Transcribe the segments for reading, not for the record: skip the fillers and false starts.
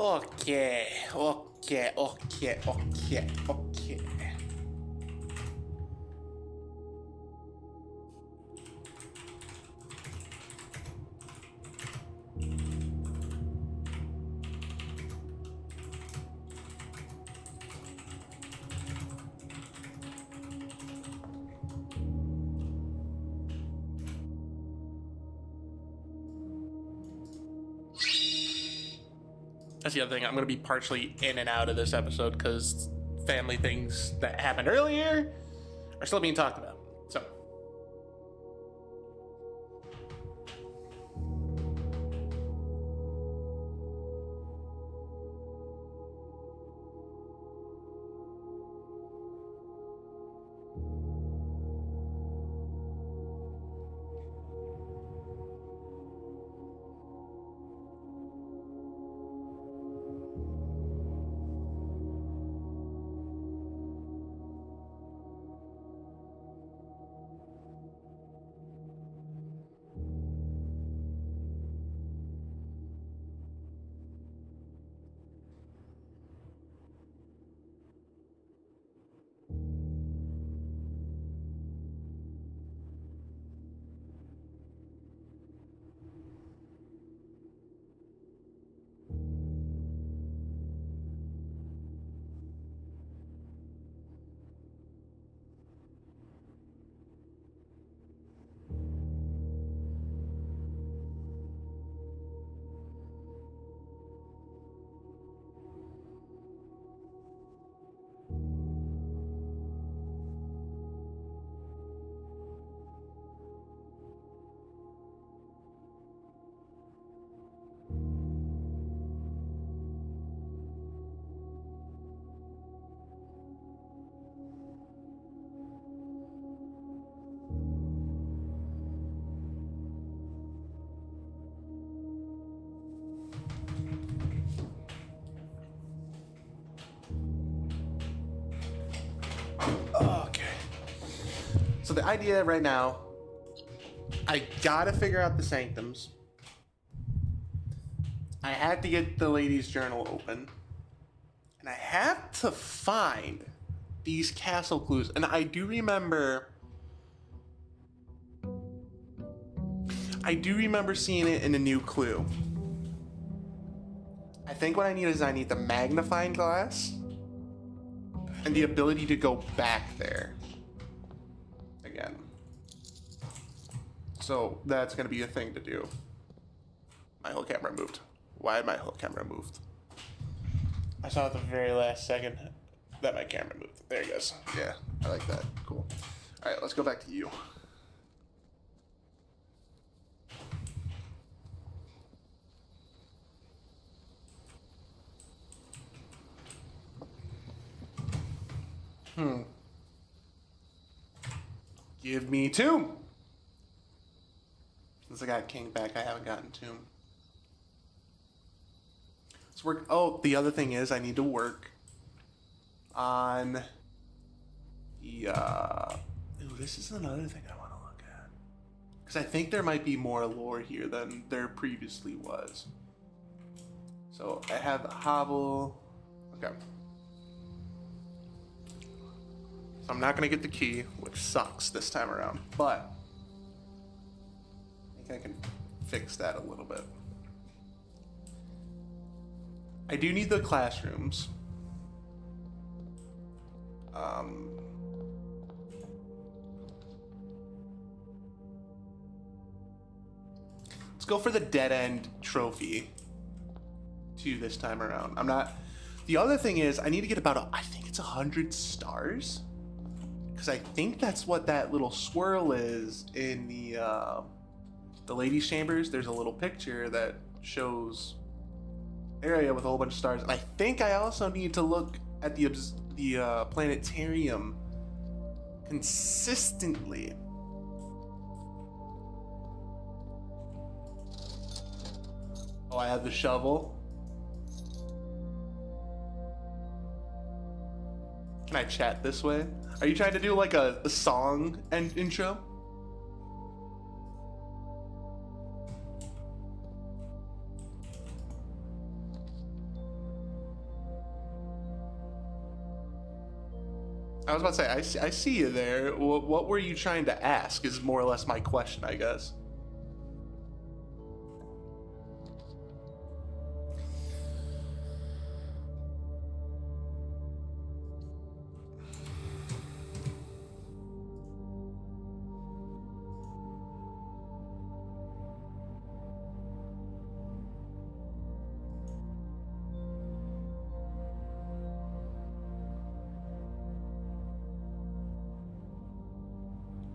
Okay, okay, okay, okay, okay. That's the other thing. I'm going to be partially in and out of this episode because family things that happened earlier are still being talked about. So. Okay. So the idea right now, I gotta figure out the sanctums. I had to get the ladies' journal open. And I have to find these castle clues. And I do remember seeing it in a new clue. I think what I need is I need the magnifying glass and the ability to go back there again. So that's gonna be a thing to do. My whole camera moved. Why my whole camera moved? I saw at the very last second that my camera moved. There it goes. Yeah, I like that. Cool. All right, let's go back to you. Give me Tomb. Since I got King back, I haven't gotten Tomb. Let's work. Oh, the other thing is I need to work on the. Ooh, this is another thing I want to look at. Because I think there might be more lore here than there previously was. So I have the Hobble. Okay. So I'm not going to get the key, which sucks this time around. But I think I can fix that a little bit. I do need the classrooms. Let's go for the dead end trophy too this time around. I'm not. The other thing is I need to get about I think it's 100 stars, because I think that's what that little swirl is in the ladies' chambers. There's a little picture that shows area with a whole bunch of stars. And I think I also need to look at the planetarium consistently. Oh, I have the shovel. Can I chat this way? Are you trying to do like a song and intro? I was about to say, I see you there. What were you trying to ask is more or less my question, I guess.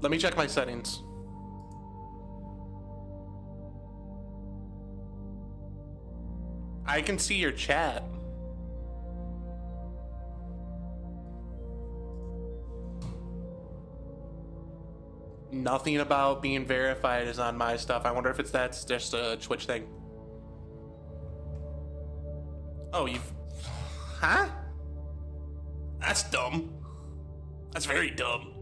Let me check my settings. I can see your chat. Nothing about being verified is on my stuff. I wonder if that's just a Twitch thing. Oh, you've... Huh? That's dumb. That's very dumb.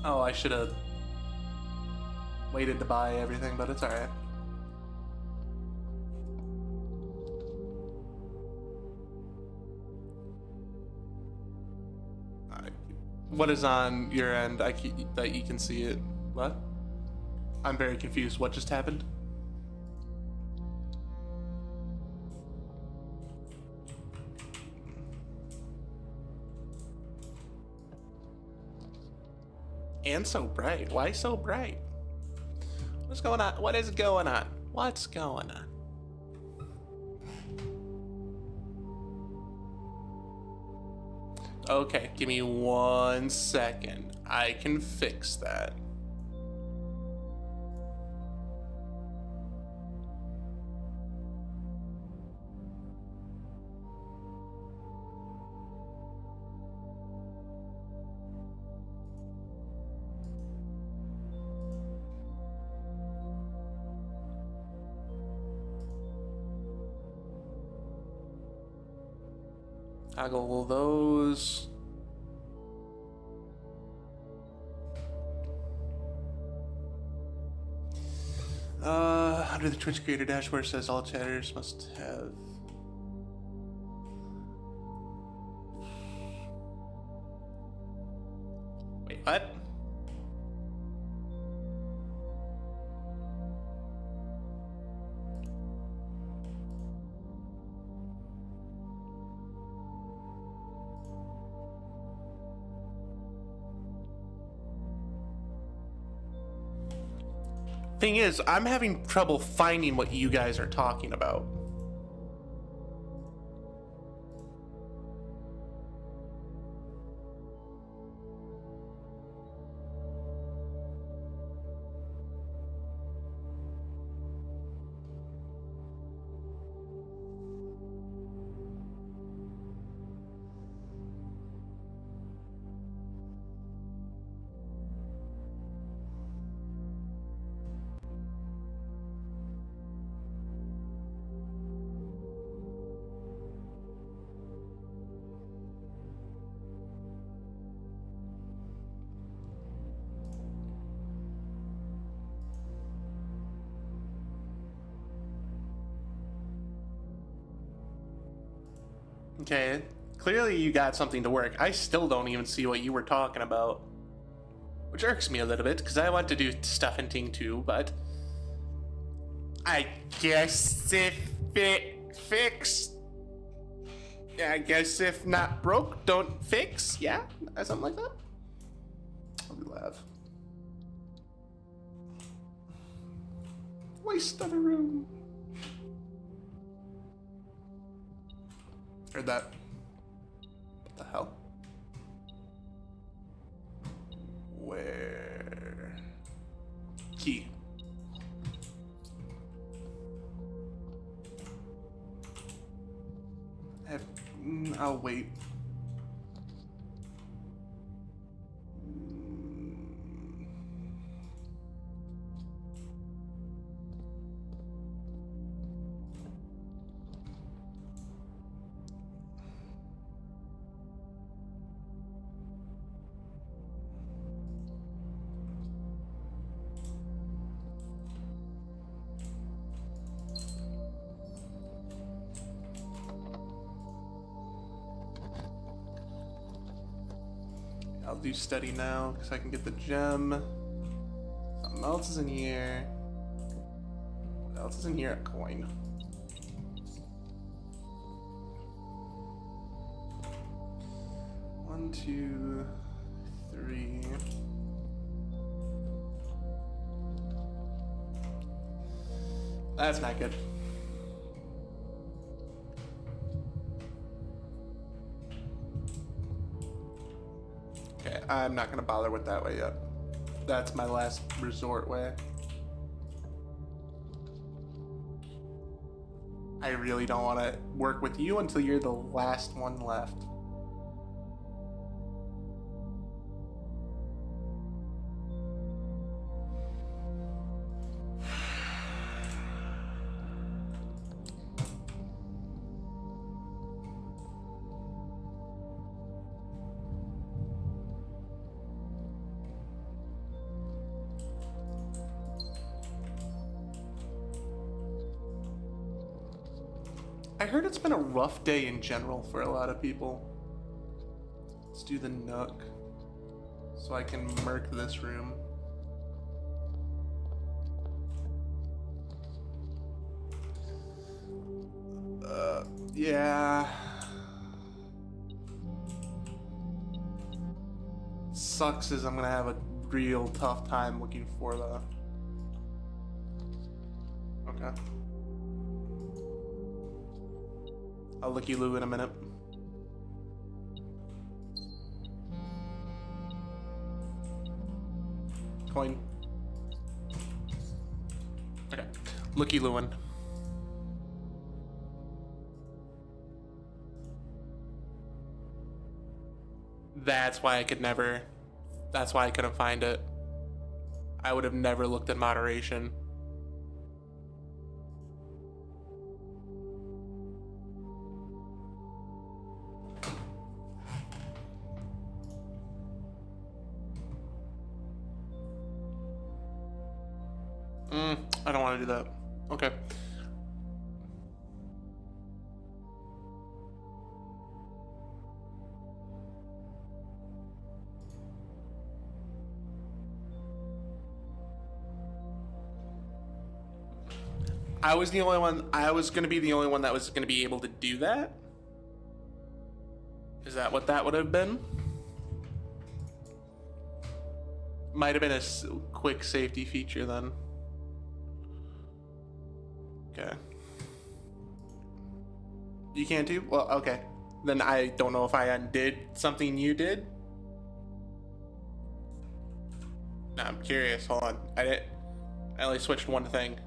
Oh, I should have waited to buy everything, but it's alright. What is on your end that you can see it? What? I'm very confused. What just happened? And so bright. Why so bright? What's going on? What is going on? What's going on? Okay, give me 1 second. I can fix that. Toggle those. Under the Twitch creator dashboard says all chatters must have. Wait, what? Thing is, I'm having trouble finding what you guys are talking about. Okay, clearly you got something to work. I still don't even see what you were talking about. Which irks me a little bit, because I want to do stuff in Ting too, but... I guess if it fixed... I guess if not broke, don't fix? Yeah? Something like that? I'll be laugh. Waste of a room. Heard that. What the hell? Where? Key. I'll wait. I'll do study now because I can get the gem. Something else is in here. What else is in here? A coin. One, two, three. That's not good. Okay, I'm not gonna bother with that way yet. That's my last resort way. I really don't want to work with you until you're the last one left. I heard it's been a rough day in general for a lot of people. Let's do the Nook so I can murk this room. Yeah. Sucks is I'm gonna have a real tough time looking for the... Okay. I'll looky loo in a minute. Coin. Okay. Looky looin'. That's why I could never. That's why I couldn't find it. I would have never looked at moderation. I don't want to do that. Okay. I was the only one. I was going to be the only one that was going to be able to do that. Is that what that would have been? Might have been a quick safety feature then. Okay. You can't do? Well, okay. Then I don't know if I undid something you did. No, I'm curious. Hold on. I only switched one thing.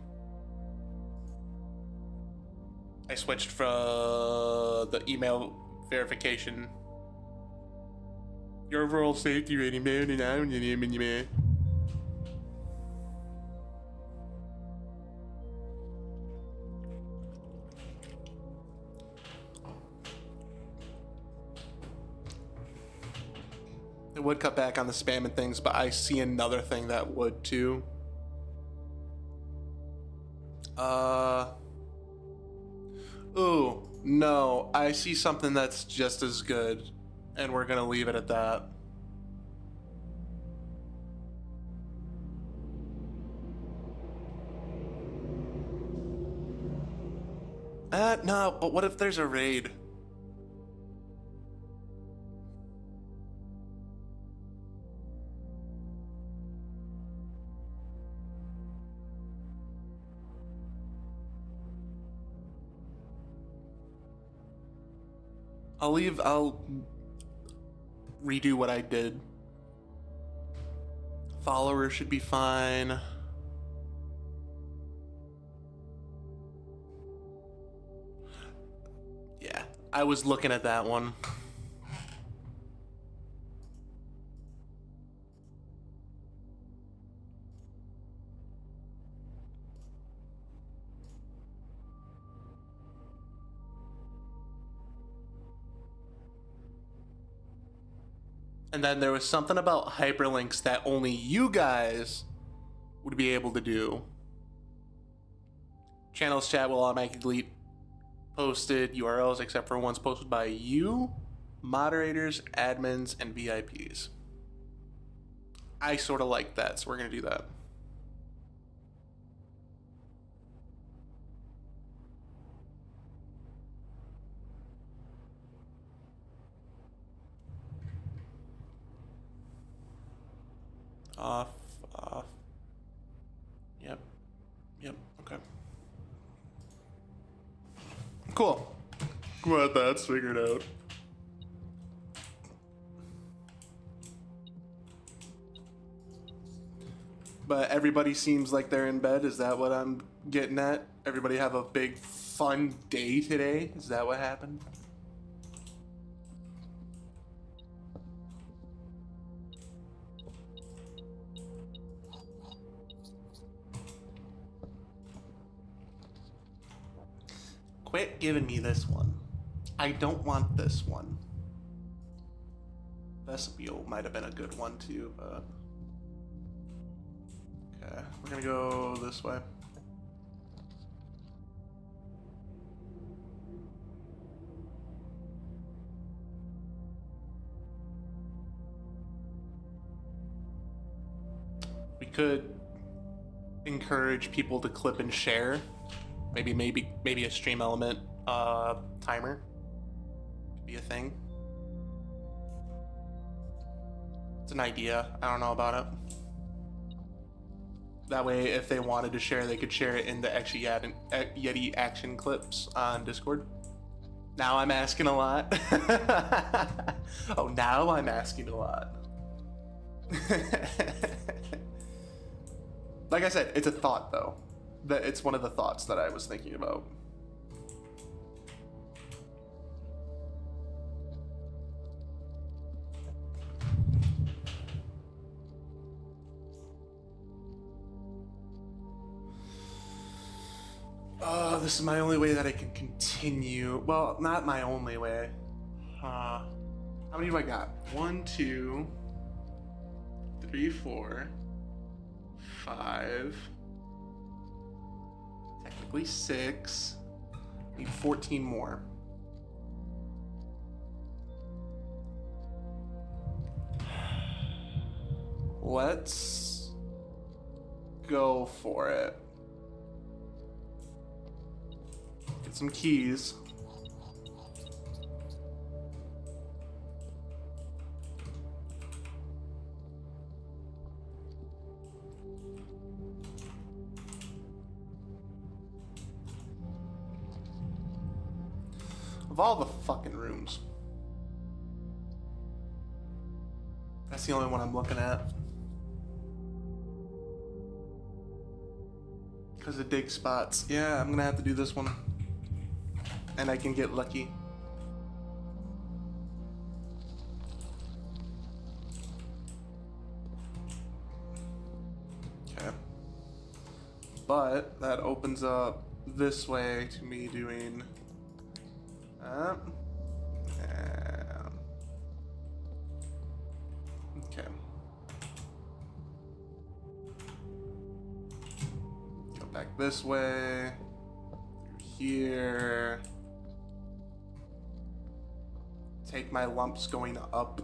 I switched from the email verification. Your overall safety rating, man. It would cut back on the spam and things, but I see another thing that would too. Ooh, no, I see something that's just as good, and we're gonna leave it at that. No, but what if there's a raid? I'll redo what I did. Followers should be fine. Yeah, I was looking at that one. And then there was something about hyperlinks that only you guys would be able to do. Channels chat will automatically delete posted URLs except for ones posted by you, moderators, admins, and VIPs. I sort of like that, so we're gonna do that. Off, off. Yep, yep, okay. Cool. Glad that's figured out. But everybody seems like they're in bed. Is that what I'm getting at? Everybody have a big fun day today? Is that what happened? Quit giving me this one. I don't want this one. Vestibule might have been a good one too, but... Okay, we're gonna go this way. We could encourage people to clip and share. Maybe a stream element timer could be a thing. It's an idea. I don't know about it. That way, if they wanted to share, they could share it in the Yeti action clips on Discord. Now I'm asking a lot. Oh, now I'm asking a lot. Like I said, it's a thought, though. It's one of the thoughts that I was thinking about. This is my only way that I can continue. Well, not my only way. How many do I got? 1, 2, 3, 4, 5. Technically 6. Need 14 more. Let's go for it. Get some keys. Of all the fucking rooms, that's the only one I'm looking at. Because of dig spots. Yeah, I'm gonna have to do this one. And I can get lucky. Okay. But that opens up this way to me doing that. And okay. Go back this way. Through here. Take my lumps going up.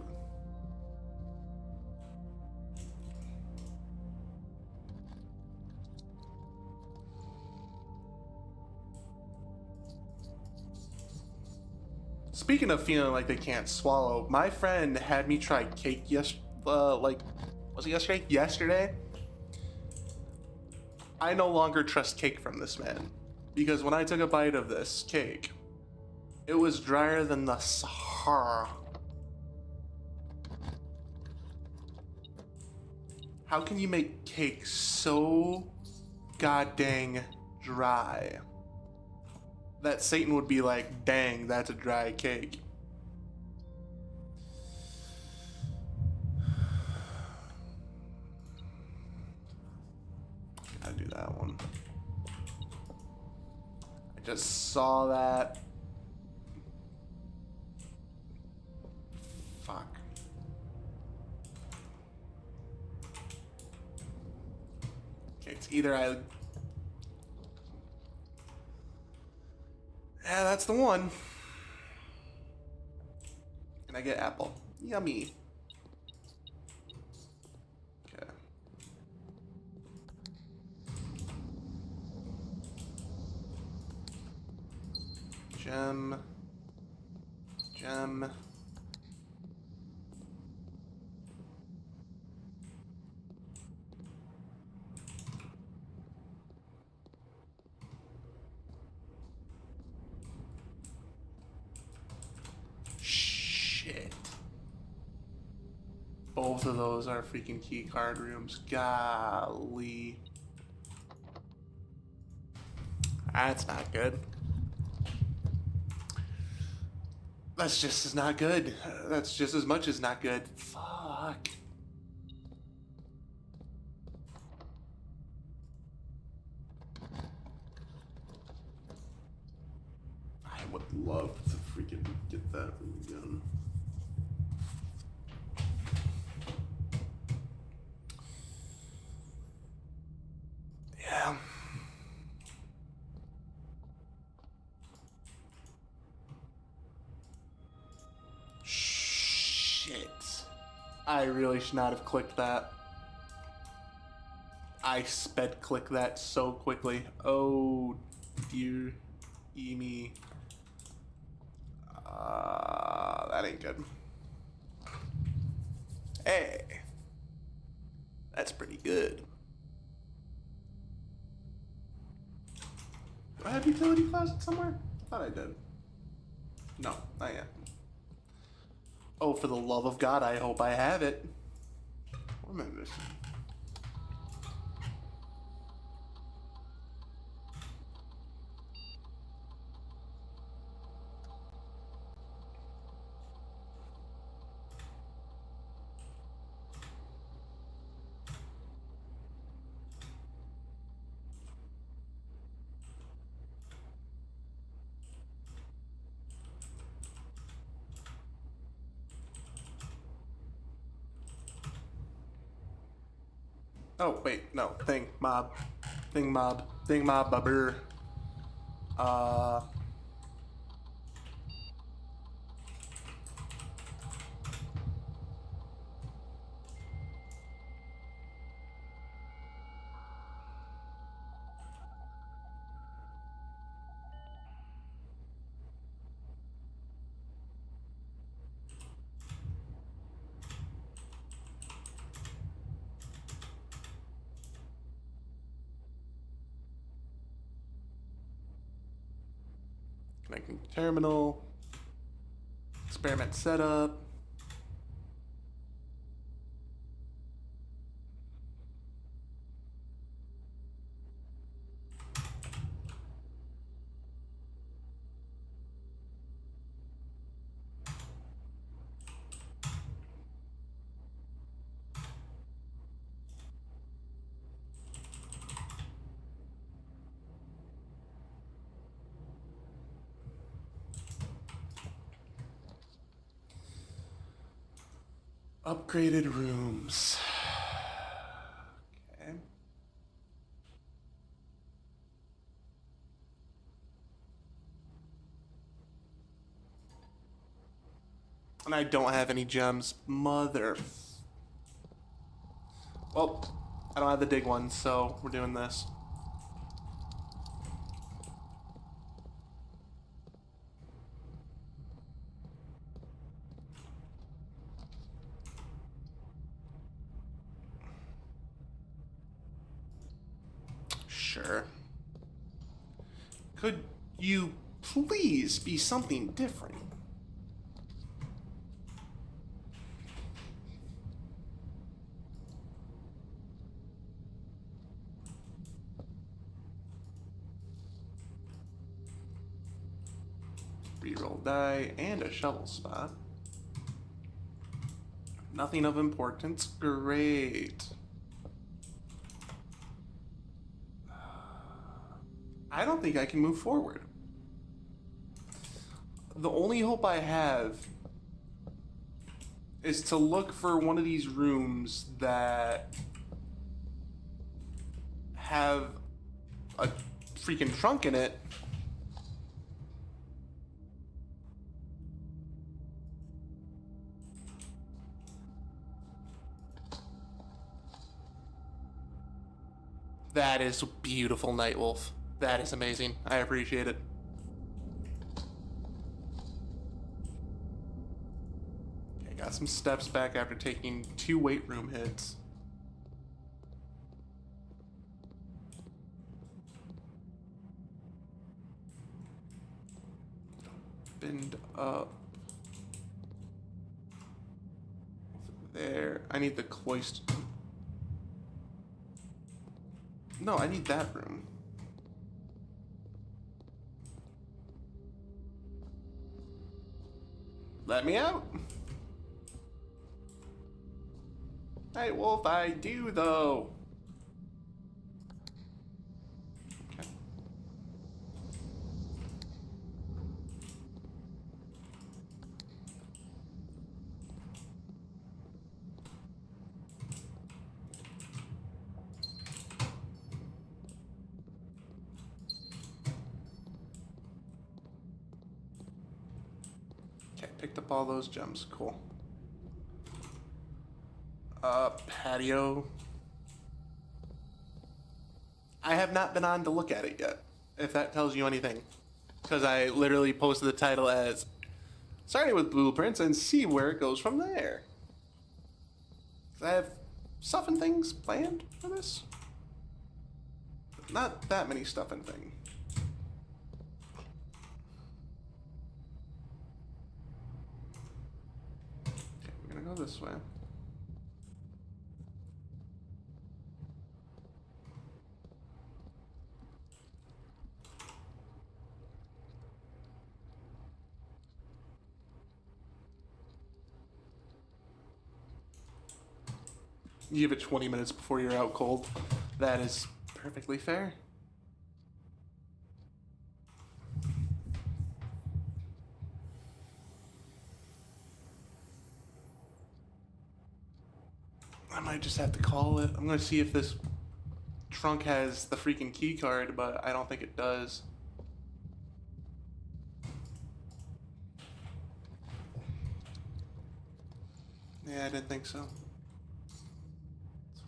Speaking of feeling like they can't swallow, my friend had me try cake was it yesterday? Yesterday. I no longer trust cake from this man. Because when I took a bite of this cake, it was drier than the Sahara. How can you make cake so goddamn dry that Satan would be like, dang, that's a dry cake? Gotta do that one. I just saw that. Fuck. Okay, it's either yeah, that's the one. Can I get apple? Yummy. Okay. Gem. Gem. Shit. Both of those are freaking key card rooms. Golly. That's not good. That's just as not good. That's just as much as not good. Fuck. I would love to freaking get that room again. Yeah. Shit. I really should not have clicked that. I sped clicked that so quickly. Oh, dear me. That ain't good. Hey. That's pretty good. Do I have utility closet somewhere? I thought I did. No, not yet. Oh, for the love of God, I hope I have it. What am I missing? Oh, wait, no. Thing mob. Bubber. Connecting terminal. Experiment setup. Upgraded rooms. Okay. And I don't have any gems. Mother. Well, I don't have the dig ones, so we're doing this. Sure. Could you please be something different? Reroll die and a shovel spot. Nothing of importance. Great. I don't think I can move forward. The only hope I have is to look for one of these rooms that have a freaking trunk in it. That is beautiful, Nightwolf. That is amazing. I appreciate it. some steps back after taking 2 weight room hits. Bend up. There. I need the cloister. No, I need that room. Let me out. Hey, Wolf, I do, though. Okay. Okay, picked up all those gems. Cool. Patio. I have not been on to look at it yet, if that tells you anything. Because I literally posted the title as starting with blueprints and see where it goes from there. I have stuff and things planned for this. Not that many stuff and things. Okay, we're gonna go this way. You give it 20 minutes before you're out cold. That is perfectly fair. I might just have to call it. I'm gonna see if this trunk has the freaking key card, but I don't think it does. Yeah, I didn't think so.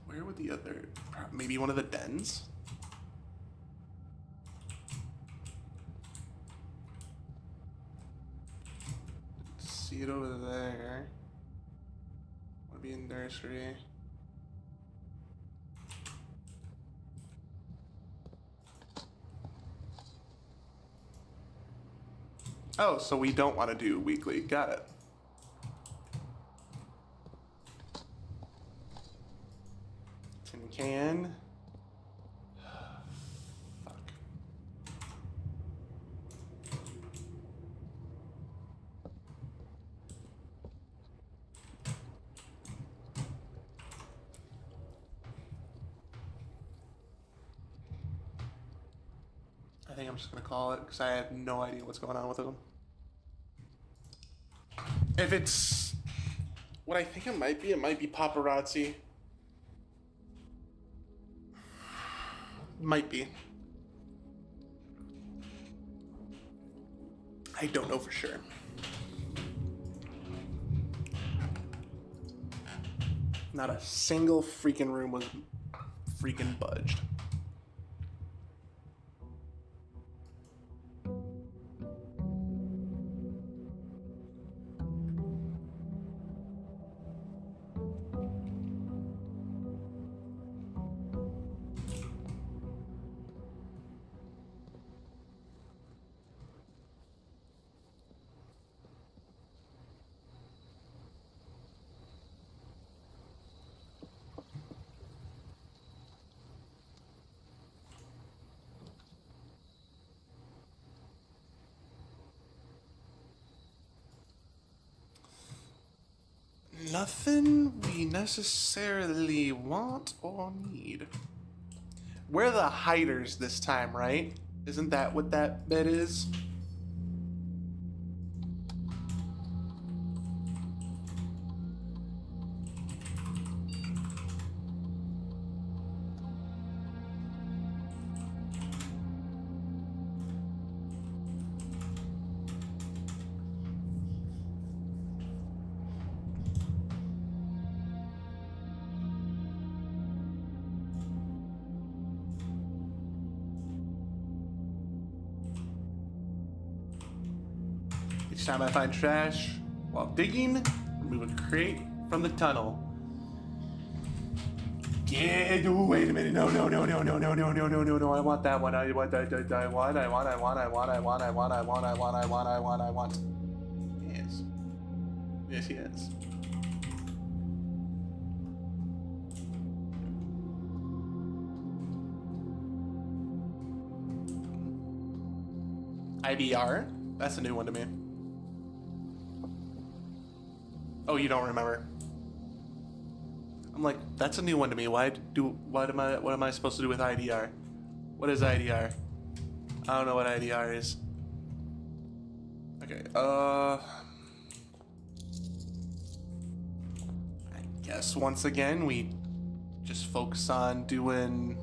Where would the other... Maybe one of the dens? See it over there. Wanna be in nursery. Oh, so we don't want to do weekly. Got it. Tin can. Fuck. I think I'm just gonna call it because I have no idea what's going on with them. If it's what I think it might be paparazzi. Might be. I don't know for sure. Not a single freaking room was freaking budged. Nothing we necessarily want or need. We're the hiders this time, right? Isn't that what that bit is? Each time I find trash while digging, Remove a crate from the tunnel. Yeah, oh, wait a minute. No. I want that one. I want. Yes. Yes. IDR? That's a new one to me. Oh, you don't remember? I'm like, that's a new one to me. What am I supposed to do with IDR? What is IDR? I don't know what IDR is. Okay, I guess once again we just focus on doing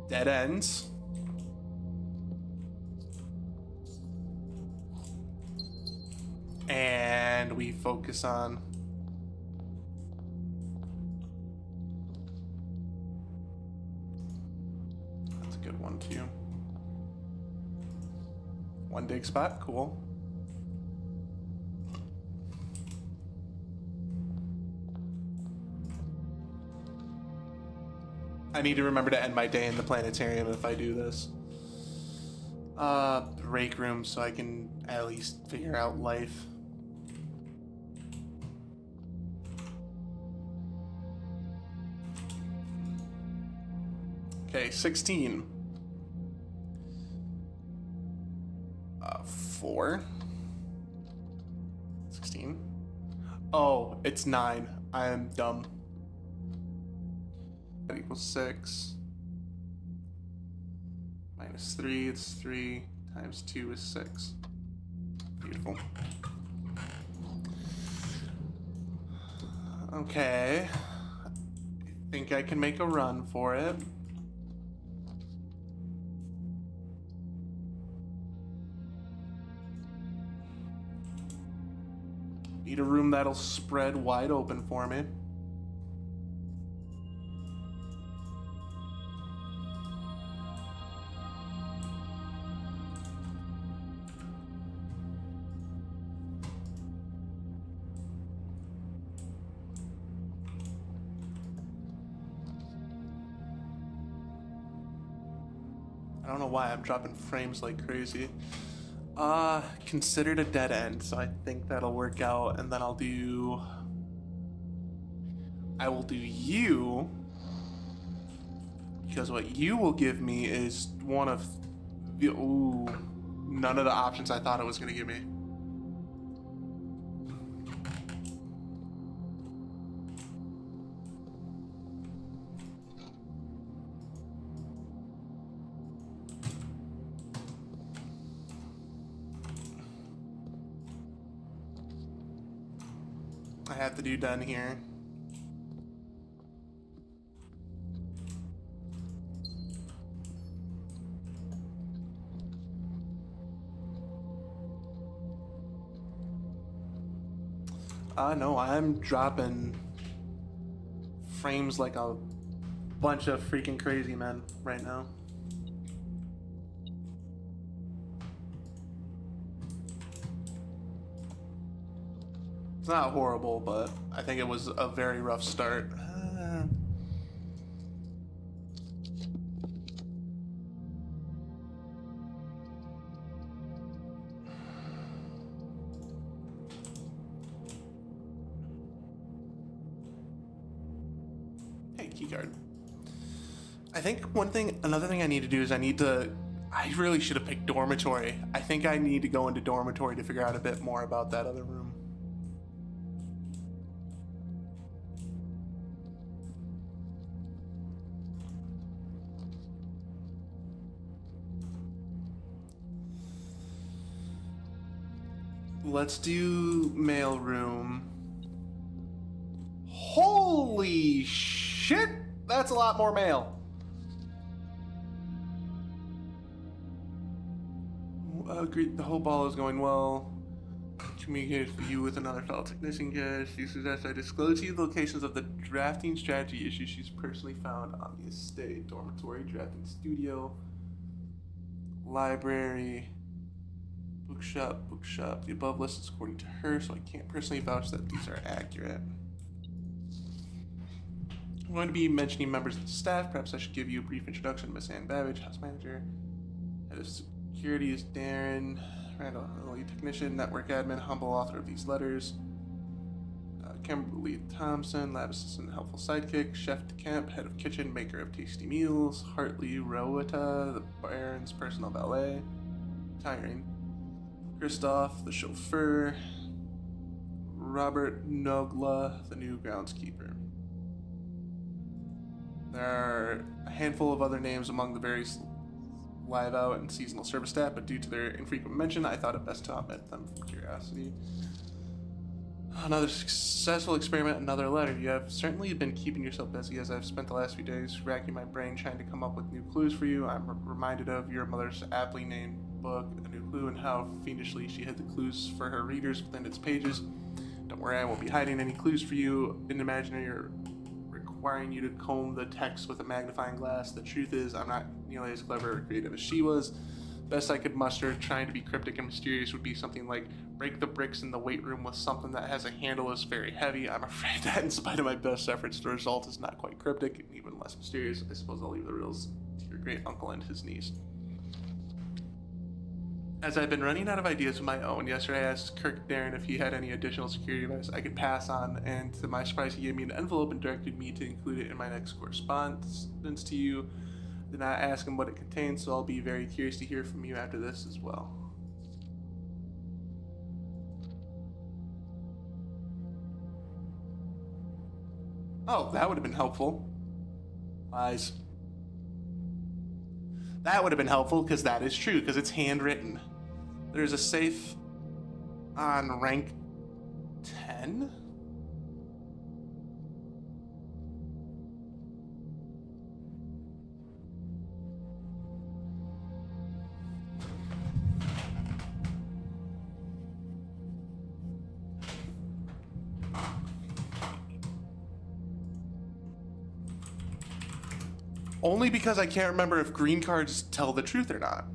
dead ends. And we focus on that's a good one too. One dig spot, cool. I need to remember to end my day in the planetarium if I do this. Break room so I can at least figure out life. Okay, 16. 4. 16. Oh, it's 9. I am dumb. That equals 6. Minus 3, it's 3. Times 2 is 6. Beautiful. Okay. I think I can make a run for it. Need a room that'll spread wide open for me. I don't know why I'm dropping frames like crazy. Considered a dead end, so I think that'll work out, and then I will do you, because what you will give me is one of the, none of the options I thought it was gonna give me. I have to do done here. No, I'm dropping frames like a bunch of freaking crazy men right now. It's not horrible, but I think it was a very rough start. Hey, keycard. I think another thing I need to do is I really should have picked dormitory. I think I need to go into dormitory to figure out a bit more about that other room. Let's do mail room. Holy shit! That's a lot more mail. Agreed, the whole ball is going well. Communicate for you with another fellow technician guest. You suggest I disclose to you the locations of the drafting strategy issues she's personally found on the estate. Dormitory, drafting studio, library. Bookshop, bookshop. The above list is according to her, so I can't personally vouch that these are accurate. I'm going to be mentioning members of the staff. Perhaps I should give you a brief introduction. Miss Ann Babbage, house manager. Head of security is Darren. Randall, lead technician, network admin, humble author of these letters. Kimberly Thompson, lab assistant, helpful sidekick. Chef DeCamp, head of kitchen, maker of tasty meals. Hartley Rowetta, the Baron's personal valet. Tiring. Christoph, the chauffeur. Robert Nogla, the new groundskeeper. There are a handful of other names among the various live out and seasonal service staff, but due to their infrequent mention, I thought it best to omit them from curiosity. Another successful experiment, another letter. You have certainly been keeping yourself busy, as I've spent the last few days racking my brain trying to come up with new clues for you. I'm reminded of your mother's aptly named book, A New Clue, and how fiendishly she hid the clues for her readers within its pages. Don't worry, I won't be hiding any clues for you in imaginary or requiring you to comb the text with a magnifying glass. The truth is, I'm not nearly as clever or creative as she was. Best I could muster, trying to be cryptic and mysterious, would be something like break the bricks in the weight room with something that has a handle that's very heavy. I'm afraid that in spite of my best efforts, the result is not quite cryptic and even less mysterious. I suppose I'll leave the reals to your great uncle and his niece. As I've been running out of ideas of my own, yesterday I asked Kirk Darren if he had any additional security advice I could pass on, and to my surprise he gave me an envelope and directed me to include it in my next correspondence to you. I did not ask him what it contained, so I'll be very curious to hear from you after this as well. Oh, that would have been helpful. Lies. That would have been helpful, because that is true, because it's handwritten. There's a safe on rank 10? Only because I can't remember if green cards tell the truth or not.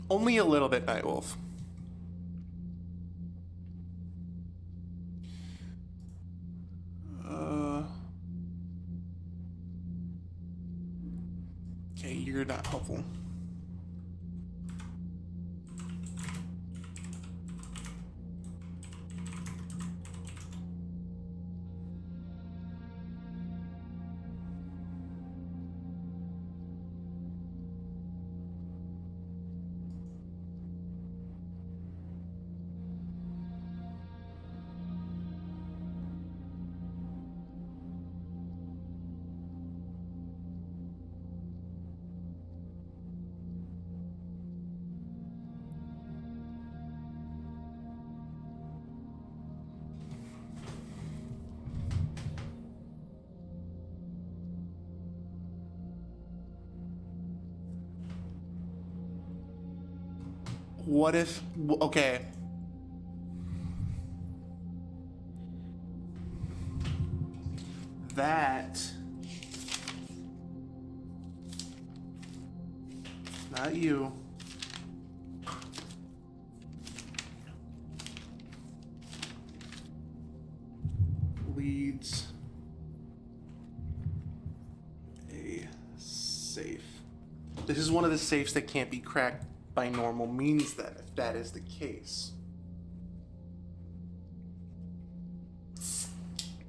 Only a little bit, Nightwolf. Okay, you're not helpful. What if, okay. That, not you. Leads a safe. This is one of the safes that can't be cracked by normal means, then, if that is the case.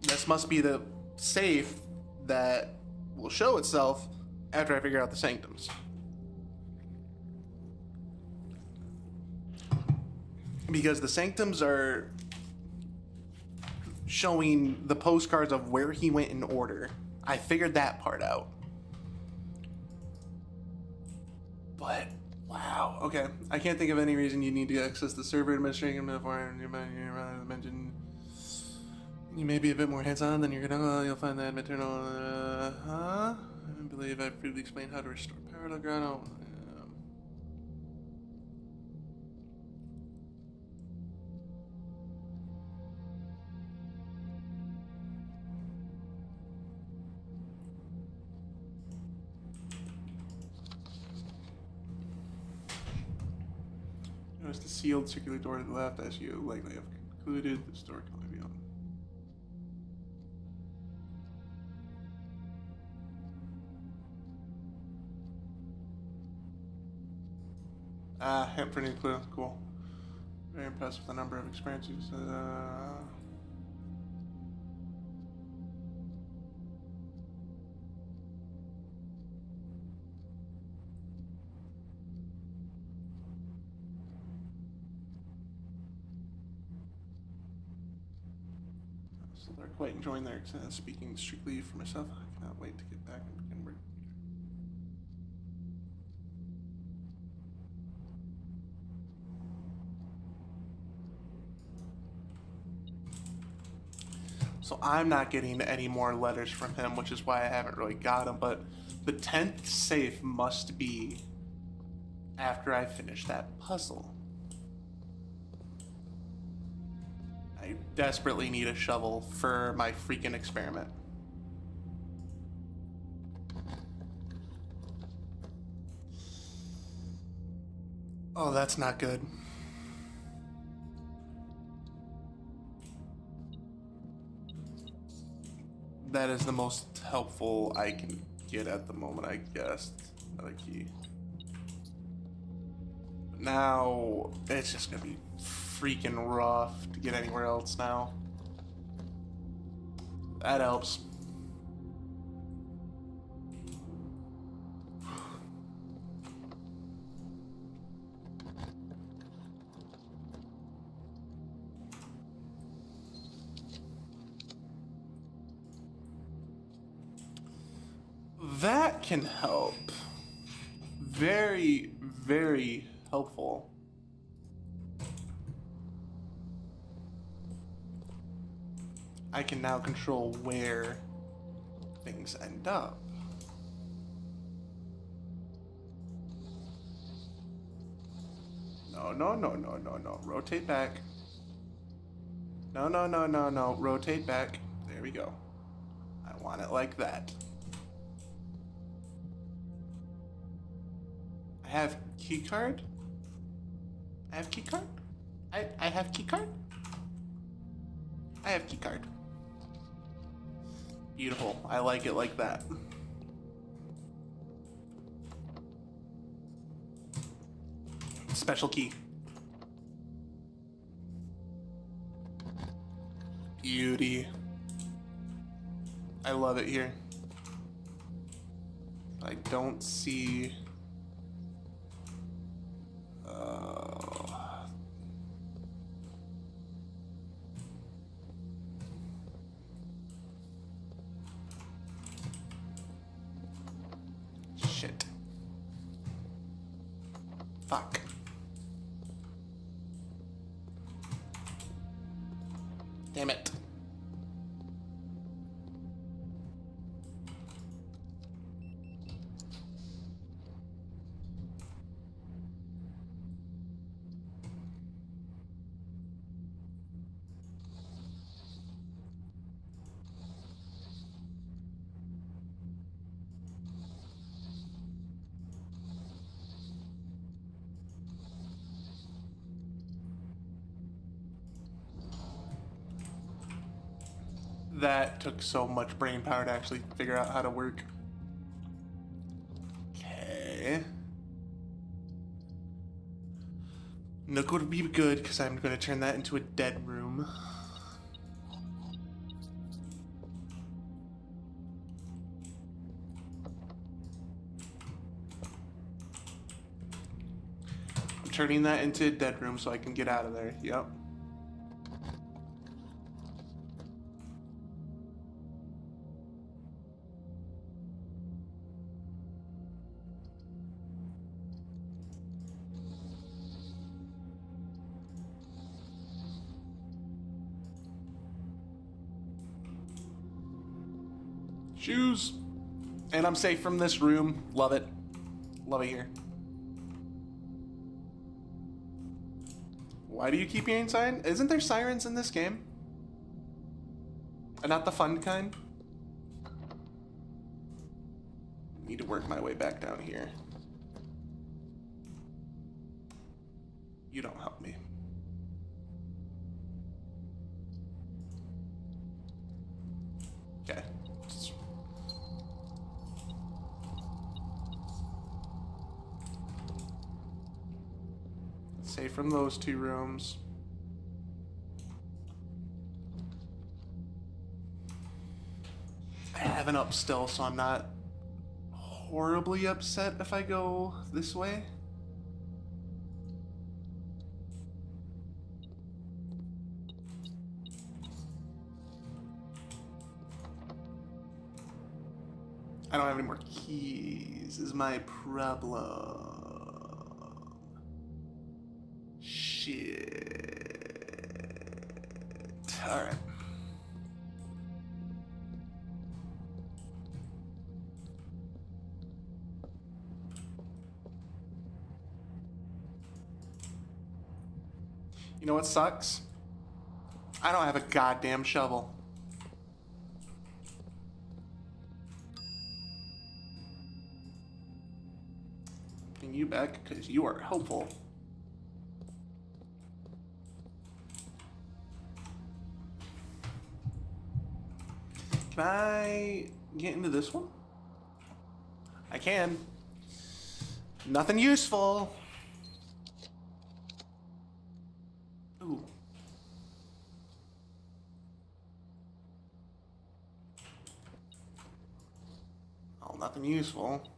This must be the safe that will show itself after I figure out the sanctums. Because the sanctums are showing the postcards of where he went in order. I figured that part out. But wow. Okay. I can't think of any reason you need to access the server administrating before you mention. You may be a bit more hands-on than your grandma. You'll find that maternal. I believe I've previously explained how to restore power to grandma. Notice the sealed circular door to the left as you likely have concluded the store can only be on. Hint for new clue. Cool. Very impressed with the number of experiences. So they're quite enjoying their speaking strictly for myself. I cannot wait to get back and begin work. So I'm not getting any more letters from him, which is why I haven't really got them. But the 10th safe must be after I finish that puzzle. I desperately need a shovel for my freaking experiment. Oh, that's not good. That is the most helpful I can get at the moment, I guess. Another key. But now, it's just gonna be freaking rough to get anywhere else now. That helps. That can help. Very, very helpful. I can now control where things end up. No, no, no, no, no, no. Rotate back. No, no, no, no, no. Rotate back. There we go. I want it like that. I have keycard? I have keycard? I have keycard? I have keycard. Beautiful. I like it like that. Special key. Beauty. I love it here. I don't see... Shit. Fuck. Damn it. That took so much brain power to actually figure out how to work. Okay. Nook would be good because I'm going to turn that into a dead room. I'm turning that into a dead room so I can get out of there. Yep. Shoes. And I'm safe from this room. Love it. Love it here. Why do you keep hearing sirens? Isn't there sirens in this game? And not the fun kind? Need to work my way back down here. You don't help me. Okay. Safe from those two rooms. I have an up still, so I'm not horribly upset if I go this way. I don't have any more keys, is my problem. Shit. Alright. You know what sucks? I don't have a goddamn shovel. Bring you back because you are helpful. Can I get into this one? I can. Nothing useful. Ooh. Oh, nothing useful.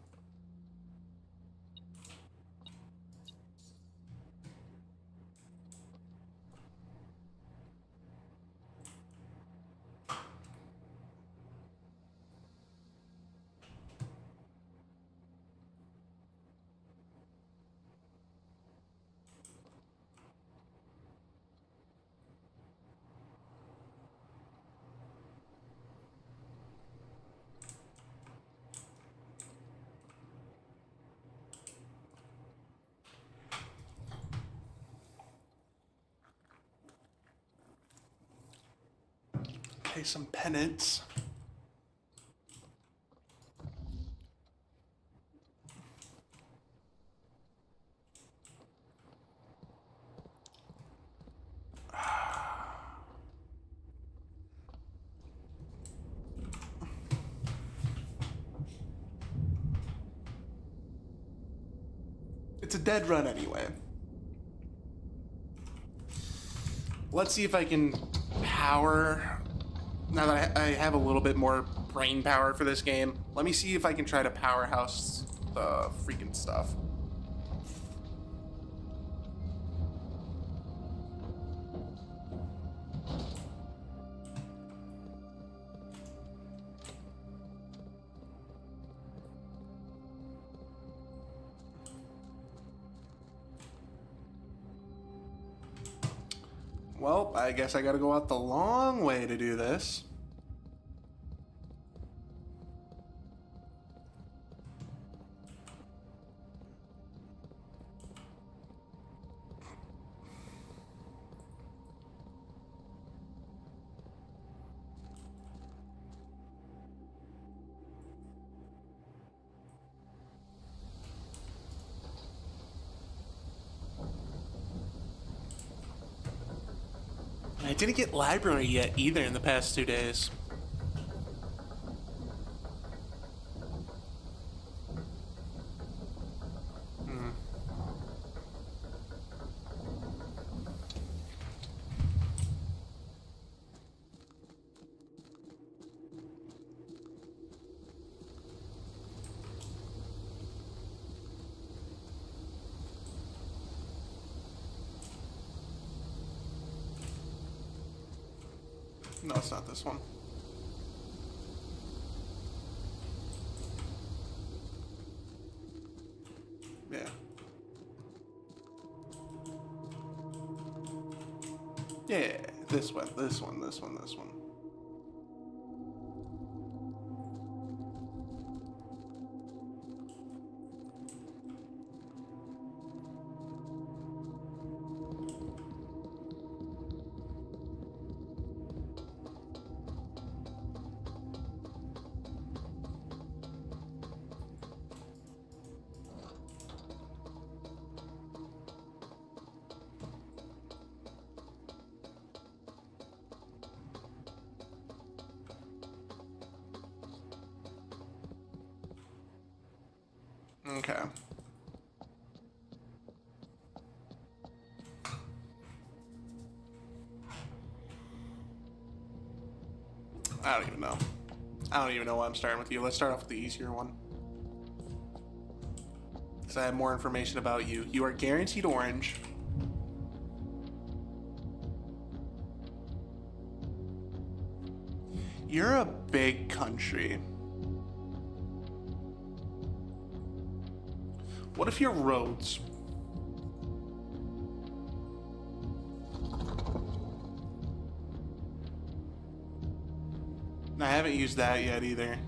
Pay some penance. It's a dead run anyway. Let's see if I can power. Now that I have a little bit more brain power for this game, let me see if I can try to powerhouse the freaking stuff. Well, I guess I gotta go out the long way to do this. I didn't get library yet either in the past 2 days. No, it's not this one. Yeah. Yeah, this one, this one, this one, this one. Okay. I don't even know. I don't even know why I'm starting with you. Let's start off with the easier one. Because I have more information about you. You are guaranteed orange. You're a big country. What if you're Rhodes? I haven't used that yet either.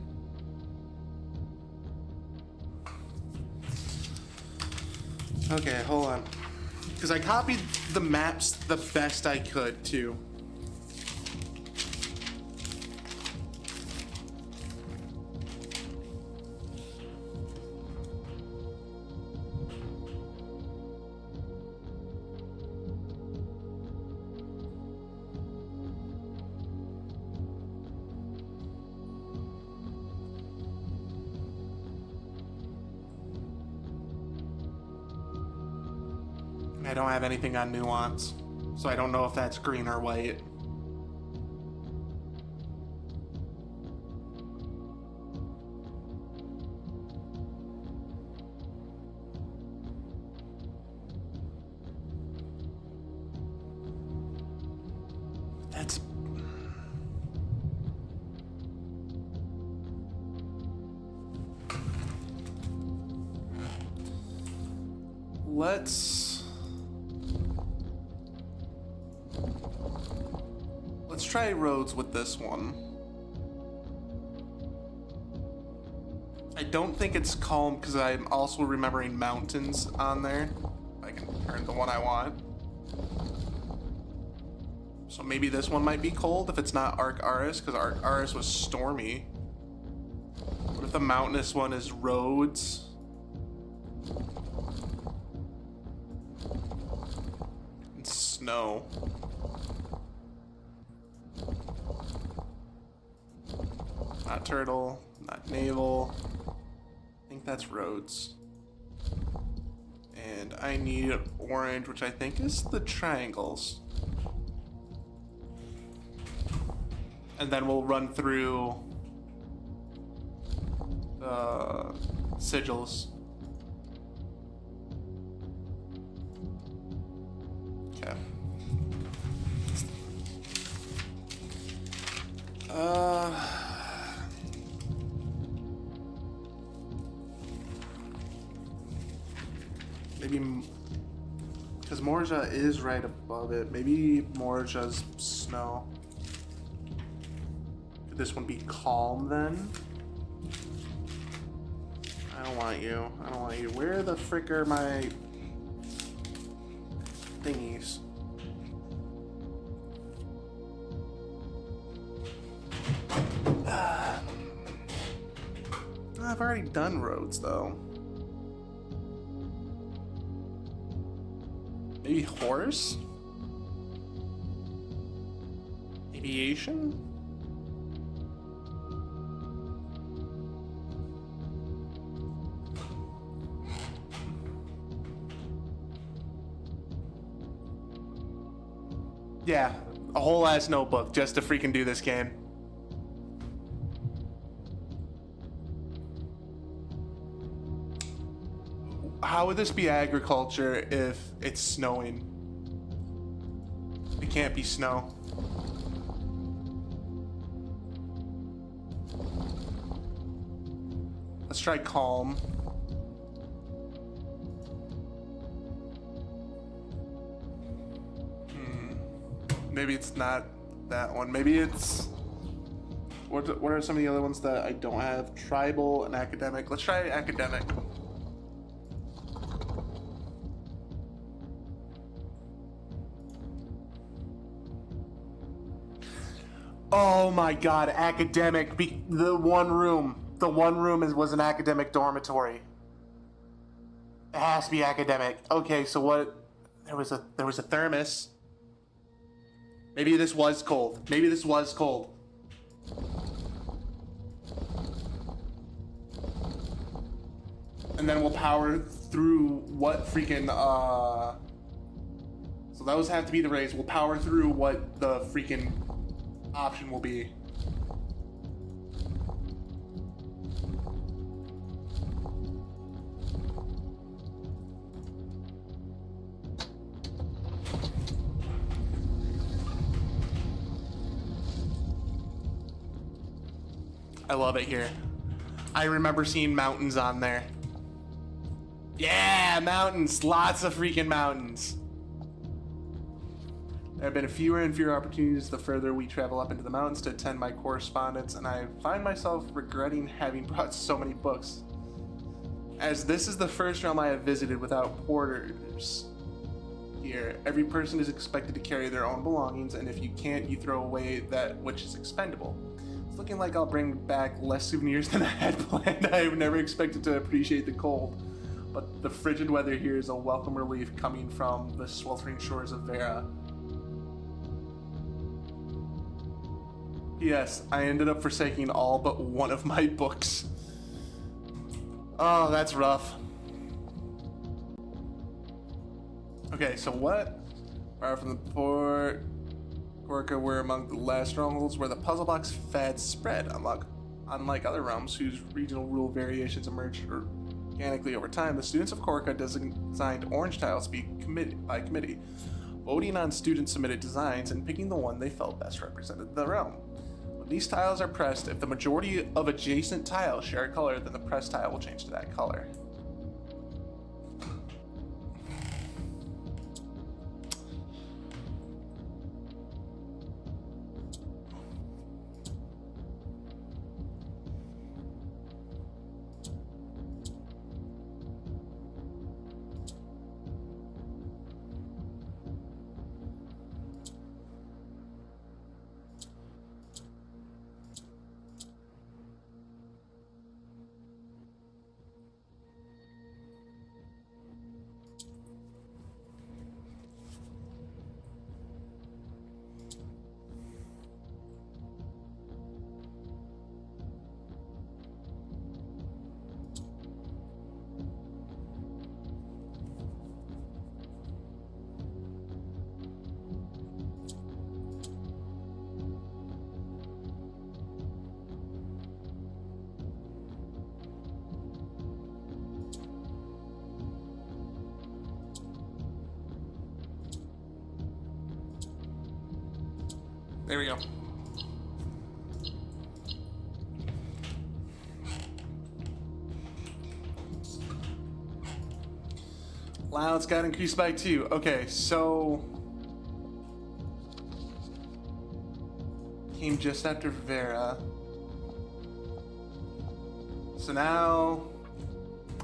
Okay, hold on. Because I copied the maps the best I could, too. I don't have anything on nuance, so I don't know if that's green or white. That's... Let's try Rhodes with this one. I don't think it's calm because I'm also remembering mountains on there. I can turn the one I want. So maybe this one might be cold if it's not Arc Aris, because Arc Aris was stormy. What if the mountainous one is Rhodes? And snow. Not turtle, not navel. I think that's Rhodes. And I need orange, which I think is the triangles. And then we'll run through the sigils. Okay. Maybe, because Morja is right above it. Maybe Morja's snow. Could this one be calm then? I don't want you. I don't want you. Where the frick are my thingies? I've already done Rhodes though. Maybe horse? Aviation? Yeah, a whole ass notebook just to freaking do this game. How would this be agriculture if it's snowing? It can't be snow. Let's try calm. Maybe it's not that one. Maybe it's... What are some of the other ones that I don't have? Tribal and academic. Let's try academic. Oh my god, academic. The one room was an academic dormitory. It has to be academic. Okay, so what? There was a thermos. Maybe this was cold. Maybe this was cold. And then we'll power through what freaking, so those have to be the rays. We'll power through what the freaking option will be. I love it here. I remember seeing mountains on there. Yeah, mountains. Lots of freaking mountains. There have been fewer and fewer opportunities the further we travel up into the mountains to attend my correspondence, and I find myself regretting having brought so many books. As this is the first realm I have visited without porters here, every person is expected to carry their own belongings, and if you can't, you throw away that which is expendable. It's looking like I'll bring back less souvenirs than I had planned. I have never expected to appreciate the cold, but the frigid weather here is a welcome relief coming from the sweltering shores of Vera. Yes, I ended up forsaking all but one of my books. Oh, that's rough. Okay, so what? Far from the port, Korka were among the last strongholds where the puzzle box fads spread, unlike other realms whose regional rule variations emerged organically over time. The students of Korka designed orange tiles to be by committee, voting on student-submitted designs and picking the one they felt best represented the realm. When these tiles are pressed, if the majority of adjacent tiles share a color, then the pressed tile will change to that color. There we go. Allowance got increased by 2. Okay, so came just after Vera. So now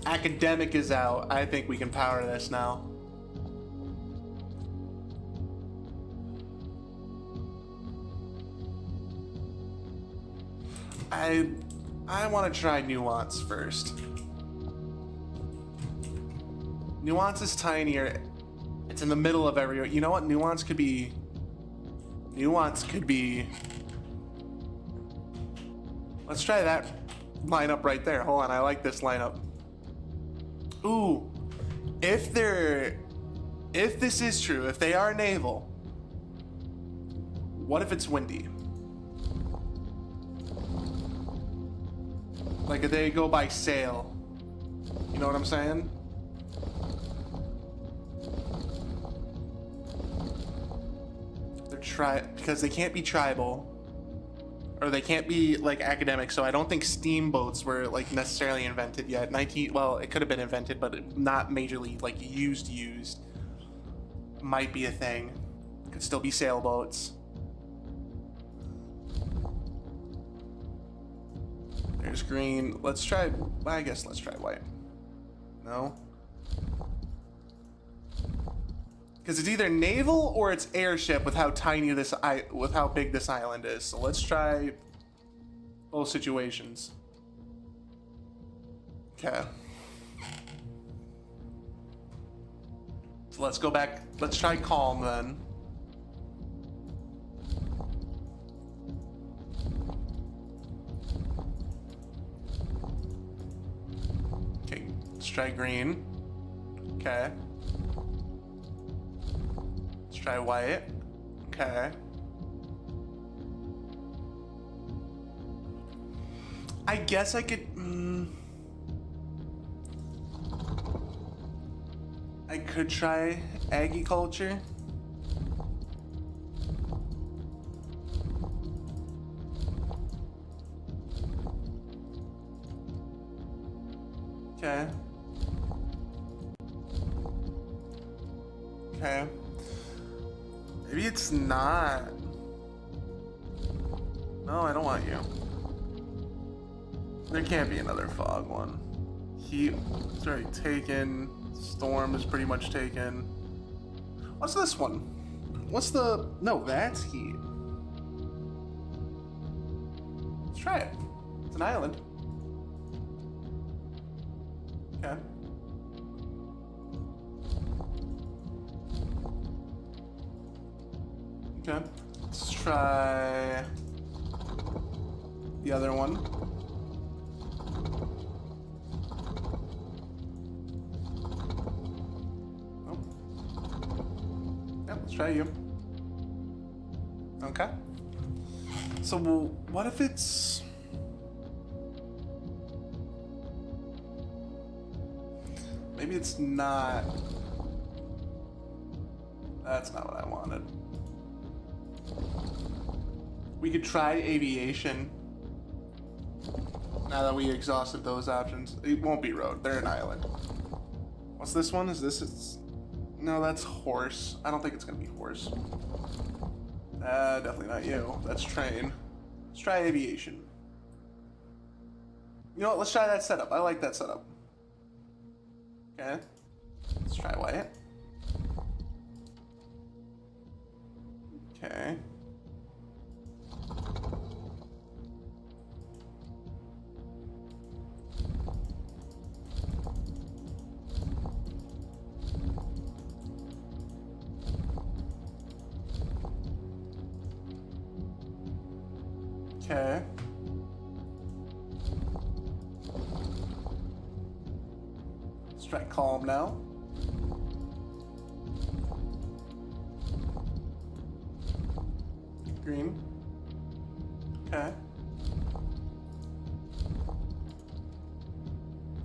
academic is out. I think we can power this now. I want to try Nuance first. Nuance is tinier. It's in the middle of every... You know what? Nuance could be... Let's try that lineup right there. Hold on, I like this lineup. Ooh. If this is true, if they are naval, what if it's windy? Like if they go by sail. You know what I'm saying? They're because they can't be tribal. Or they can't be like academic, so I don't think steamboats were like necessarily invented yet. Well, it could have been invented, but not majorly like used. Might be a thing. Could still be sailboats. There's green. Let's try, I guess let's try white. No? Because it's either naval or it's airship with how tiny with how big this island is. So let's try both situations. Okay. So let's go back. Let's try calm then. Let's try green. Okay. Let's try white. Okay. I guess I could. I could try agriculture. Okay. Okay. Maybe it's not. No, I don't want you. There can't be another fog one. Heat is already taken. Storm is pretty much taken. What's this one? What's the... No, that's heat. Let's try it. It's an island. Okay. Okay. Let's try the other one. Let's try you. Okay. So, what if it's... Maybe it's not... That's not what I wanted. We could try aviation. Now that we exhausted those options. It won't be road. They're an island. What's this one? Is this... It's... No, that's horse. I don't think it's gonna be horse. Definitely not you. That's train. Let's try aviation. You know what? Let's try that setup. I like that setup. Okay. Let's try white. Okay. Okay. Let's try calm now. Green. Okay.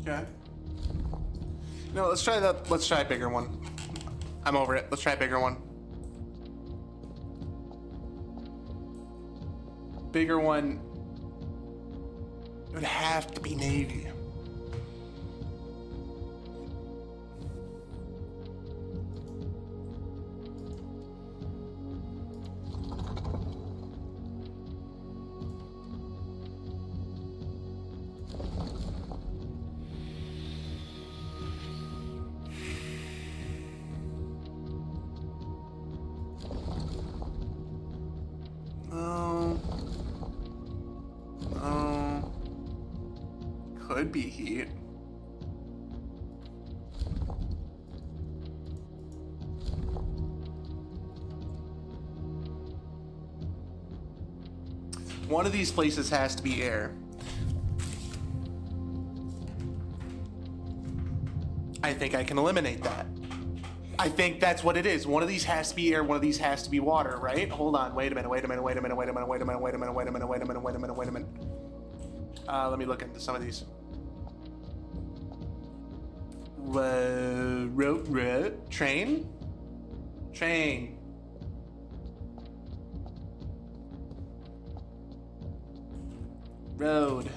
Okay. No, let's try that. Let's try a bigger one. I'm over it. Let's try a bigger one. Bigger one. It would have to be Navy. Could be heat. One of these places has to be air. I think I can eliminate that. I think that's what it is. One of these has to be air, one of these has to be water, right? Hold on, wait a minute, wait a minute, wait a minute, wait a minute, wait a minute, wait a minute, wait a minute, wait a minute, wait a minute, wait a minute. Let me look into some of these. Train? Train. Road.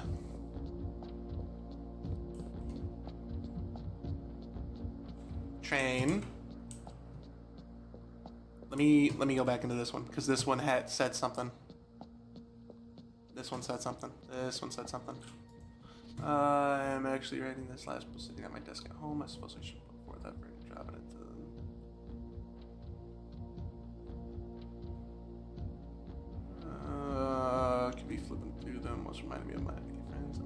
Train. Let me go back into this one, because this one had said something. This one said something. This one said something. I'm actually writing this last post sitting at my desk at home. I suppose I should put forth effort in dropping it to them. Could be flipping through them. Most reminded me of my friends.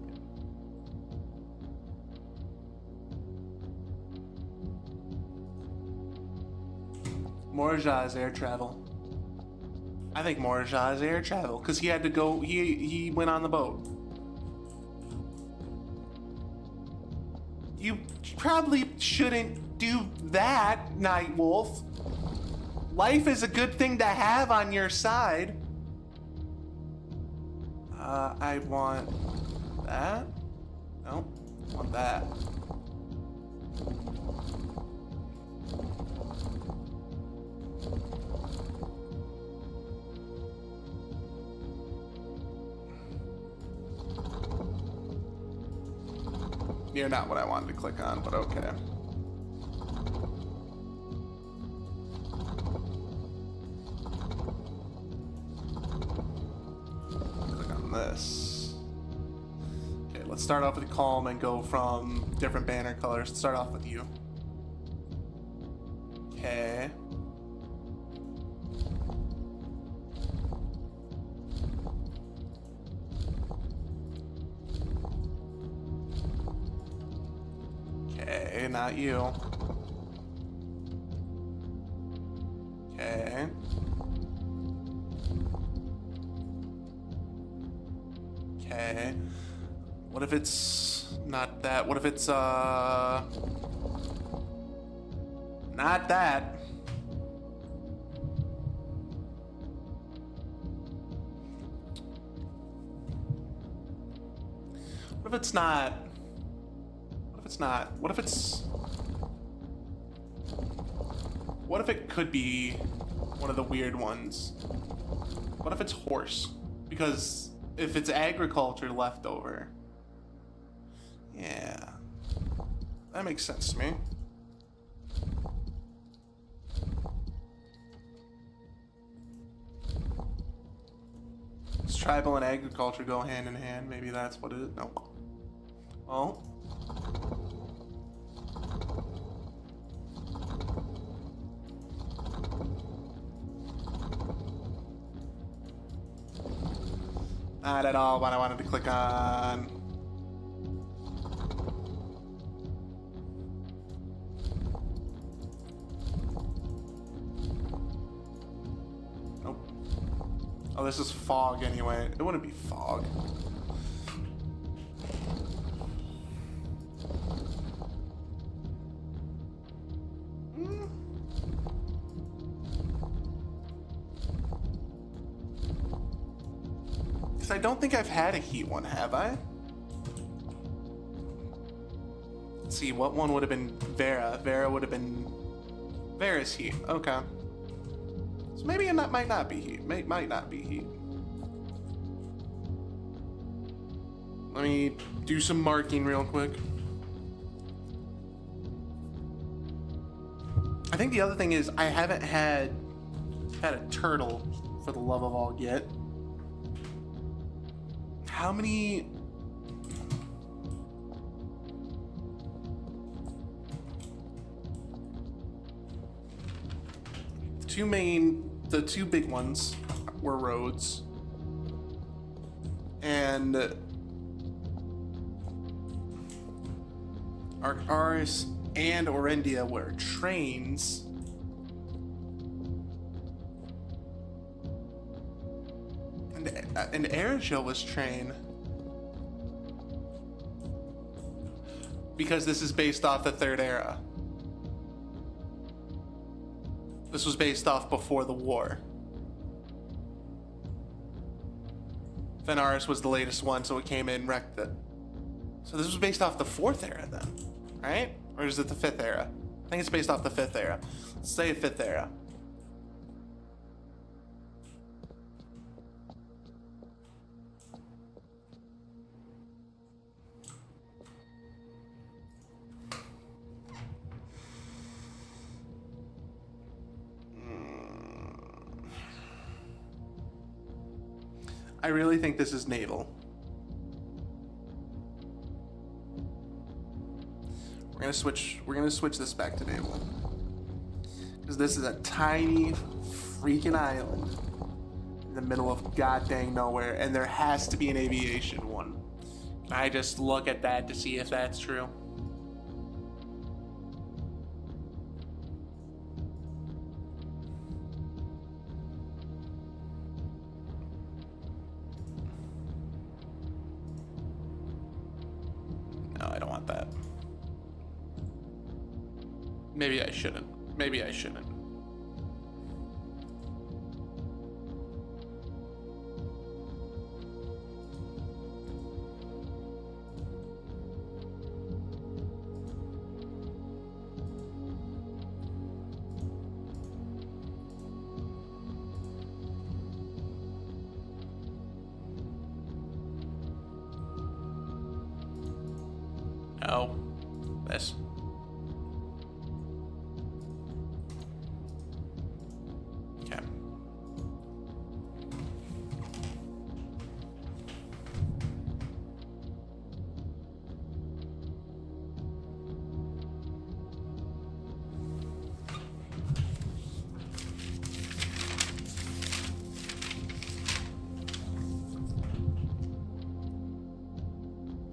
Morja is air travel. I think Morja is air travel because he had to go. He went on the boat. You probably shouldn't do that, Night Wolf. Life is a good thing to have on your side. I want that. No, I want that. You're not what I wanted to click on, but okay. Click on this. Okay, let's start off with calm and go from different banner colors. Let's start off with you. Okay. Okay, not you. Okay. Okay. What if it's not that? What if it's, not that? What if it's not? What if it's not? What if it's... What if it could be one of the weird ones? What if it's horse? Because if it's agriculture leftover... Yeah. That makes sense to me. Does tribal and agriculture go hand in hand? Maybe that's what it is. No. Oh. Not at all what I wanted to click on. Nope. Oh, this is fog anyway. It wouldn't be fog. I don't think I've had a heat one, have I? Let's see, what one would have been Vera? Vera would have been Vera's heat. Okay. So maybe it might not be heat. Might not be heat. Let me do some marking real quick. I think the other thing is I haven't had a turtle for the love of all yet. How many... The two big ones were roads. And Arcaris and Orendia were trains. And Airjo was train. Because this is based off the third era. This was based off before the war. Venaris was the latest one, so it came in, wrecked it. So this was based off the fourth era then, right? Or is it the fifth era? I think it's based off the fifth era. Let's say fifth era. I really think this is naval. We're gonna switch this back to naval. Because this is a tiny freaking island in the middle of goddamn nowhere, and there has to be an aviation one. Can I just look at that to see if that's true? No, I don't want that. Maybe I shouldn't. Maybe I shouldn't. No. This. Okay.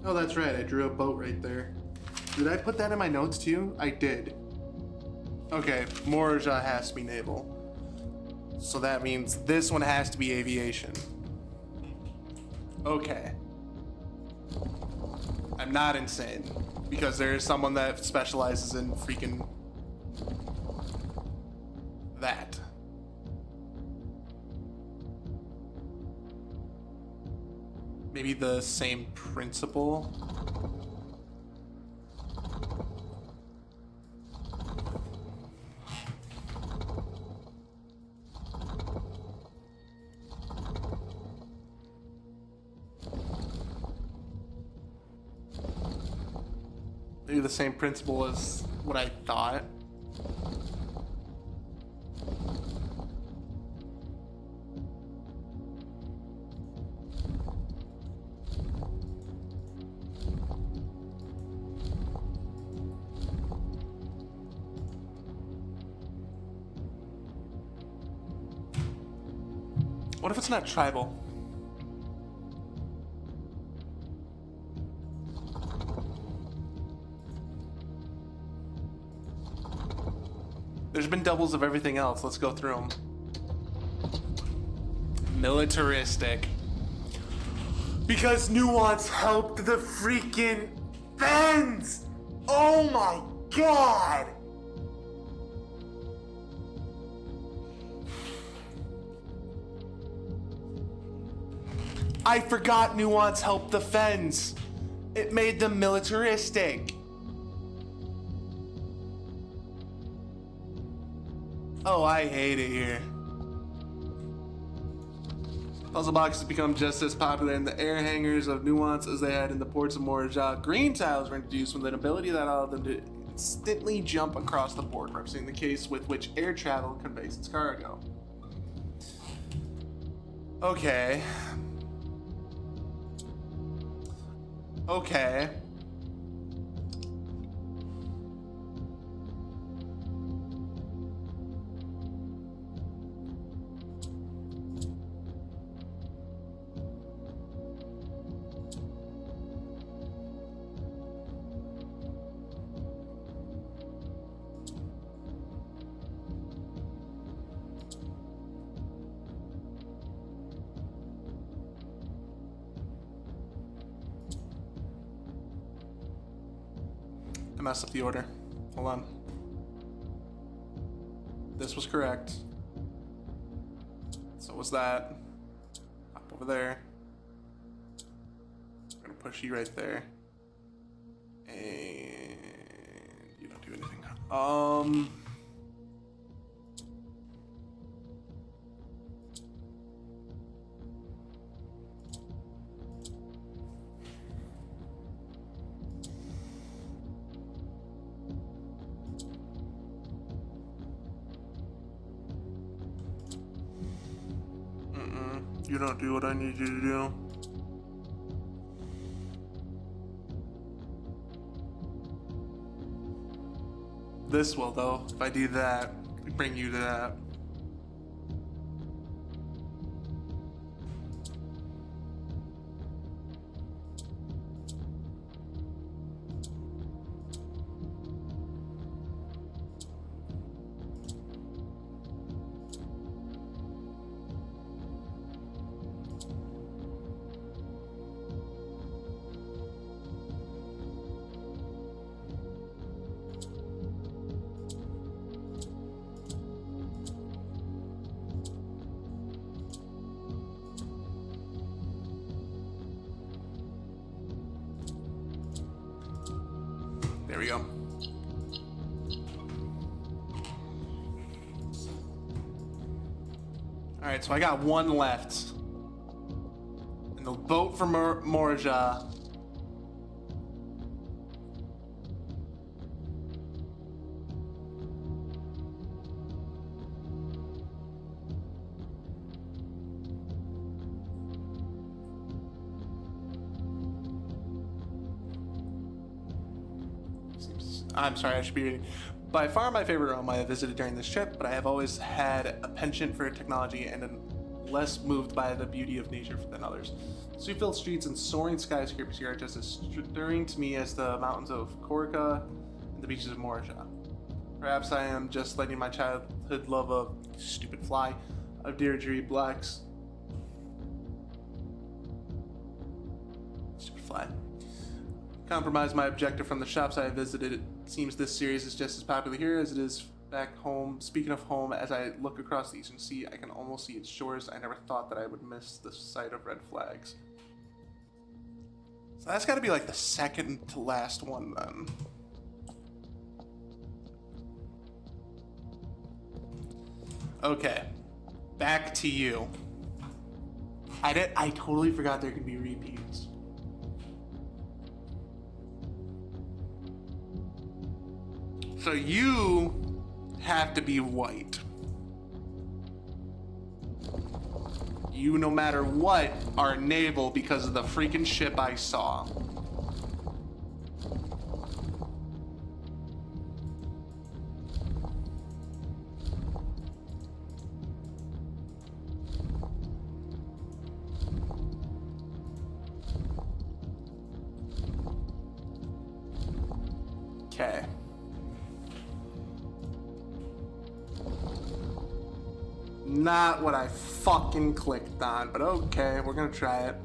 Oh, that's right. I drew a boat right there. Did I put that in my notes too? I did. Okay, Morja has to be naval. So that means this one has to be aviation. Okay. I'm not insane. Because there is someone that specializes in freaking that. Maybe the same principle. Maybe the same principle as what I thought. What if it's not tribal? There's been doubles of everything else. Let's go through them. Militaristic. Because Nuance helped the freaking Fens! Oh my god! I forgot Nuance helped the Fens. It made them militaristic. Oh, I hate it here. Puzzle boxes become just as popular in the air hangars of Nuance as they had in the ports of Morja. Green tiles were introduced with an ability that allowed them to instantly jump across the board, representing the case with which air travel conveys its cargo. Okay. Okay. I messed up the order. Hold on. This was correct. So was that. Hop over there. I'm gonna push you right there. And you don't do anything. You don't do what I need you to do. This will, though. If I do that, bring you to that. All right, so I got one left. And the boat for Morja. I'm sorry, I should be reading. By far my favorite realm I have visited during this trip, but I have always had a penchant for technology and am less moved by the beauty of nature than others. Sweet-filled streets and soaring skyscrapers here are just as stirring to me as the mountains of Korka and the beaches of Morja. Perhaps I am just letting my childhood love of stupid fly of Deirdre Black's stupid fly compromise my objective from the shops I have visited. It seems this series is just as popular here as it is back home. Speaking of home, as I look across the eastern sea, I can almost see its shores. I never thought that I would miss the sight of red flags. So that's got to be like the second to last one then. Okay, back to you. I totally forgot there could be repeats. So you have to be white. You, no matter what, are naval because of the freaking ship I saw. Okay. Not what I fucking clicked on, but okay, we're gonna try it.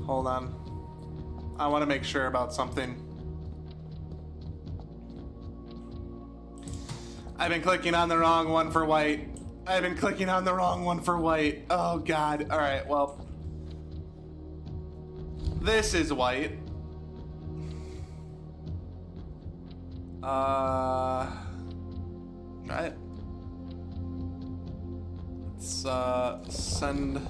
Hold on. I want to make sure about something. I've been clicking on the wrong one for white. I've been clicking on the wrong one for white. Oh god. Alright, well. This is white. Right. Let's send.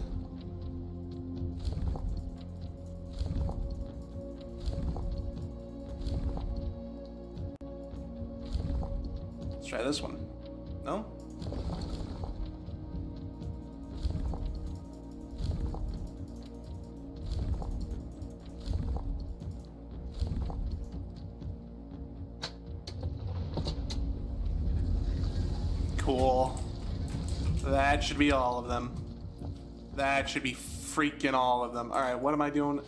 Let's try this one. No? Cool. That should be all of them. That should be freaking all of them. Alright, what am I doing?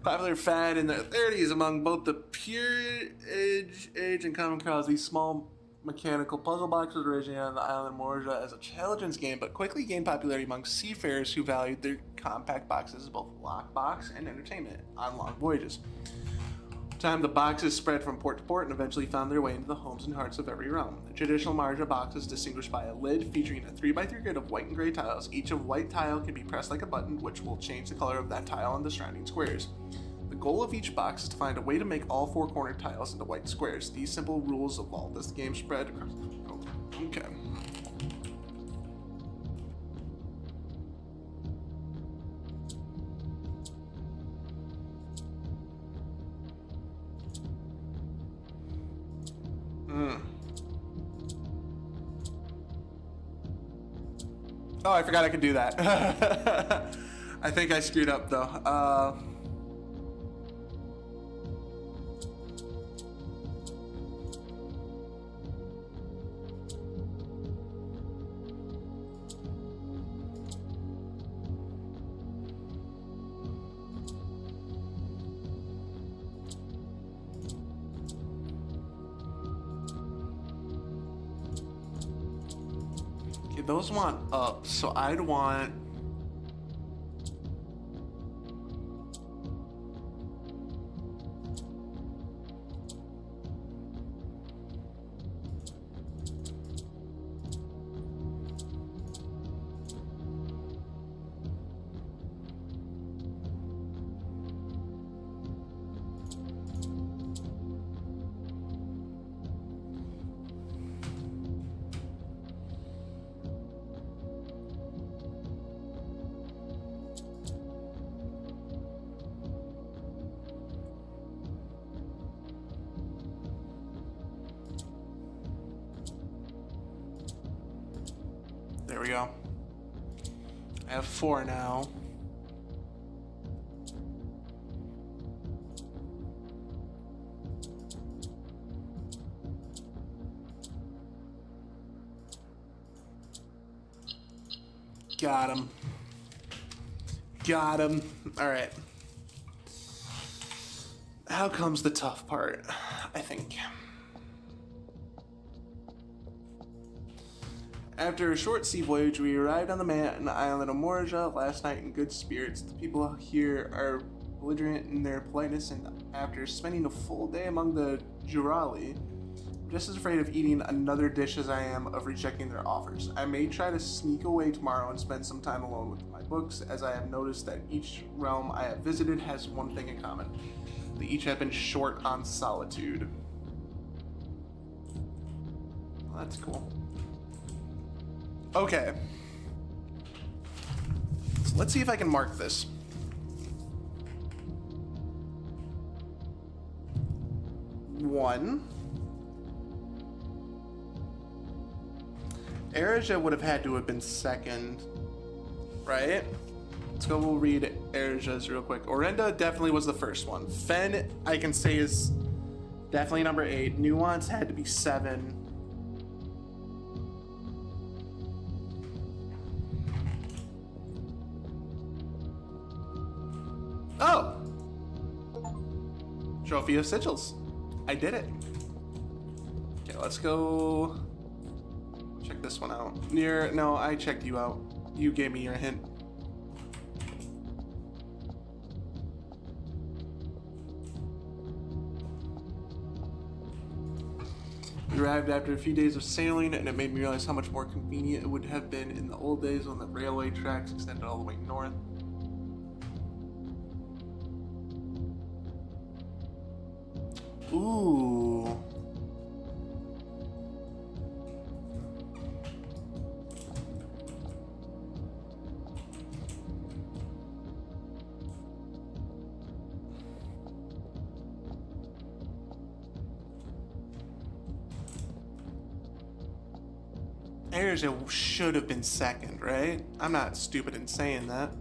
Popular fad in the 30s among both the peerage age and common crowds. These small mechanical puzzle boxes originated on the island of Morja as a challenge game, but quickly gained popularity among seafarers who valued their compact boxes as both lockbox and entertainment on long voyages. Over time, the boxes spread from port to port and eventually found their way into the homes and hearts of every realm. The traditional Morja box is distinguished by a lid featuring a 3x3 grid of white and gray tiles. Each of white tile can be pressed like a button, which will change the color of that tile on the surrounding squares. The goal of each box is to find a way to make all four corner tiles into white squares. These simple rules evolved as the game spread across. Okay. Oh, I forgot I could do that. I think I screwed up though. Those want up, so I'd want There we go. I have 4 now. Got him. Got him. All right. How comes the tough part, I think. After a short sea voyage, we arrived on the island of Morja last night in good spirits. The people here are belligerent in their politeness, and after spending a full day among the Jurali, I'm just as afraid of eating another dish as I am of rejecting their offers. I may try to sneak away tomorrow and spend some time alone with my books, as I have noticed that each realm I have visited has one thing in common. They each have been short on solitude. Well, that's cool. Okay. So let's see if I can mark this. One. Erja would have had to have been second, right? Let's go, we'll read Erja's real quick. Orenda definitely was the first one. Fen, I can say, is definitely number 8. Nuance had to be 7. Oh! Trophy of Sigils. I did it. Okay, let's go check this one out. No, I checked you out. You gave me your hint. We arrived after a few days of sailing, and it made me realize how much more convenient it would have been in the old days when the railway tracks extended all the way north. Ooh. Erja should have been second, right? I'm not stupid in saying that.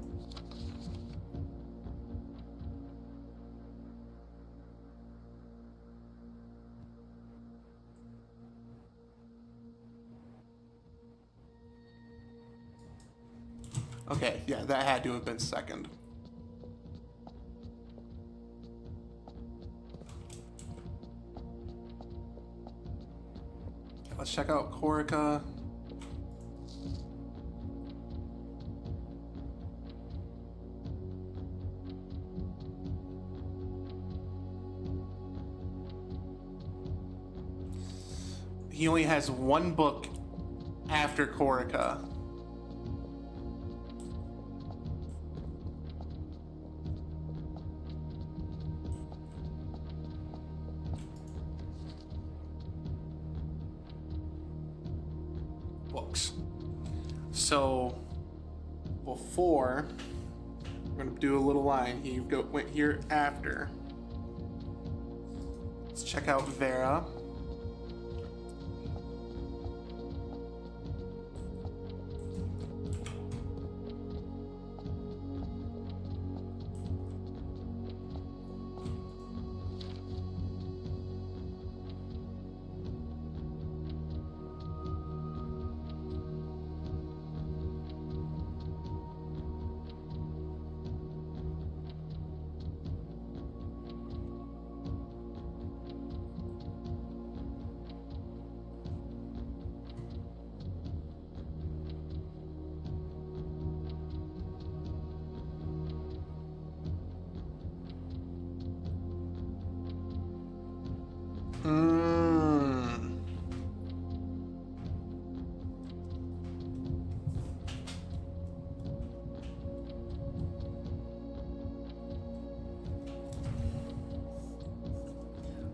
Okay, yeah, that had to have been second. Let's check out Corica. He only has one book after Corica. Books. So before, we're gonna do a little line. He went here after. Let's check out Vera.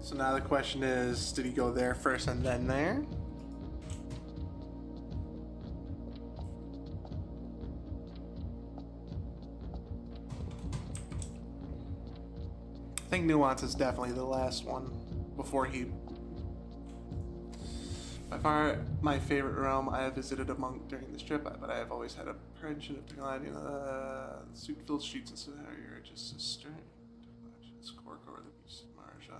So now the question is, did he go there first and then there? I think Nuance is definitely the last one before he far my favorite realm. I have visited a monk during this trip, but I have always had a apprehension of declining. Suit-filled streets and so you're just a stern. It's Cork or the beach, Marja.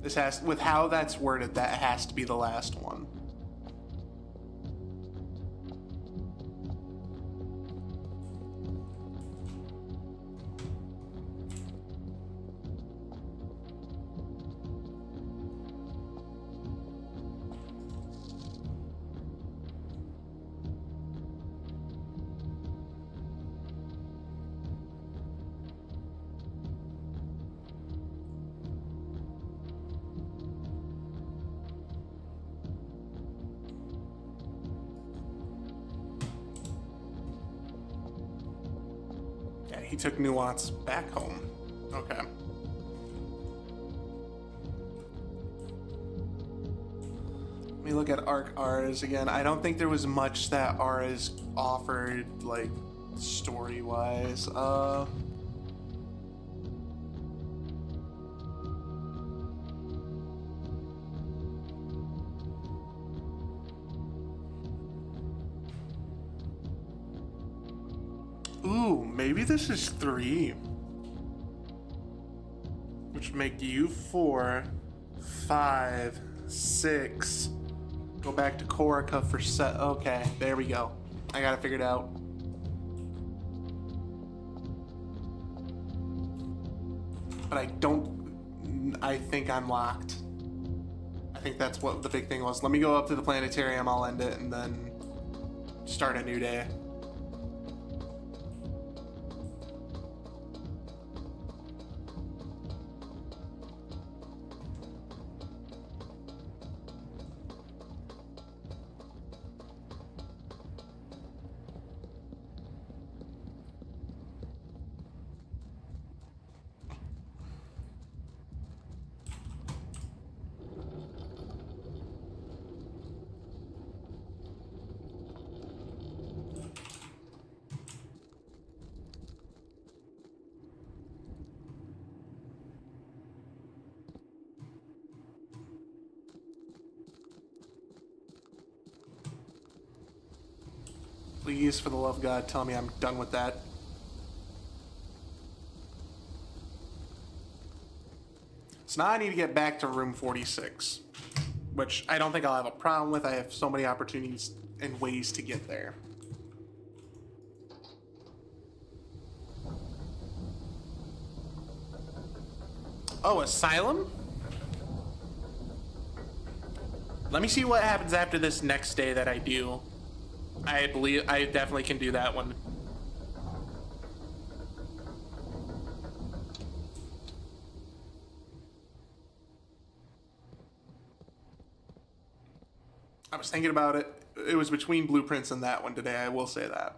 This has, with how that's worded, that has to be the last one. He took Nuance back home. Okay. Let me look at Arc Ars again. I don't think there was much that Ars offered, like, story-wise. Ooh, maybe this is 3. Which would make you 4, 5, 6. Go back to Corica for set. Okay, there we go. I got it figured out. But I think I'm locked. I think that's what the big thing was. Let me go up to the planetarium, I'll end it, and then start a new day. Please, for the love of God, tell me I'm done with that. So now I need to get back to room 46, which I don't think I'll have a problem with. I have so many opportunities and ways to get there. Oh, Asylum? Let me see what happens after this next day that I do. I believe I definitely can do that one. I was thinking about it. It was between Blueprints and that one today, I will say that.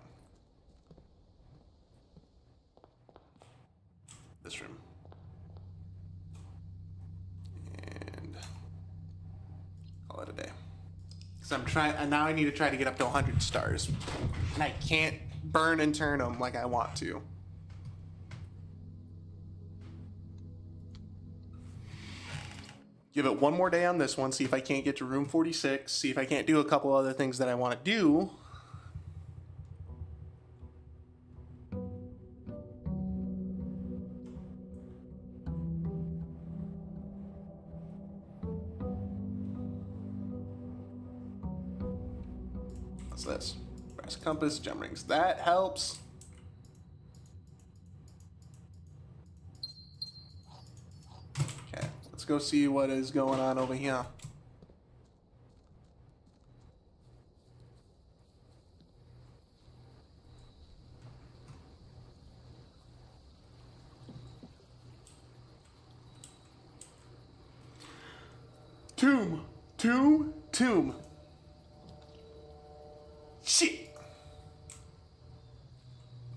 This room. And call it a day. Because I'm trying, and now I need to try to get up to 100 stars. And I can't burn and turn them like I want to. Give it one more day on this one, see if I can't get to room 46, see if I can't do a couple other things that I want to do. What's this? Brass compass, gem rings. That helps. Okay, let's go see what is going on over here. Tomb. Shit.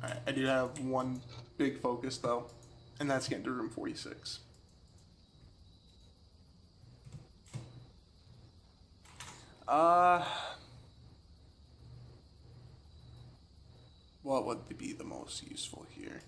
Alright, I do have one big focus though, and that's getting to room 46. What would be the most useful here?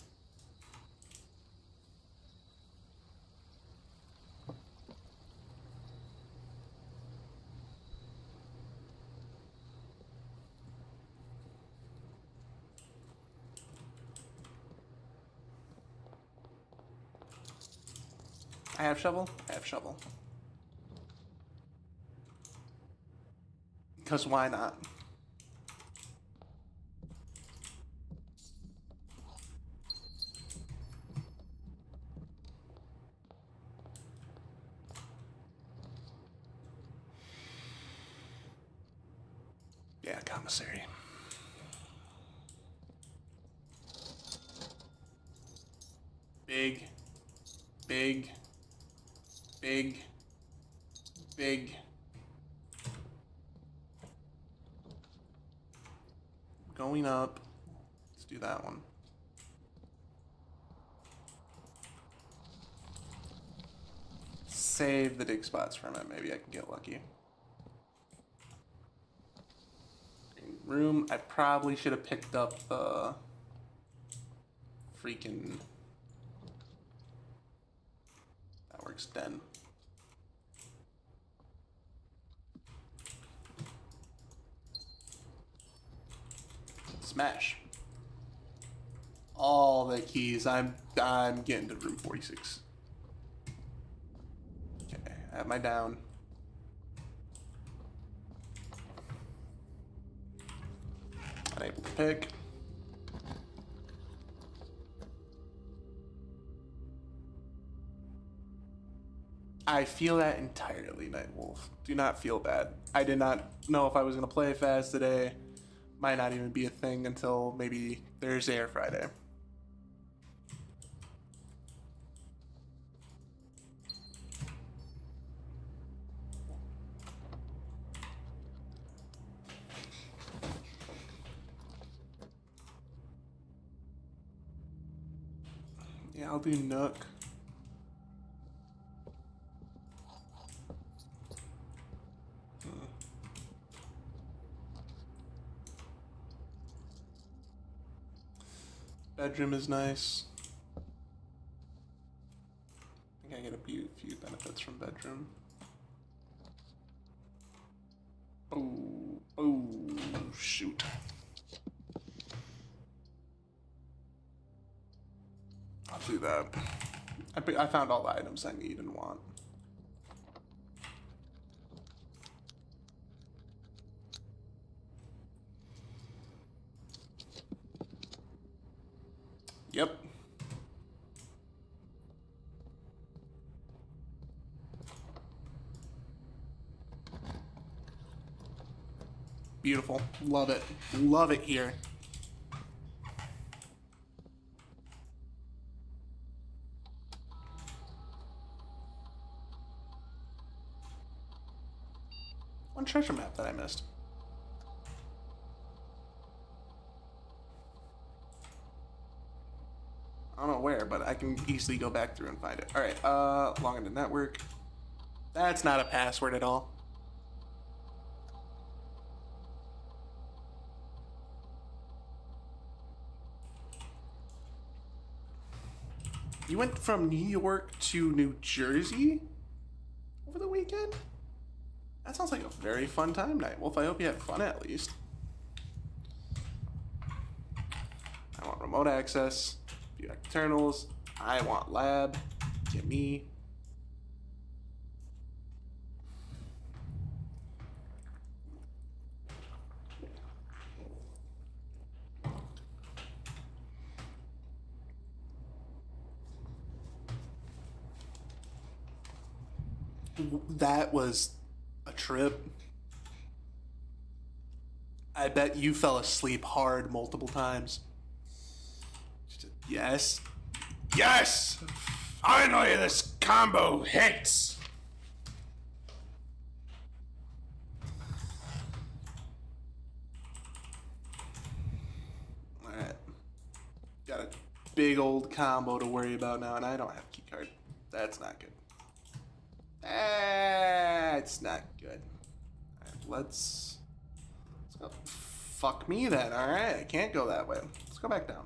I have shovel? I have shovel. Because why not? Yeah, commissary. Big, big, big, big. Going up. Let's do that one. Save the dig spots from it. Maybe I can get lucky. Room. I probably should have picked up the freaking. That works. Den. Smash. All the keys. I'm getting to room 46. Okay, I have my down. Unable to pick. I feel that entirely, Nightwolf. Do not feel bad. I did not know if I was going to play fast today. Might not even be a thing until maybe Thursday or Friday. Yeah, I'll do Nook. Bedroom is nice. I think I get a few benefits from bedroom. Oh, shoot. I'll do that. I found all the items I need and want. Yep. Beautiful. Love it. Love it here. One treasure map that I missed. I don't know where, but I can easily go back through and find it. All right, log into network. That's not a password at all. You went from New York to New Jersey over the weekend? That sounds like a very fun time, Nightwolf. I hope you had fun at least. I want remote access. View externals. I want lab. Get me. That was a trip. I bet you fell asleep hard multiple times. Yes. Yes! Finally, this combo hits! Alright. Got a big old combo to worry about now, and I don't have a keycard. That's not good. That's not good. Alright, let's go Fuck me then. Alright, I can't go that way. Let's go back down.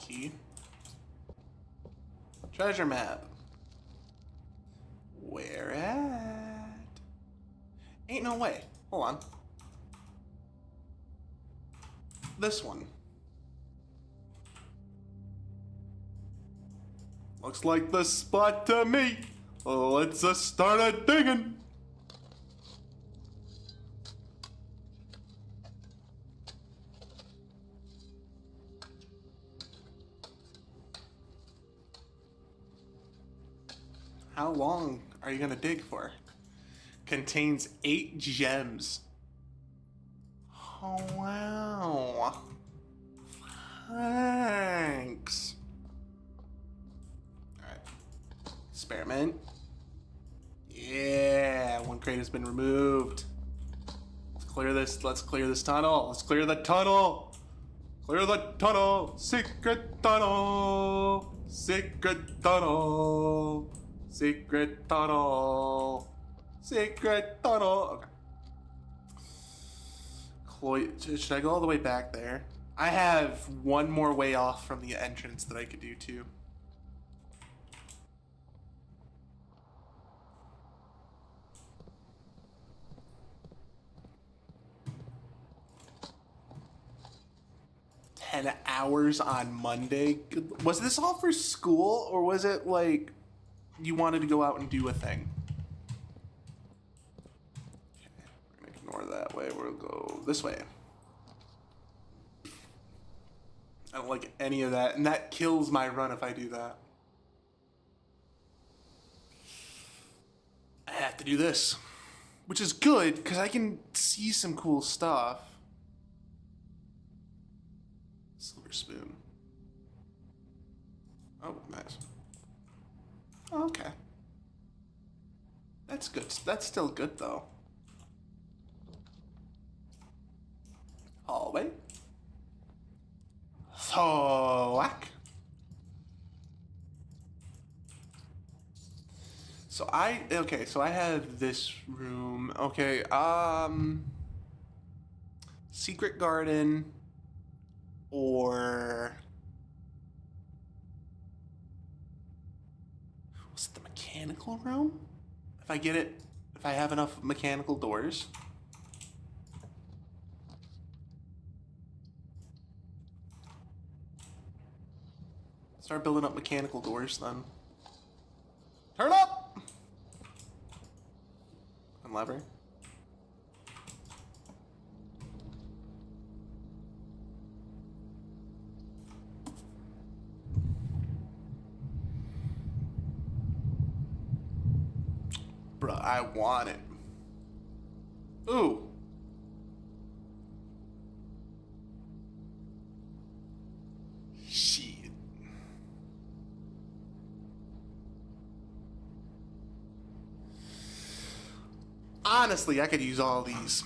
Key. Treasure map. Where at? Ain't no way. Hold on. This one. Looks like the spot to me. Let's start a digging. How long are you gonna dig for? Contains 8 gems. Oh, wow. Thanks. Alright. Experiment. Yeah, one crate has been removed. Let's clear this. Let's clear this tunnel. Let's clear the tunnel. Clear the tunnel. Secret tunnel. Secret tunnel. Secret tunnel. Secret tunnel. Okay. Should I go all the way back there? I have one more way off from the entrance that I could do too. $10 on Monday. Was this all for school, or was it like you wanted to go out and do a thing? Okay, we're gonna ignore that way. We'll go this way. I don't like any of that, and that kills my run if I do that. I have to do this, which is good because I can see some cool stuff. Silver spoon. Oh, nice. Okay. That's good. That's still good, though. Hallway. Whack. So I have this room. Okay, secret garden or was it the mechanical room? If I get it, if I have enough mechanical doors. Start building up mechanical doors then. Turn up! Unlever. Bruh, I want it. Ooh. Shit. Honestly, I could use all these.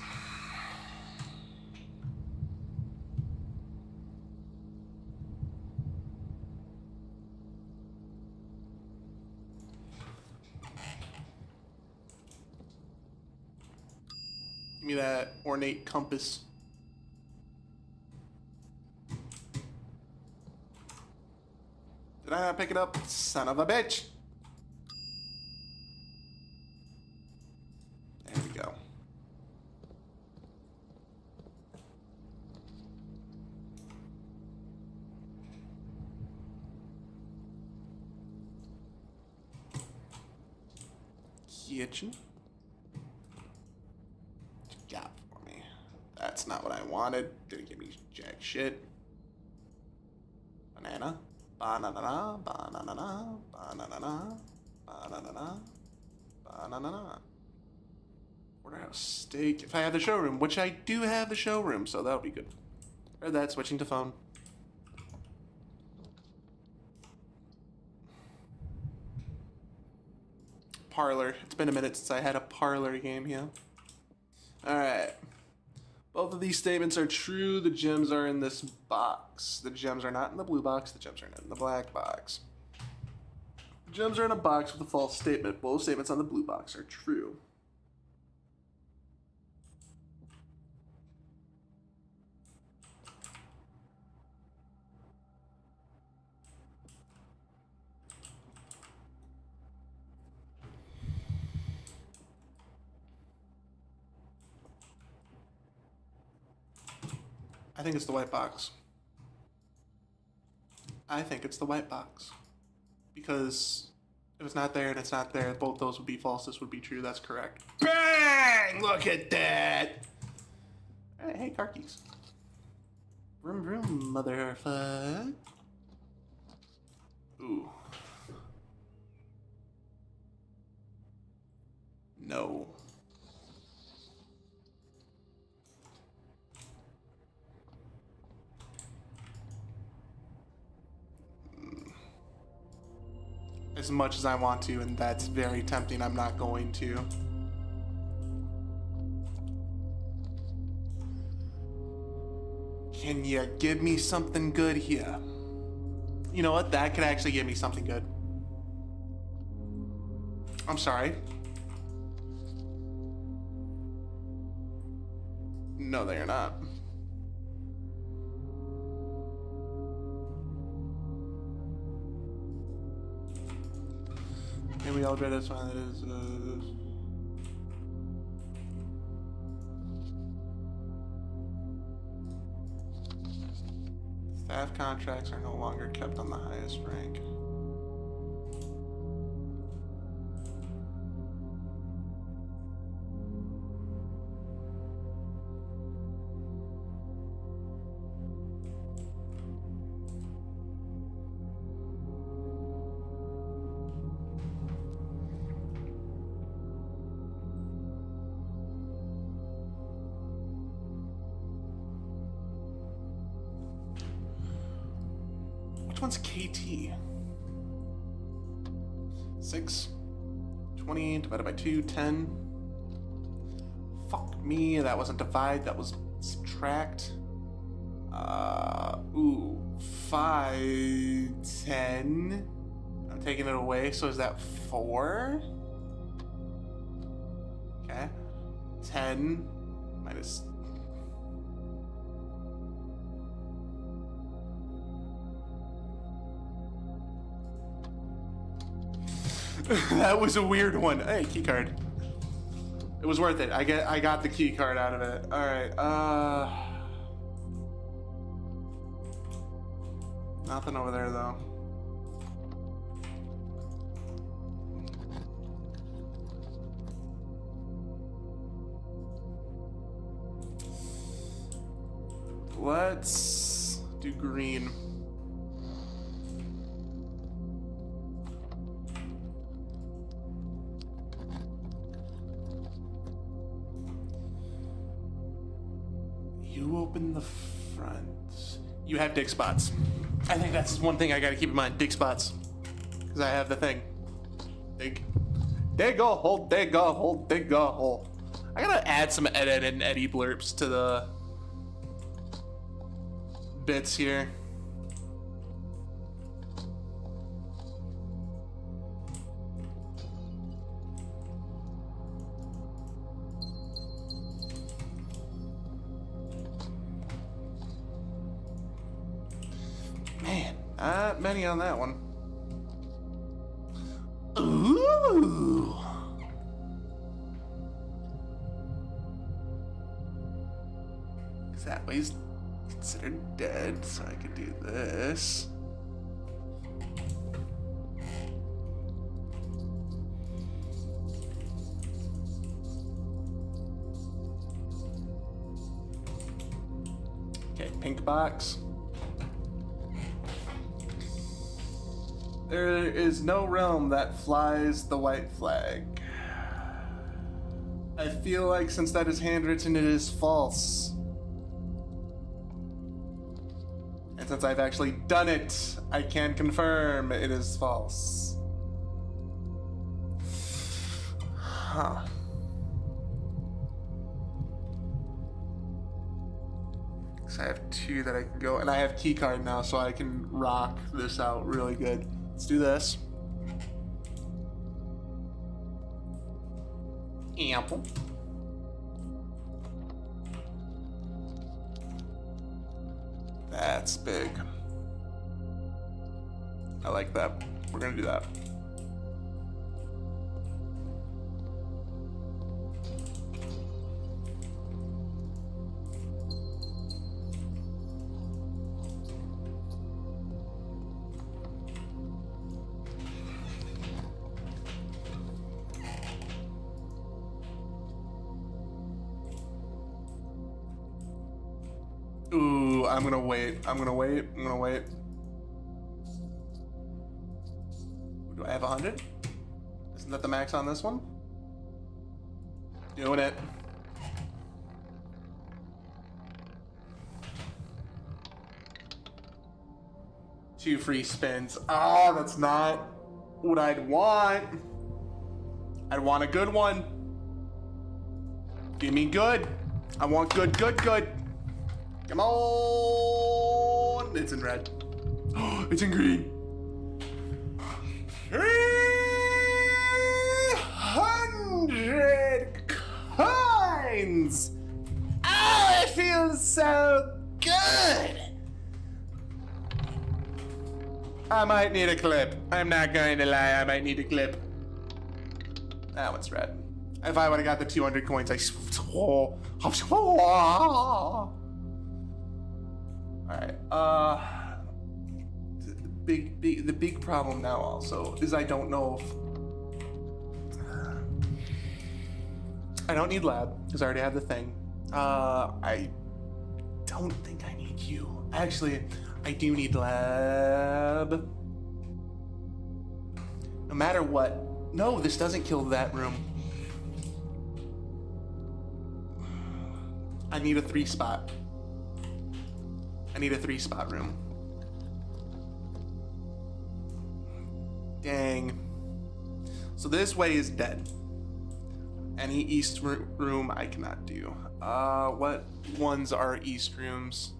Give me that ornate compass. Did I not pick it up? Son of a bitch. There we go. Kitchen. What you got for me? That's not what I wanted. Didn't give me jack shit. Banana. Banana. Banana. Banana. Banana. Banana. Porterhouse steak. If I have the showroom, which I do have the showroom, so that'll be good. Heard that. Switching to phone. Parlor. It's been a minute since I had a parlor game here. Alright. Both of these statements are true. The gems are in this box. The gems are not in the blue box. The gems are in the black box. Gems are in a box with a false statement. Both statements on the blue box are true. I think it's the white box. I think it's the white box. Because if it's not there and it's not there, both those would be false. This would be true. That's correct. Bang! Look at that! Hey, car keys. Vroom vroom, motherfucker. Ooh. No. As much as I want to, and that's very tempting, I'm not going to. Can you give me something good here? You know what? That could actually give me something good. I'm sorry. No, they are not. And we all dread this one. That is. Staff contracts are no longer kept on the highest rank. Which one's KT? 6, 20 divided by 2, 10. Fuck me, that wasn't divide, that was subtract. Ooh, 5, 10. I'm taking it away, so is that 4? Okay. 10 minus. That was a weird one. Hey, key card. It was worth it. I got the key card out of it. All right. Nothing over there though. Let's do green. You open the front. You have dig spots. I think that's one thing I gotta keep in mind. Dig spots. Because I have the thing. Dig. Dig a hole, dig a hole, dig a hole. I gotta add some Ed and Eddie blurps to the bits here. Man, not many on that one. Ooh. Cause that way's considered dead, so I could do this. Okay, pink box. There is no realm that flies the white flag. I feel like since that is handwritten, it is false. And since I've actually done it, I can confirm it is false. Huh. So I have 2 that I can go, and I have key card now, so I can rock this out really good. Let's do this. Apple. That's big. I like that. We're gonna do that. Ooh, I'm gonna wait. I'm gonna wait. I'm gonna wait. Do I have 100? Isn't that the max on this one? Doing it. Two free spins. Oh, that's not what I'd want. I'd want a good one. Give me good. I want good, good, good. Come on! It's in red. It's in green. 300 coins! Oh, it feels so good! I might need a clip. I'm not going to lie, I might need a clip. That one's red. If I would have got the 200 coins, I swore. Alright, the big problem now also is I don't know if... I don't need lab, because I already have the thing. I don't think I need you. Actually, I do need lab. No matter what. No, this doesn't kill that room. I need a 3-spot. I need a 3-spot room. Dang. So this way is dead. Any east room I cannot do. What ones are east rooms?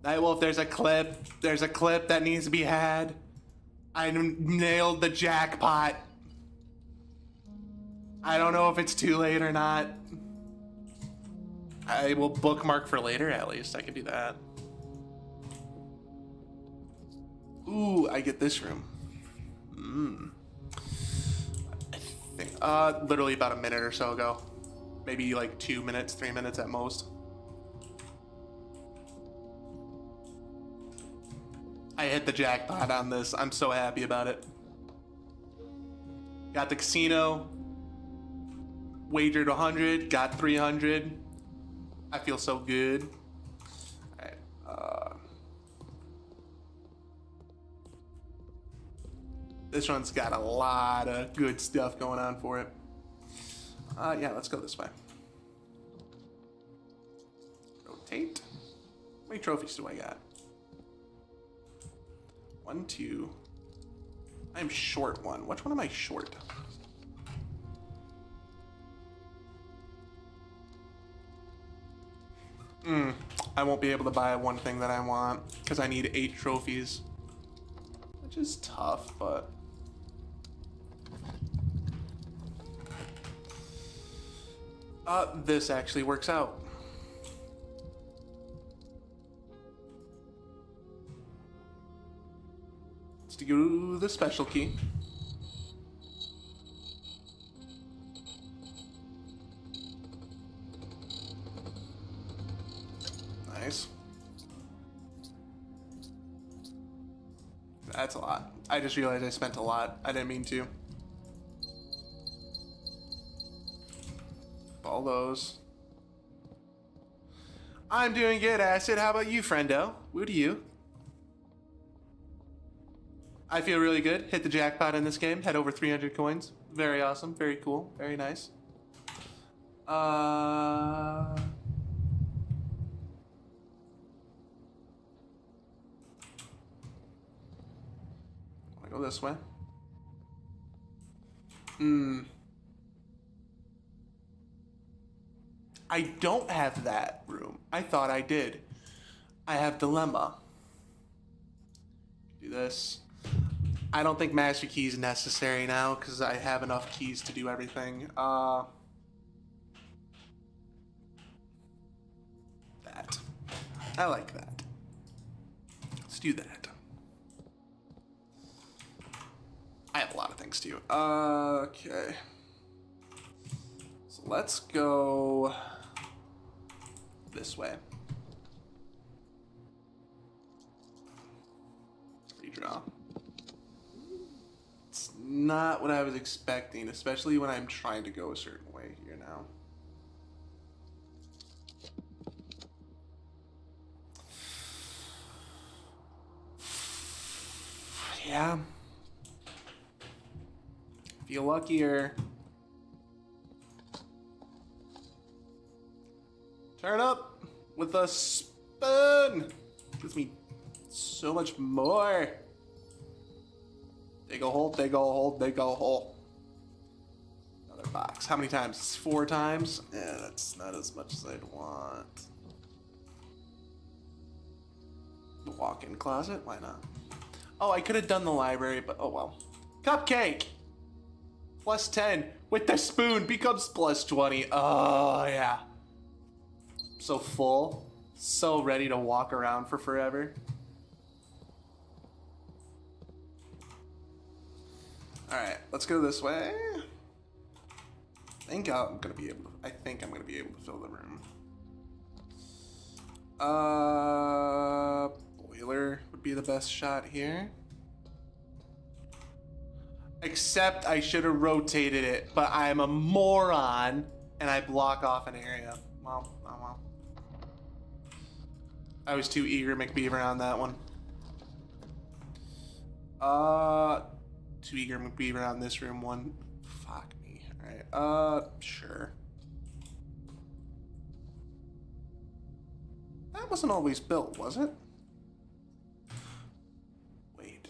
Well, if there's a clip that needs to be had. I nailed the jackpot. I don't know if it's too late or not. I will bookmark for later, at least. I can do that. Ooh, I get this room. I think, literally about a minute or so ago. Maybe like 2 minutes, 3 minutes at most. I hit the jackpot on this. I'm so happy about it. Got the casino. Wagered 100, got 300. I feel so good. Alright, this one's got a lot of good stuff going on for it. Yeah, let's go this way. Rotate. How many trophies do I got? 1, 2. I'm short one. Which one am I short? I won't be able to buy one thing that I want because I need 8 trophies, which is tough, but this actually works out. Let's do the special key. Nice. That's a lot. I just realized I spent a lot. I didn't mean to. All those. I'm doing good, Acid. How about you, friendo? Woo to you. I feel really good. Hit the jackpot in this game. Had over 300 coins. Very awesome. Very cool. Very nice. Go this way. I don't have that room. I thought I did. I have Dilemma. Do this. I don't think master key is necessary now because I have enough keys to do everything. That. I like that. Let's do that. I have a lot of things to do. Okay. So let's go this way. Redraw. It's not what I was expecting, especially when I'm trying to go a certain way here now. Yeah. Feel luckier. Turn up with a spoon. Gives me so much more. Dig a hole, dig a hole, dig a hole. Another box. How many times? It's 4 times? Yeah, that's not as much as I'd want. The walk-in closet? Why not? Oh, I could have done the library, but oh well. Cupcake! Plus 10 with the spoon becomes plus 20. Oh, yeah. So full. So ready to walk around for forever. Alright, let's go this way. I think I'm gonna be able to fill the room. Boiler would be the best shot here. Except I should have rotated it, but I'm a moron and I block off an area. Well, oh well. I was too eager to McBeaver on that one. Too eager to McBeaver on this room one. Fuck me. Alright, sure. That wasn't always built, was it? Wait.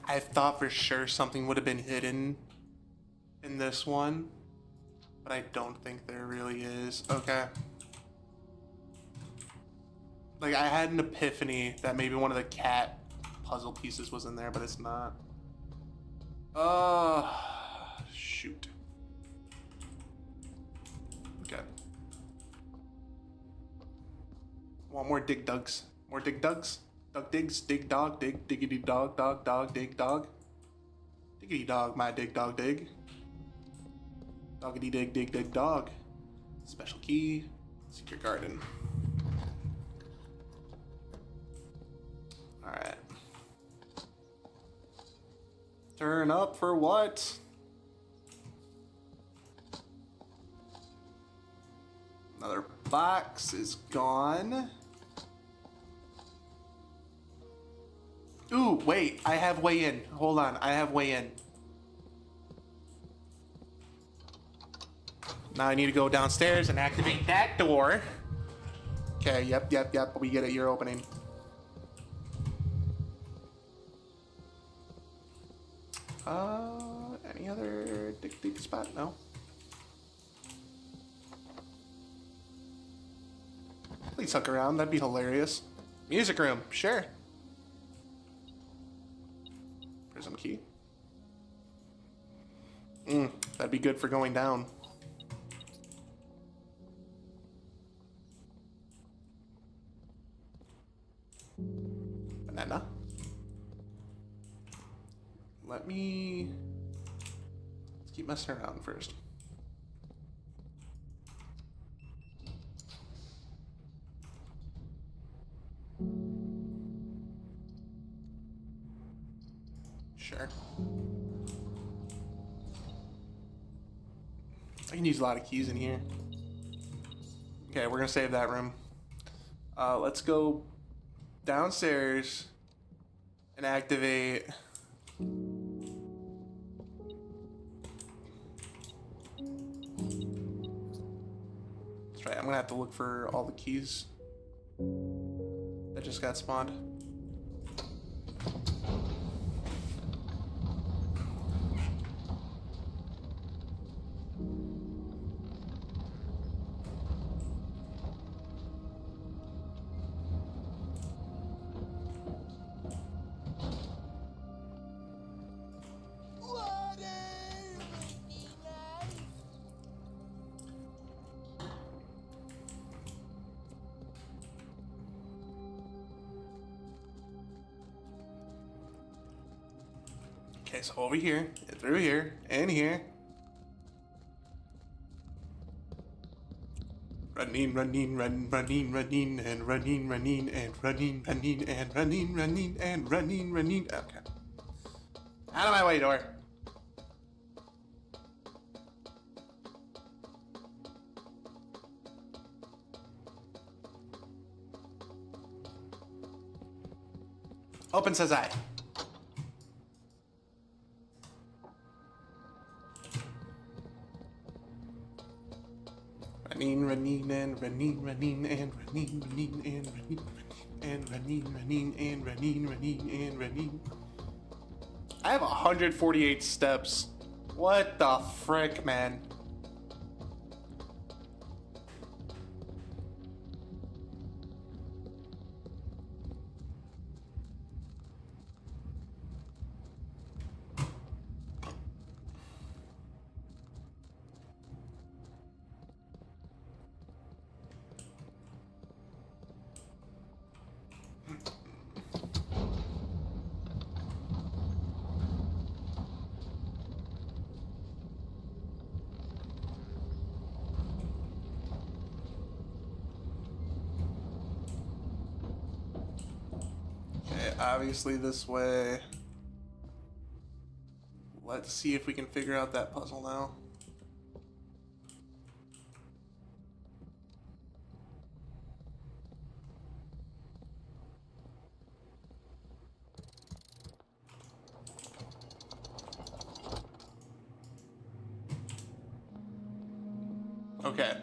I thought for sure something would have been hidden in this one, but I don't think there really is. Okay. Like, I had an epiphany that maybe one of the cat puzzle pieces was in there, but it's not. Shoot. Okay. Want more dig dugs? More dig dugs? Dug digs, dig dog, dig, diggity dog, dog, dog, dig dog. Diggity dog, my dig dog, dig. Doggity dig, dig, dig dog. Special key, secret garden. Alright. Turn up for what? Another box is gone. Ooh, wait, I have way in. Hold on, I have way in. Now I need to go downstairs and activate that door. Okay, yep, we get it, you're opening. Any other dig spot? No? Please suck around, that'd be hilarious. Music room, sure. Prism key. That'd be good for going down. Banana. Let's keep messing around first. Sure. I can use a lot of keys in here. Okay, we're gonna save that room. Let's go downstairs and activate. That's right, I'm gonna have to look for all the keys that just got spawned. Okay, so over here, and through here, and here. Running, running, run, running, running, and running, running, and running, running, and running, running, and running, running. Okay. Out of my way, door. Open, says I. Running, running, and running, running, and running, running, and running, and running, running, and running, running, and running. I have 148 steps. What the frick, man? Obviously this way. Let's see if we can figure out that puzzle now. Okay.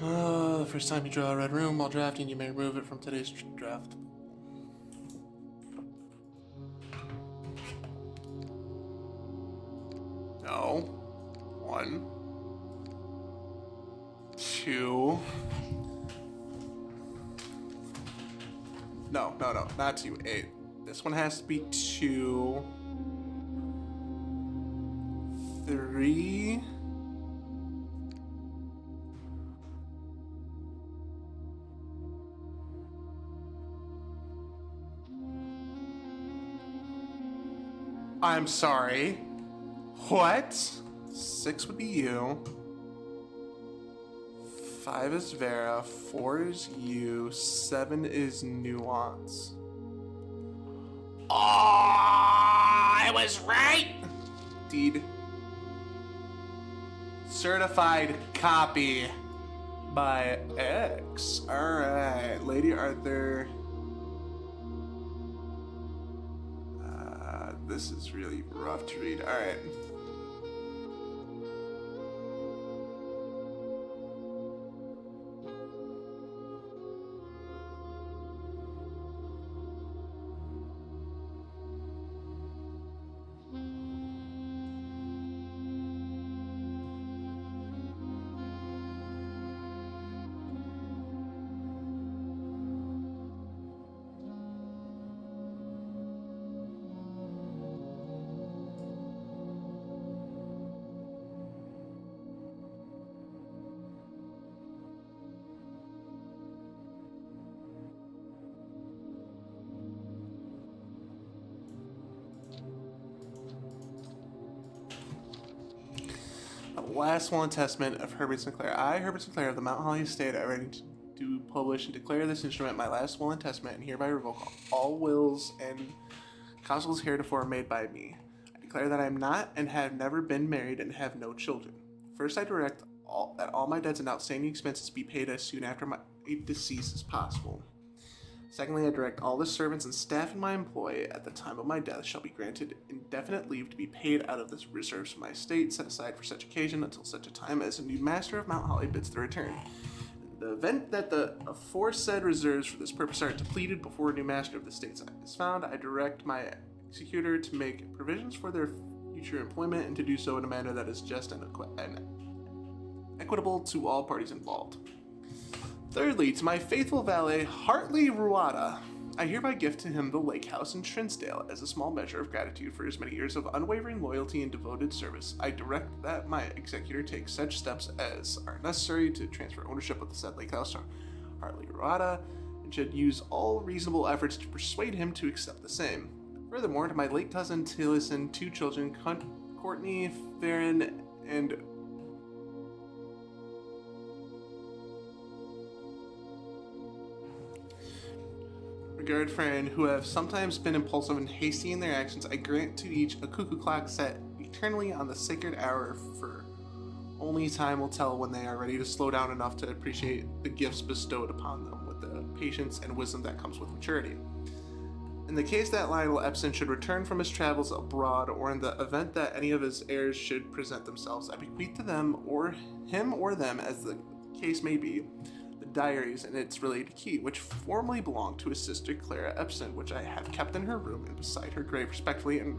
The first time you draw a red room while drafting, you may remove it from today's draft. No. 1, 2. No, not 2. 8. This one has to be 2, 3. I'm sorry. What? 6 would be you. 5 is Vera. 4 is you. 7 is Nuance. Oh, I was right! Deed. Certified copy by X. Alright. Lady Arthur. This is really rough to read. Alright. Last will and testament of Herbert Sinclair. I, Herbert Sinclair of the Mount Holly Estate, I ready to publish and declare this instrument my last will and testament, and hereby revoke all wills and counsels heretofore made by me. I declare that I am not and have never been married and have no children. First, I direct that all my debts and outstanding expenses be paid as soon after my decease as possible. Secondly, I direct all the servants and staff in my employ at the time of my death shall be granted indefinite leave to be paid out of the reserves of my estate set aside for such occasion until such a time as a new master of Mount Holly bids the return. In the event that the aforesaid reserves for this purpose are depleted before a new master of the estate is found, I direct my executor to make provisions for their future employment and to do so in a manner that is just and equitable to all parties involved. Thirdly, to my faithful valet, Hartley Ruada, I hereby gift to him the lake house in Trinsdale as a small measure of gratitude for his many years of unwavering loyalty and devoted service. I direct that my executor take such steps as are necessary to transfer ownership of the said lake house to Hartley Ruada, and should use all reasonable efforts to persuade him to accept the same. Furthermore, to my late cousin Tillerson, 2 children, Courtney, Farron, and regard friend who have sometimes been impulsive and hasty in their actions, I grant to each a cuckoo clock set eternally on the sacred hour, for only time will tell when they are ready to slow down enough to appreciate the gifts bestowed upon them with the patience and wisdom that comes with maturity. In the case that Lionel Epson should return from his travels abroad, or in the event that any of his heirs should present themselves, I bequeath to them, or him or them as the case may be, diaries and its related key, which formerly belonged to his sister Clara Epson, which I have kept in her room and beside her grave respectively. In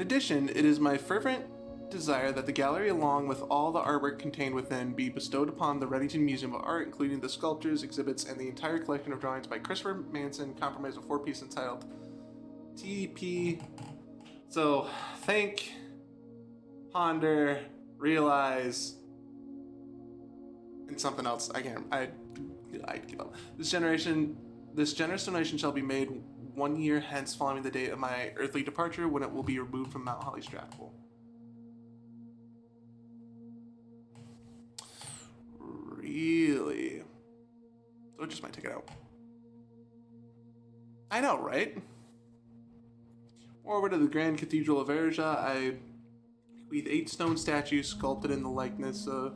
addition, it is my fervent desire that the gallery, along with all the artwork contained within, be bestowed upon the Reddington Museum of Art, including the sculptures, exhibits, and the entire collection of drawings by Christopher Manson, comprised of 4 pieces entitled TP. So, think, ponder, realize, and something else. I give up. This generous donation shall be made 1 year hence following the date of my earthly departure, when it will be removed from Mount Holly Strathpool. Really? So it just might take it out. I know, right? Over to the Grand Cathedral of Erja, I bequeath 8 stone statues sculpted in the likeness of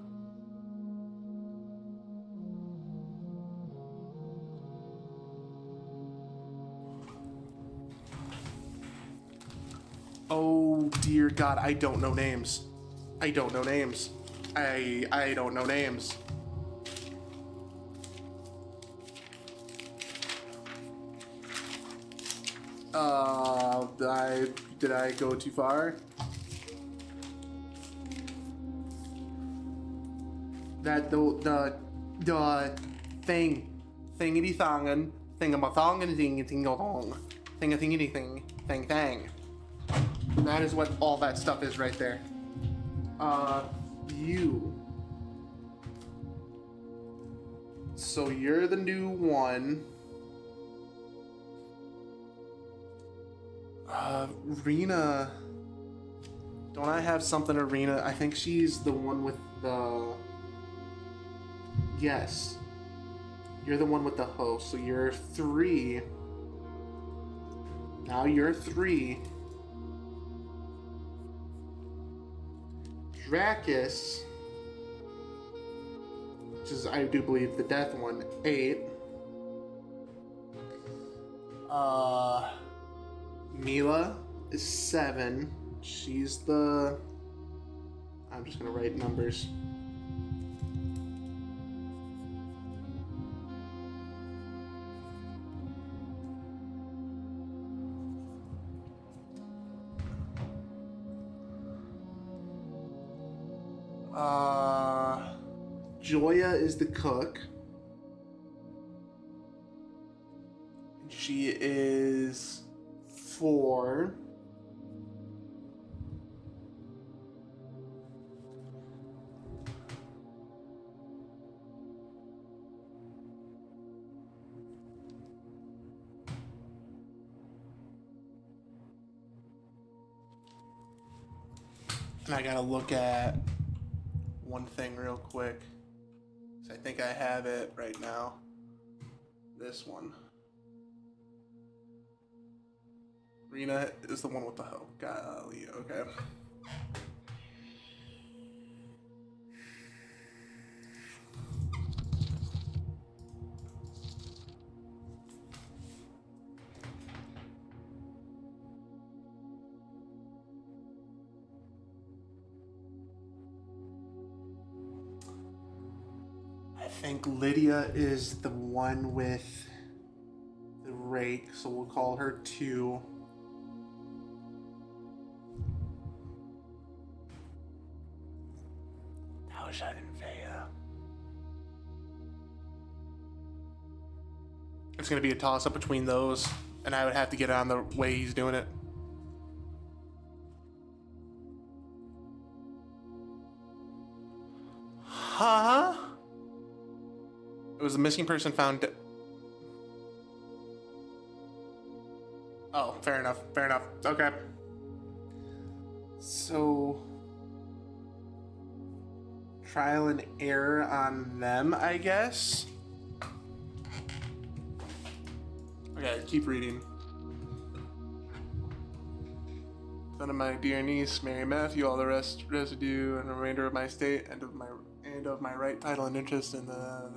oh dear God, I don't know names. I don't know names. I don't know names. Did I go too far? That the thingity thongan, thingamathongan ding-a-ding-a-dong, thing-a-thingity-thing, thing-thang. That is what all that stuff is right there. You. So you're the new one. Rena. Don't I have something to Rena? I think she's the one with the... Yes. You're the one with the host, so you're 3. Now you're 3. Dracus, which is, I do believe, the death one, 8. Mila is 7. She's the... I'm just gonna write numbers. Joya is the cook. She is 4. And I gotta look at one thing real quick. So I think I have it right now. This one. Rena is the one with the hoe. Golly, okay. I think Lydia is the one with the rake, so we'll call her 2. Tausha and Vea. It's going to be a toss-up between those, and I would have to get on the way he's doing it. Huh? It was a missing person found. Oh, fair enough. Fair enough. Okay. So, trial and error on them, I guess. Okay, keep reading. Son of my dear niece, Mary Matthew, all the rest residue and the remainder of my estate and of my right title and interest in the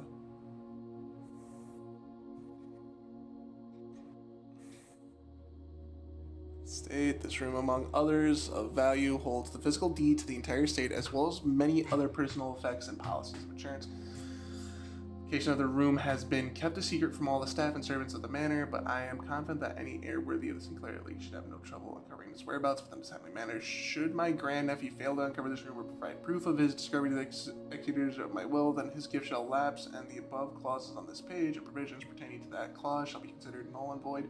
state. This room, among others of value, holds the physical deed to the entire estate, as well as many other personal effects and policies of insurance. The location of the room has been kept a secret from all the staff and servants of the manor, but I am confident that any heir worthy of the Sinclair League should have no trouble uncovering his whereabouts within a timely manner. Should my grandnephew fail to uncover this room or provide proof of his discovery to the executors of my will, then his gift shall lapse, and the above clauses on this page and provisions pertaining to that clause shall be considered null and void.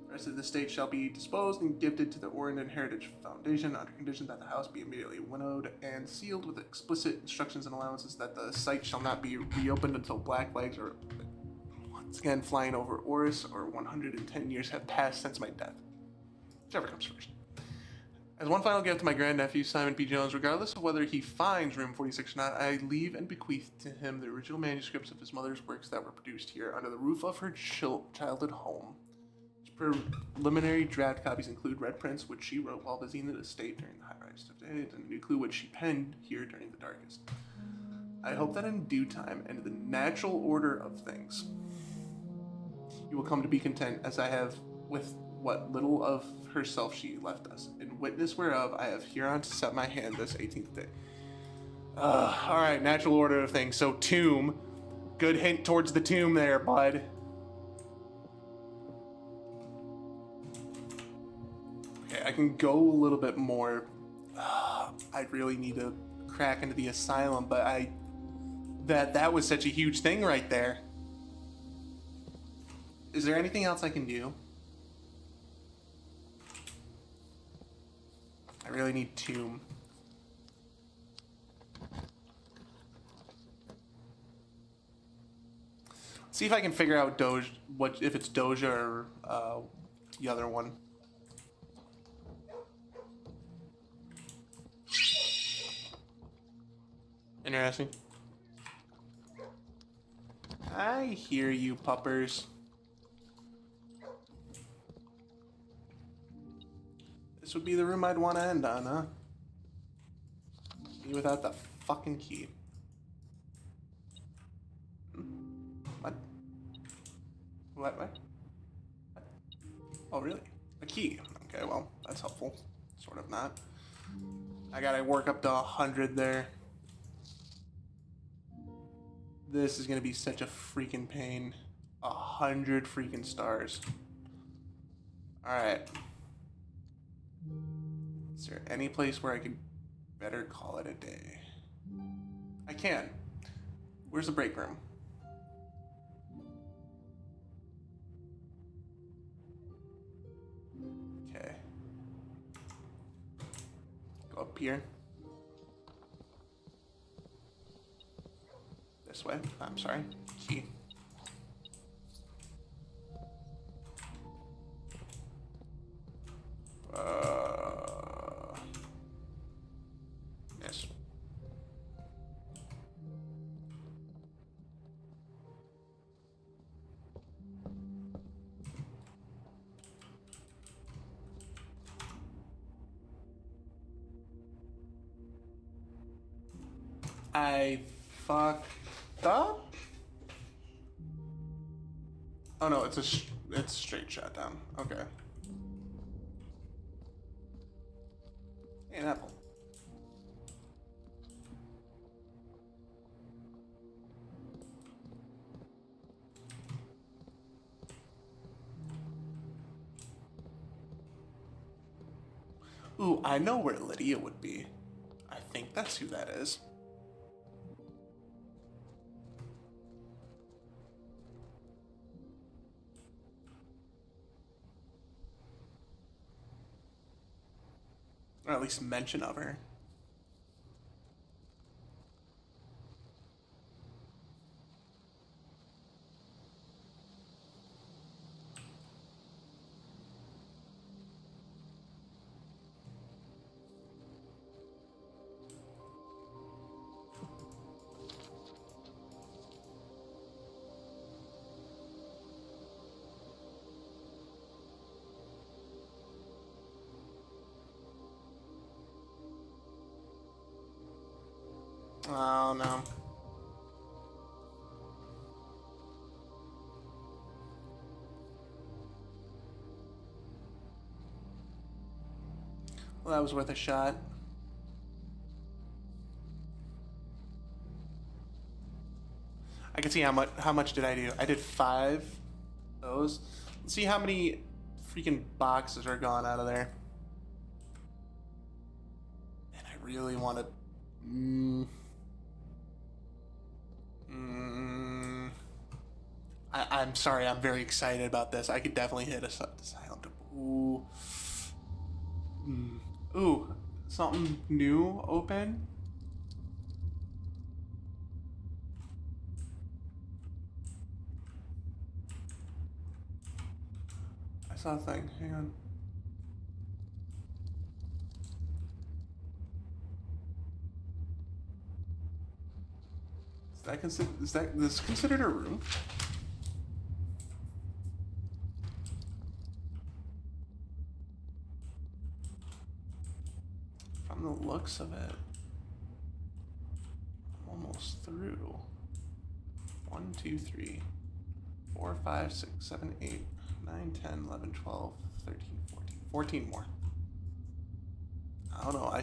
The rest of the estate shall be disposed and gifted to the Orendon Heritage Foundation under condition that the house be immediately winnowed and sealed with explicit instructions and allowances that the site shall not be reopened until black flags are once again flying over Oris or 110 years have passed since my death. Whichever comes first. As one final gift to my grandnephew, Simon P. Jones, regardless of whether he finds room 46 or not, I leave and bequeath to him the original manuscripts of his mother's works that were produced here under the roof of her childhood home. Preliminary draft copies include red prints, which she wrote while visiting the estate during the high-rise of days, and a new clue which she penned here during the darkest. I hope that in due time, and in the natural order of things, you will come to be content as I have with what little of herself she left us, in witness whereof I have hereon to set my hand this 18th day. Alright, natural order of things. So, tomb. Good hint towards the tomb there, bud. I can go a little bit more. I really need to crack into the asylum, but that was such a huge thing right there. Is there anything else I can do? I really need tomb. See if I can figure out if it's Doja or the other one. Interesting. I hear you, puppers. This would be the room I'd want to end on, huh? Me without the fucking key. What? What? Oh, really? A key. Okay, well, that's helpful. Sort of not. I gotta work up to 100 there. This is gonna be such a freaking pain. 100 freaking stars. Alright. Is there any place where I could better call it a day? I can. Where's the break room? Okay. Go up here. This way. I'm sorry. Key. Yes. I fucked up? Oh no, it's a straight shot down. Okay. Hey, an apple. Ooh, I know where Lydia would be. I think that's who that is. Or at least mention of her. Oh no. Well, that was worth a shot. I can see how much did I do? I did 5 those. Let's see how many freaking boxes are gone out of there. And I really want to. I'm sorry. I'm very excited about this. I could definitely hit a silent. Ooh. Ooh. Something new open. I saw a thing. Hang on. Is this considered a room? From the looks of it, I'm almost through. 1, 2, 3, 4, 5, 6, 7, 8, 9, 10, 11, 12, 13, 14. 14 more. I don't know.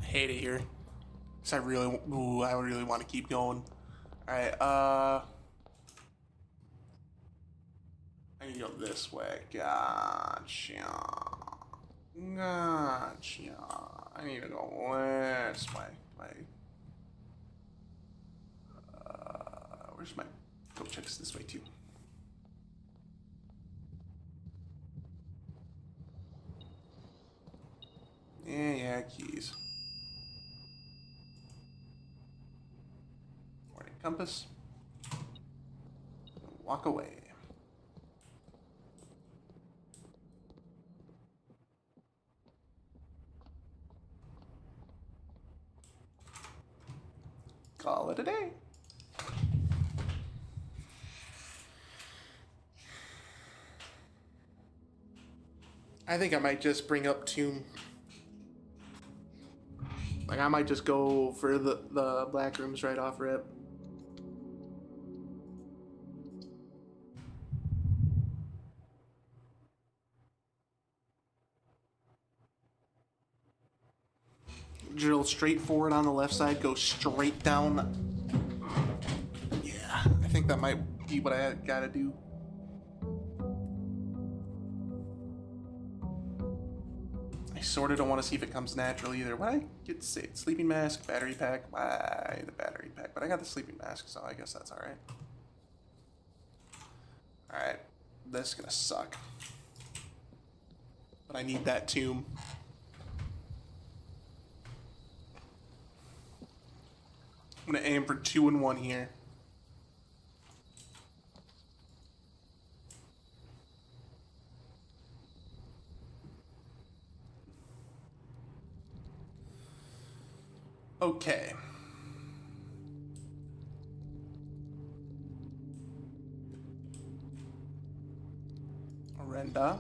Hate it here. Cause I really want to keep going. All right, I need to go this way. Gotcha. I need to go this way. Where's my? Go check this way too. Yeah, keys. Compass. Walk away. Call it a day. I think I might just bring up Tomb. Like I might just go for the black rooms right off rip. Drill straight forward on the left side, go straight down. Yeah, I think that might be what I gotta do. I sort of don't want to see if it comes natural either. What I get to say? Sleeping mask, battery pack. Why the battery pack? But I got the sleeping mask, so I guess that's alright. Alright, this is gonna suck. But I need that tomb. I'm gonna aim for 2 and 1 here. Okay. Brenda.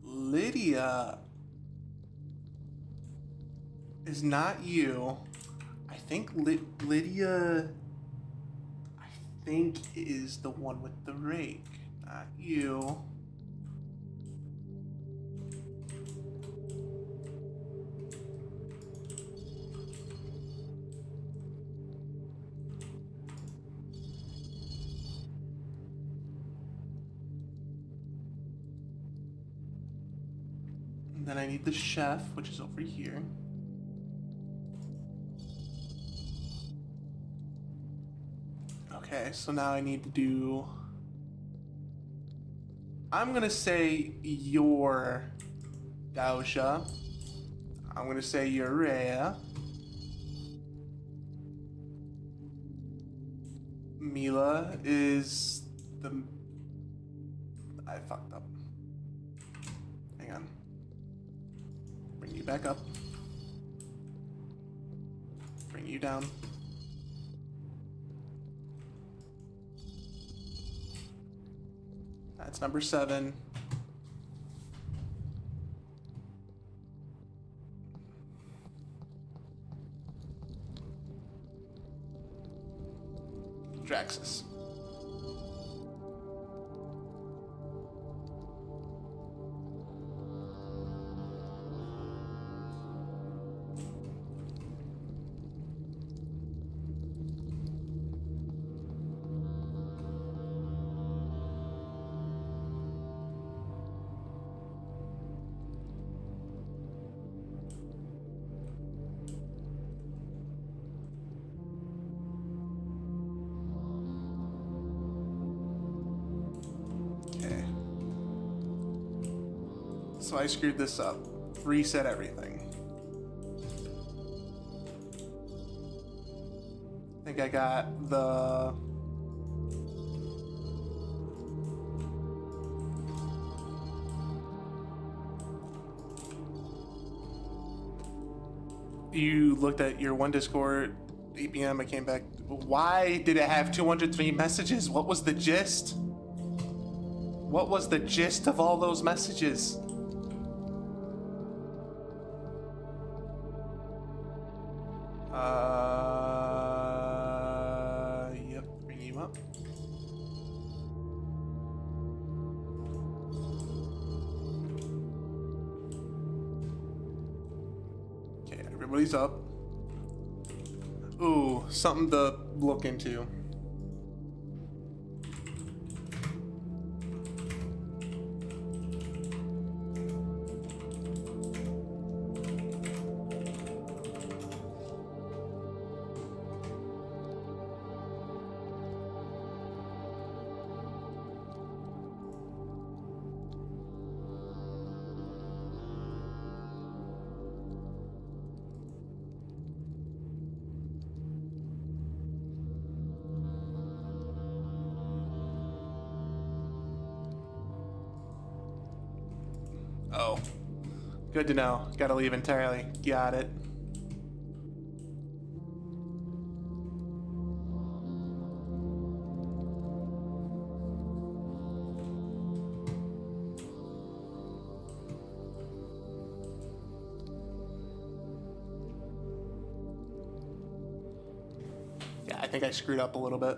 Lydia is not you. I think Lydia, I think, is the one with the rake, not you. And then I need the chef, which is over here. Okay, so now I need to do... I'm gonna say you're Dausha. I'm gonna say you're Rhea. Mila is the... I fucked up. Hang on. Bring you back up. Bring you down. That's number 7. Draxus. So I screwed this up. Reset everything. I think I got the... You looked at your one Discord, 8 p.m. I came back. Why did it have 203 messages? What was the gist? What was the gist of all those messages? Yep, bring you up. Okay, everybody's up. Ooh, something to look into. Oh, good to know. Gotta leave entirely. Got it. Yeah, I think I screwed up a little bit.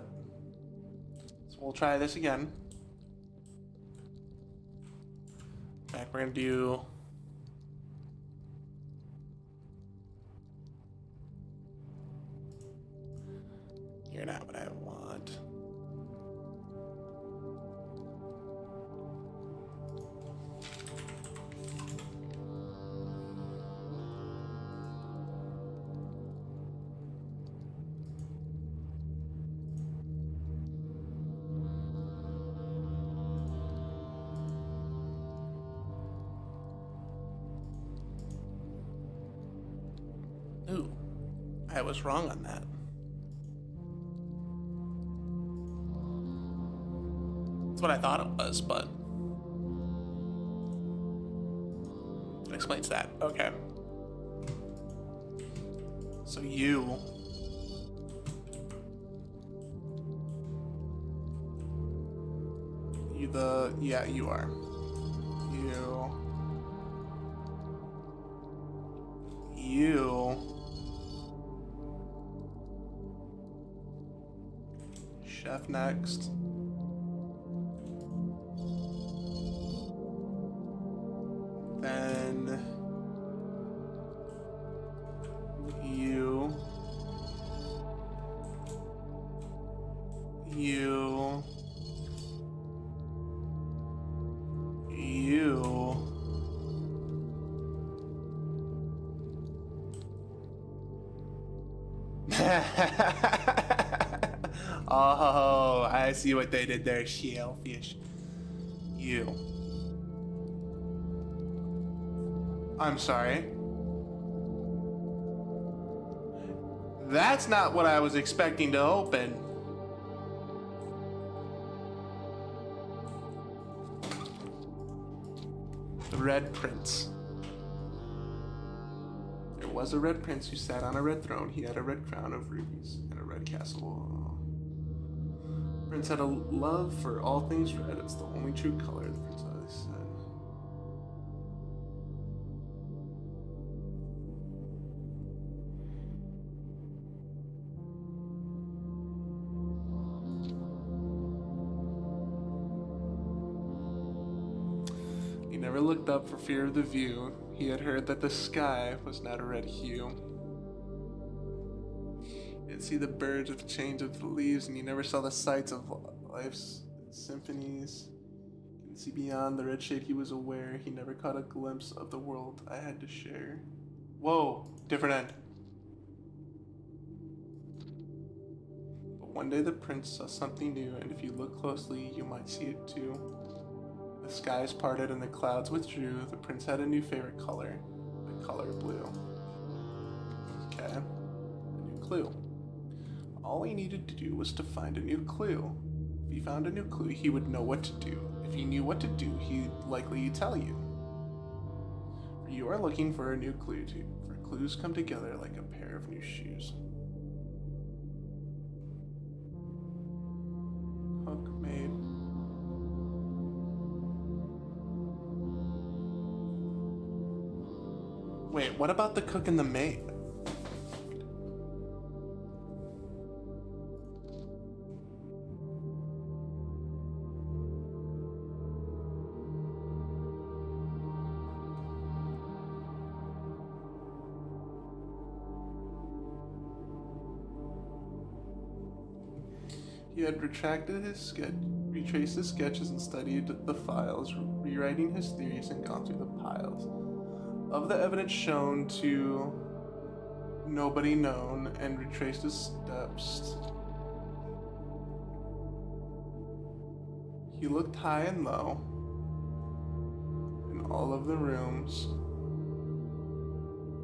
So we'll try this again. Back, we're gonna do... You're not what I want. Ooh, I was wrong on that. That's what I thought it was, but that explains that. Okay. So you. Yeah, you are. You. Chef next. Then you. You. Oh, I see what they did there, shellfish. You. I'm sorry. That's not what I was expecting to open. The Red Prince. There was a Red Prince who sat on a red throne. He had a red crown of rubies and a red castle. Prince had a love for all things red. It's the only true color, the prince always said. He never looked up for fear of the view. He had heard that the sky was not a red hue. He didn't see the birds with the change of the leaves, and he never saw the sights of life's symphonies. He didn't see beyond the red shade he was aware. He never caught a glimpse of the world I had to share. Whoa, different end. But one day the prince saw something new, and if you look closely, you might see it too. The skies parted and the clouds withdrew. The prince had a new favorite color, the color blue. Okay, a new clue. All he needed to do was to find a new clue. If he found a new clue, he would know what to do. If he knew what to do, he'd likely tell you. You are looking for a new clue too, for clues come together like a pair of new shoes. Cook made. Wait, what about the cook and the maid? He had retraced his sketches and studied the files, rewriting his theories and gone through the piles of the evidence shown to nobody known and retraced his steps. He looked high and low in all of the rooms.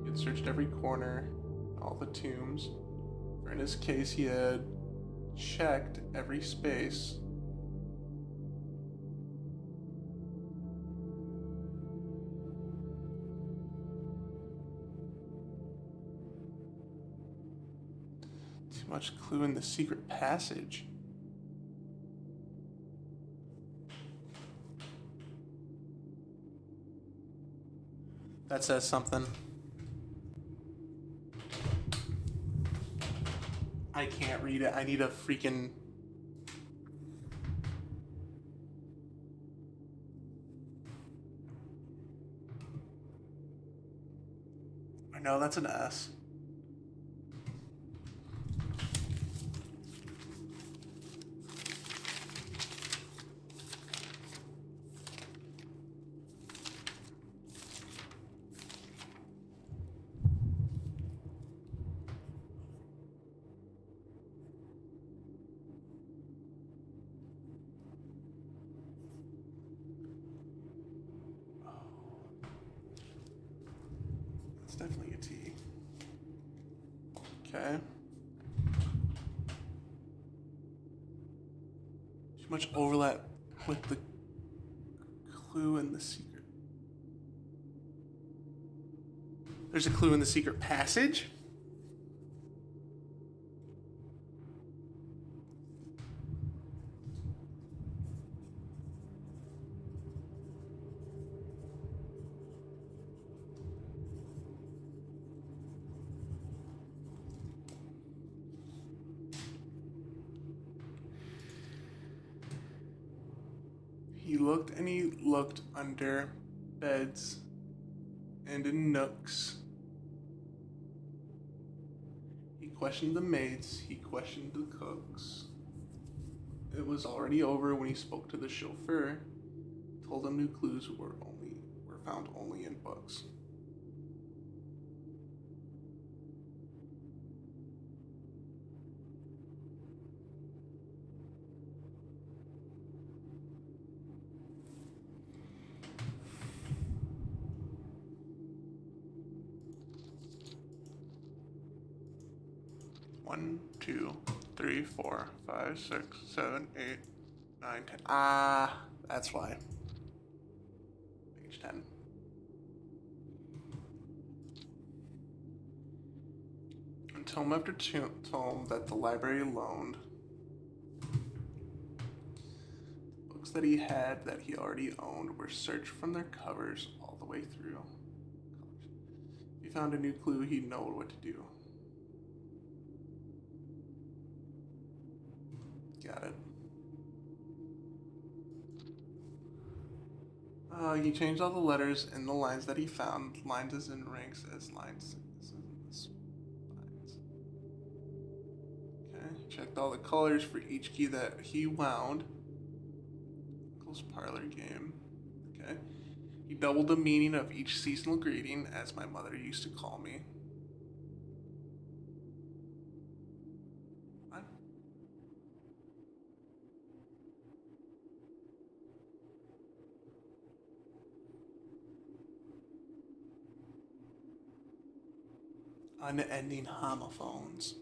He had searched every corner, all the tombs. For in his case, he had checked every space. Too much clue in the secret passage. That says something. I can't read it. I need a freaking... No, that's an S. It's definitely a T. Okay. Too much overlap with the clue and the secret. There's a clue in the secret passage? He looked and he looked under beds and in nooks. He questioned the maids, he questioned the cooks. It was already over when he spoke to the chauffeur, told him new clues were found only in books. One, two, three, four, five, 6, 7, 8, 9, 10. Ah, that's why. Page 10. Tome after tome that the library loaned. The books that he had that he already owned were searched from their covers all the way through. If he found a new clue, he'd know what to do. Got it. He changed all the letters in the lines that he found. Lines as in ranks as lines. Okay. Checked all the colors for each key that he wound. Uncle's parlor game. Okay. He doubled the meaning of each seasonal greeting, as my mother used to call me. What? Unending homophones.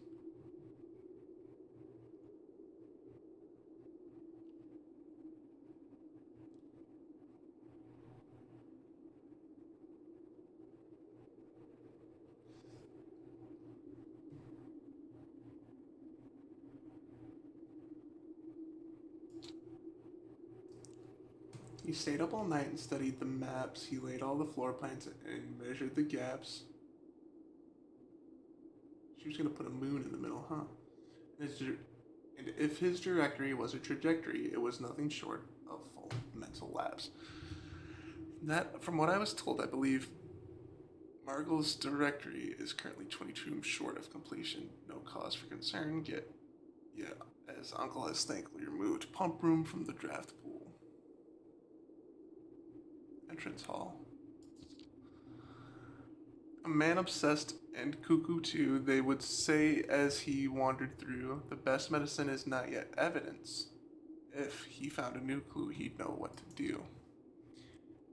He stayed up all night and studied the maps. He laid all the floor plans and measured the gaps. She was gonna put a moon in the middle, huh? And if his directory was a trajectory, it was nothing short of full mental lapse. That, from what I was told, I believe Margle's directory is currently 22 short of completion. No cause for concern, yet, as Uncle has thankfully removed pump room from the draft pool. Entrance hall. A man obsessed and cuckoo too, they would say as he wandered through. The best medicine is not yet evidence. If he found a new clue, he'd know what to do.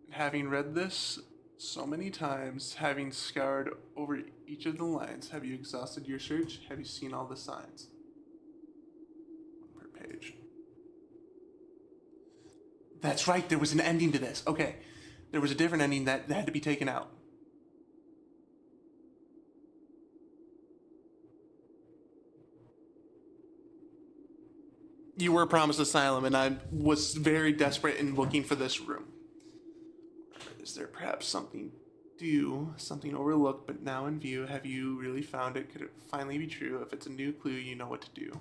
And having read this so many times, having scoured over each of the lines, have you exhausted your search? Have you seen all the signs? One per page. That's right, there was an ending to this. Okay, there was a different ending that had to be taken out. You were promised asylum, and I was very desperate in looking for this room. Is there perhaps something due, something overlooked, but now in view? Have you really found it? Could it finally be true? If it's a new clue, you know what to do.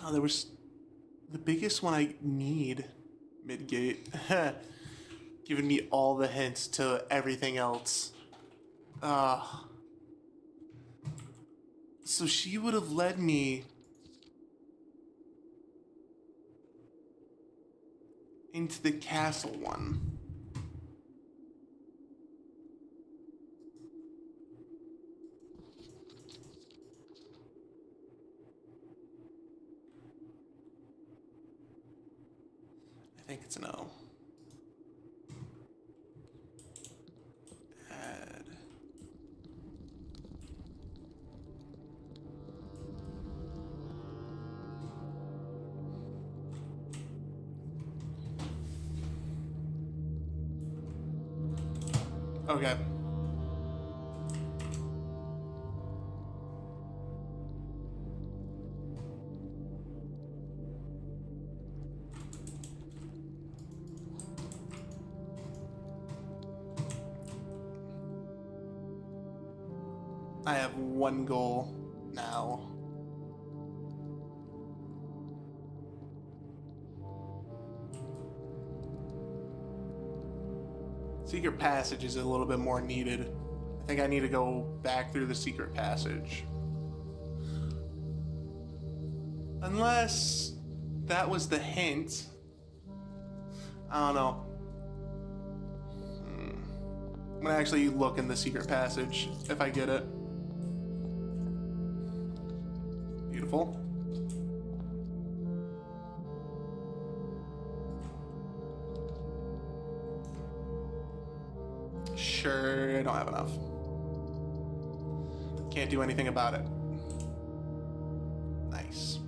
Oh, there was the biggest one I need, Midgate, giving me all the hints to everything else. So she would have led me into the castle one. I think it's an O. Okay. I have one goal now. Secret passage is a little bit more needed. I think I need to go back through the secret passage. Unless that was the hint. I don't know. I'm gonna actually look in the secret passage if I get it. Beautiful. Sure, I don't have enough. Can't do anything about it. Nice.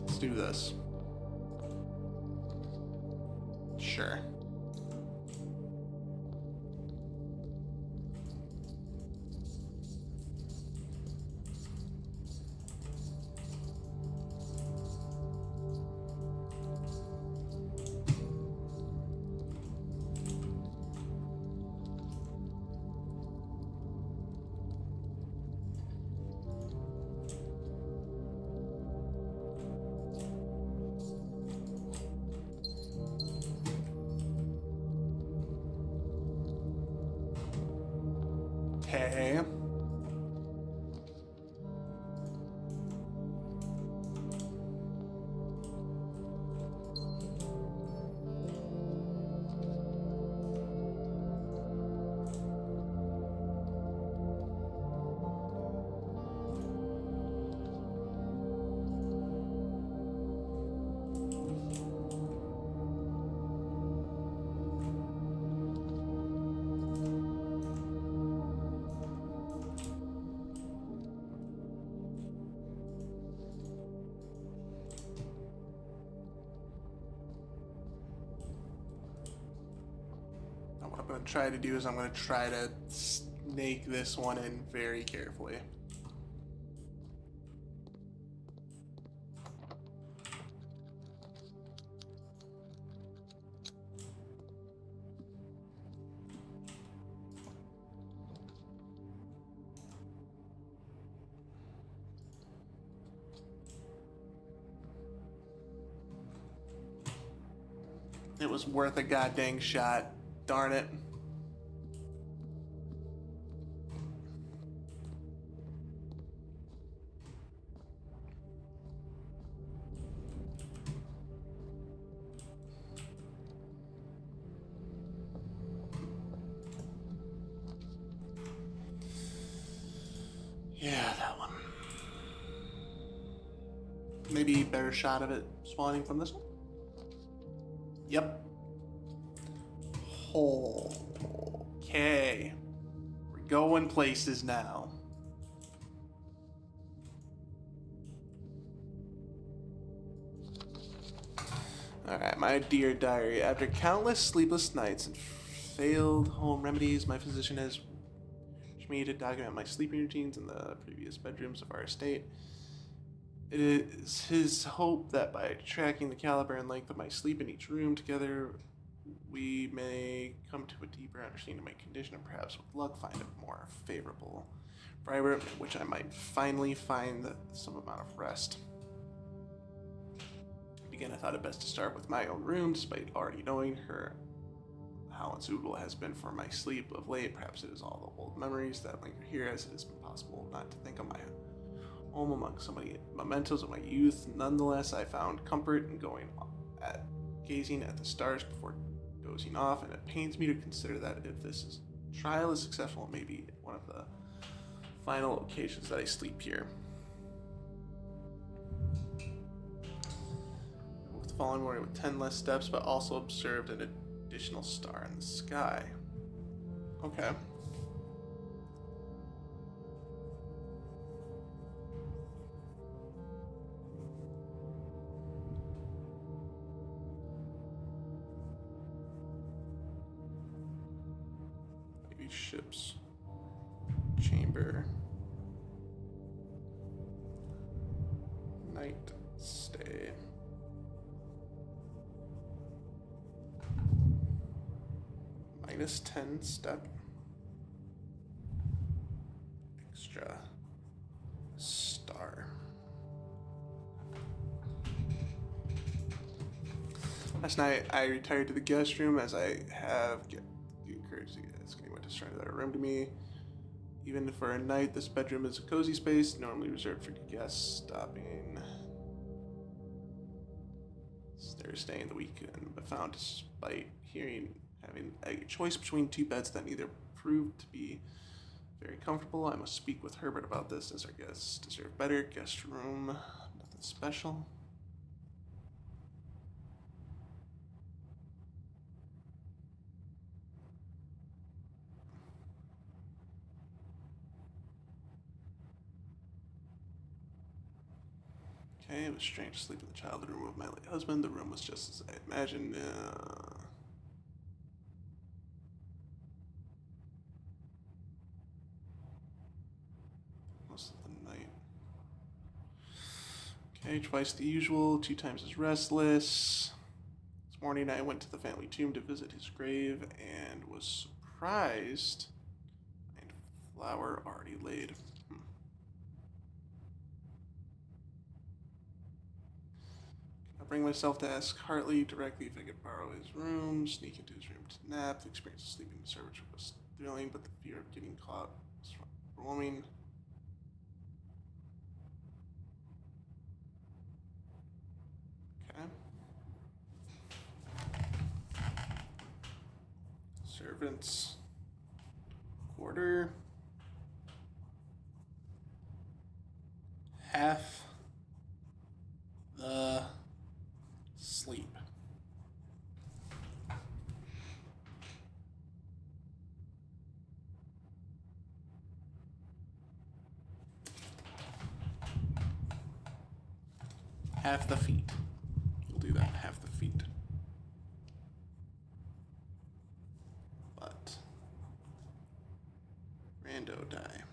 Let's do this. Sure. Okay. What I'm going to try to do is I'm going to try to snake this one in very carefully. It was worth a goddamn shot. Darn it. Yeah, that one. Maybe better shot of it spawning from this one? Yep. Okay. We're going places now. Alright, my dear diary. After countless sleepless nights and failed home remedies, my physician has urged me to document my sleeping routines in the previous bedrooms of our estate. It is his hope that by tracking the caliber and length of my sleep in each room together, we may come to a deeper understanding of my condition and perhaps with luck find a more favorable environment in which I might finally find some amount of rest. Again, I thought it best to start with my own room, despite already knowing how unsuitable it has been for my sleep of late. Perhaps it is all the old memories that linger here, as it has been possible not to think of my home among so many mementos of my youth. Nonetheless, I found comfort in gazing at the stars before dozing off, and it pains me to consider that if this trial is successful, it may be one of the final occasions that I sleep here. The following morning with 10 less steps, but also observed an additional star in the sky. Okay. ship's chamber. Night stay. -10 step. Extra star. Last night I retired to the guest room as I have the courage to ask anyone to surrender their room to me. Even for a night, this bedroom is a cozy space, normally reserved for guests stopping. They're staying the weekend, but found despite having a choice between two beds that neither proved to be very comfortable. I must speak with Herbert about this, as our guests deserve better. Guest room, nothing special. Okay, it was strange to sleep in the childhood room of my late husband. The room was just as I imagined. Most of the night. Okay, twice the usual, 2 times as restless. This morning I went to the family tomb to visit his grave and was surprised to find flower already laid. I bring myself to ask Hartley directly if I could borrow his room, sneak into his room to nap. The experience of sleeping in the servants' room was thrilling, but the fear of getting caught was overwhelming. Okay. Servants' quarter. Half the sleep. Half the feet. We'll do that, half the feet. But rando die.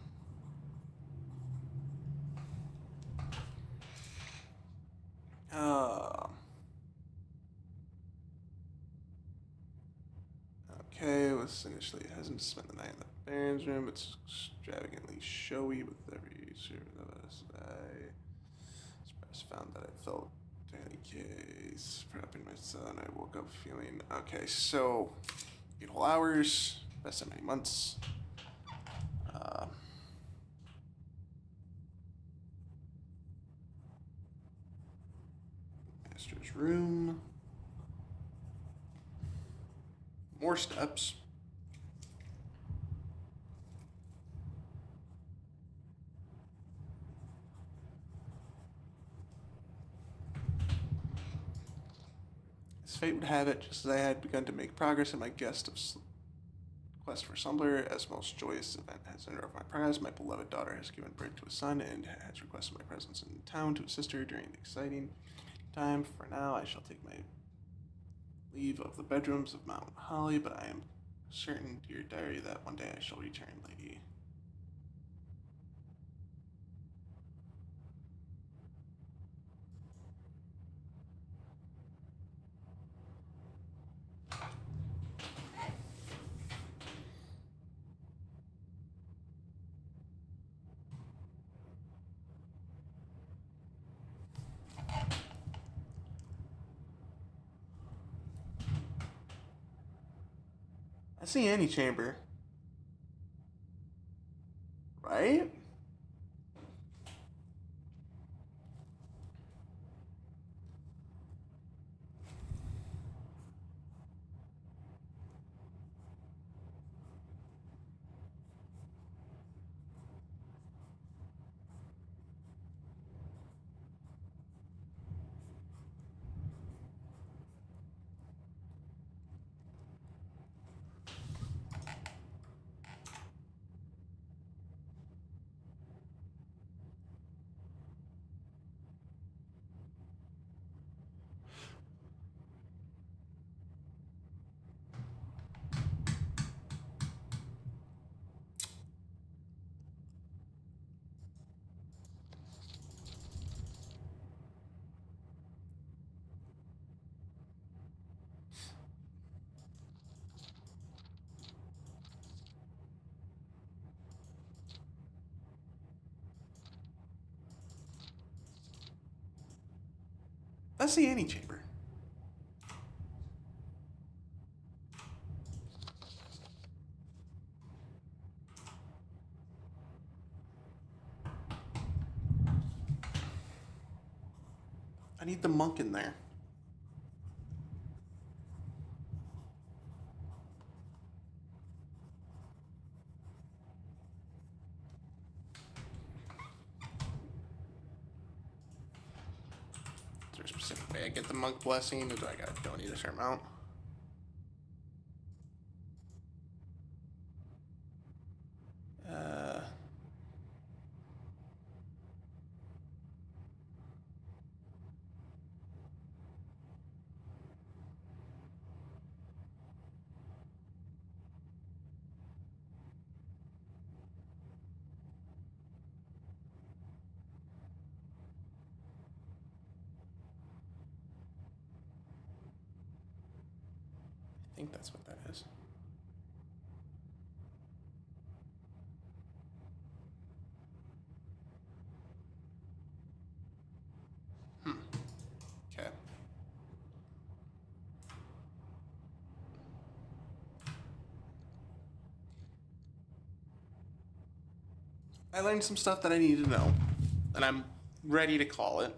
Okay, was initially hesitant to spend the night in the Baron's room. It's extravagantly showy with every servant of us. I found that I felt daily case prepping my son. I woke up feeling okay. So, 8 whole hours, best of many months. Master's room. More steps. As fate would have it, just as I had begun to make progress in my quest for Sumbler, as most joyous event has interrupted my progress, my beloved daughter has given birth to a son and has requested my presence in town to assist her during the exciting time. For now, I shall take my leave of the bedrooms of Mount Holly, but I am certain, dear diary, that one day I shall return, lady. I see antechamber. Right? I see any chamber. I need the monk in there. Is there a specific way I get the monk blessing, or do I gotta donate a certain amount? I think that's what that is. Okay. I learned some stuff that I needed to know, and I'm ready to call it.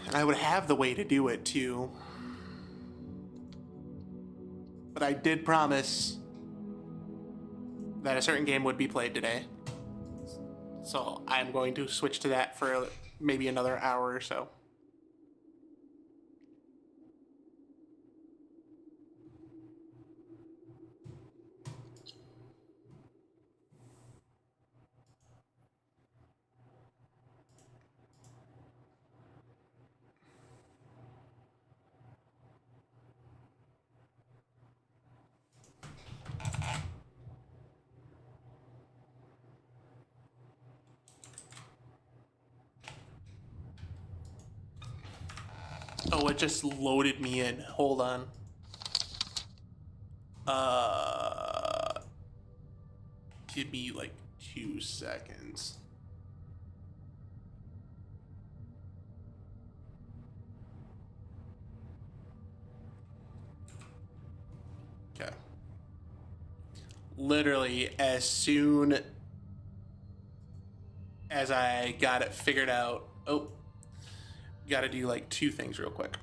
And I would have the way to do it too. But I did promise that a certain game would be played today. So I'm going to switch to that for maybe another hour or so. Oh, it just loaded me in. Hold on. Give me like 2 seconds. Okay. Literally, as soon as I got it figured out. Oh, gotta do like 2 things real quick.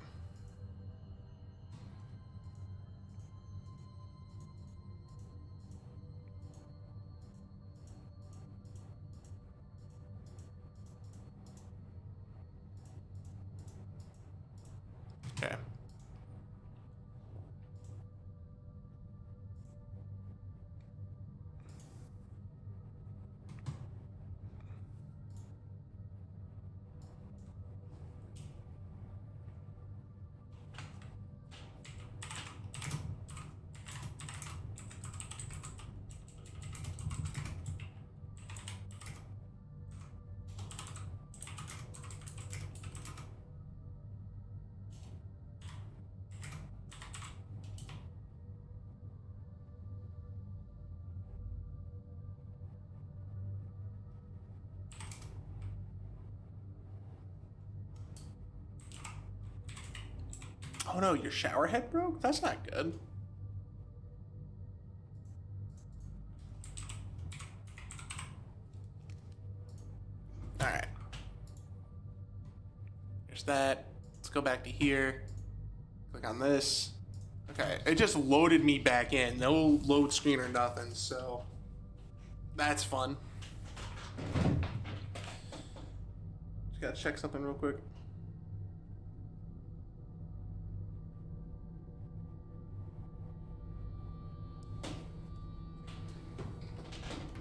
Okay. Oh no, your shower head broke? That's not good. Alright. There's that. Let's go back to here. Click on this. Okay, it just loaded me back in. No load screen or nothing, so that's fun. Just gotta check something real quick.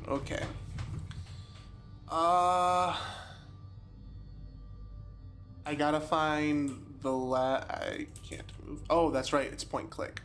Okay. I gotta find the I can't move. Oh, that's right. It's point click.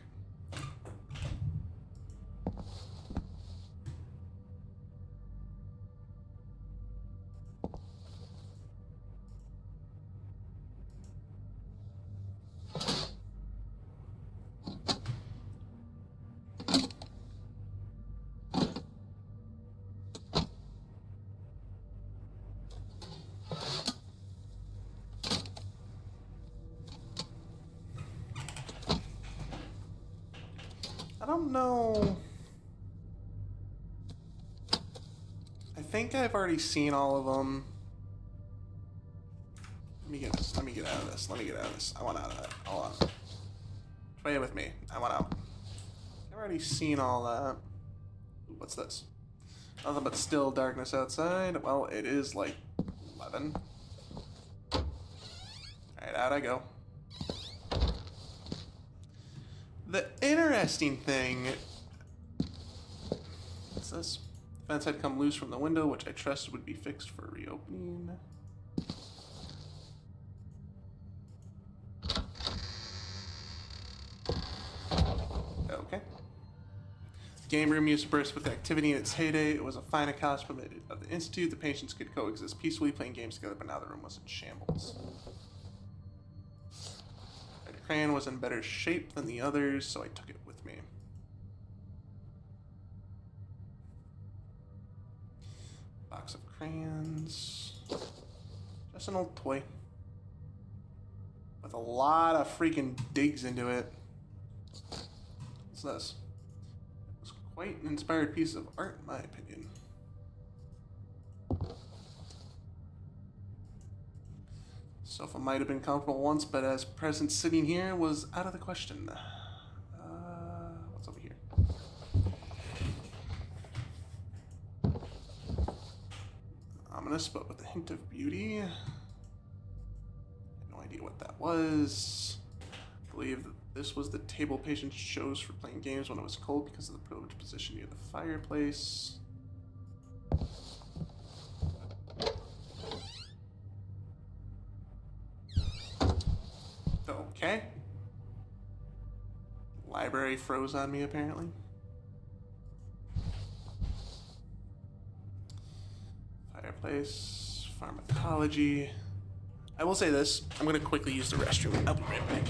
I don't know. I think I've already seen all of them. Let me get this. Let me get out of this. Let me get out of this. I want out of that. Hold on. Play it with me. I want out. I've already seen all that. Ooh, what's this? Nothing but still darkness outside. Well, it is like 11. Alright, out I go. The interesting thing... What's this? The fence had come loose from the window, which I trusted would be fixed for reopening. Okay. The game room used to burst with activity in its heyday. It was a fine accomplishment of the Institute. The patients could coexist peacefully, playing games together, but now the room was in shambles. The crayon was in better shape than the others, so I took it with me. Box of crayons. Just an old toy. With a lot of freaking digs into it. What's this? It was quite an inspired piece of art, in my opinion. Sofa might have been comfortable once, but as present sitting here was out of the question. What's over here? Ominous, but with a hint of beauty. I had no idea what that was. I believe that this was the table patients chose for playing games when it was cold because of the privileged position near the fireplace. Okay. Library froze on me, apparently. Fireplace, pharmacology. I will say this. I'm going to quickly use the restroom. I'll be right back.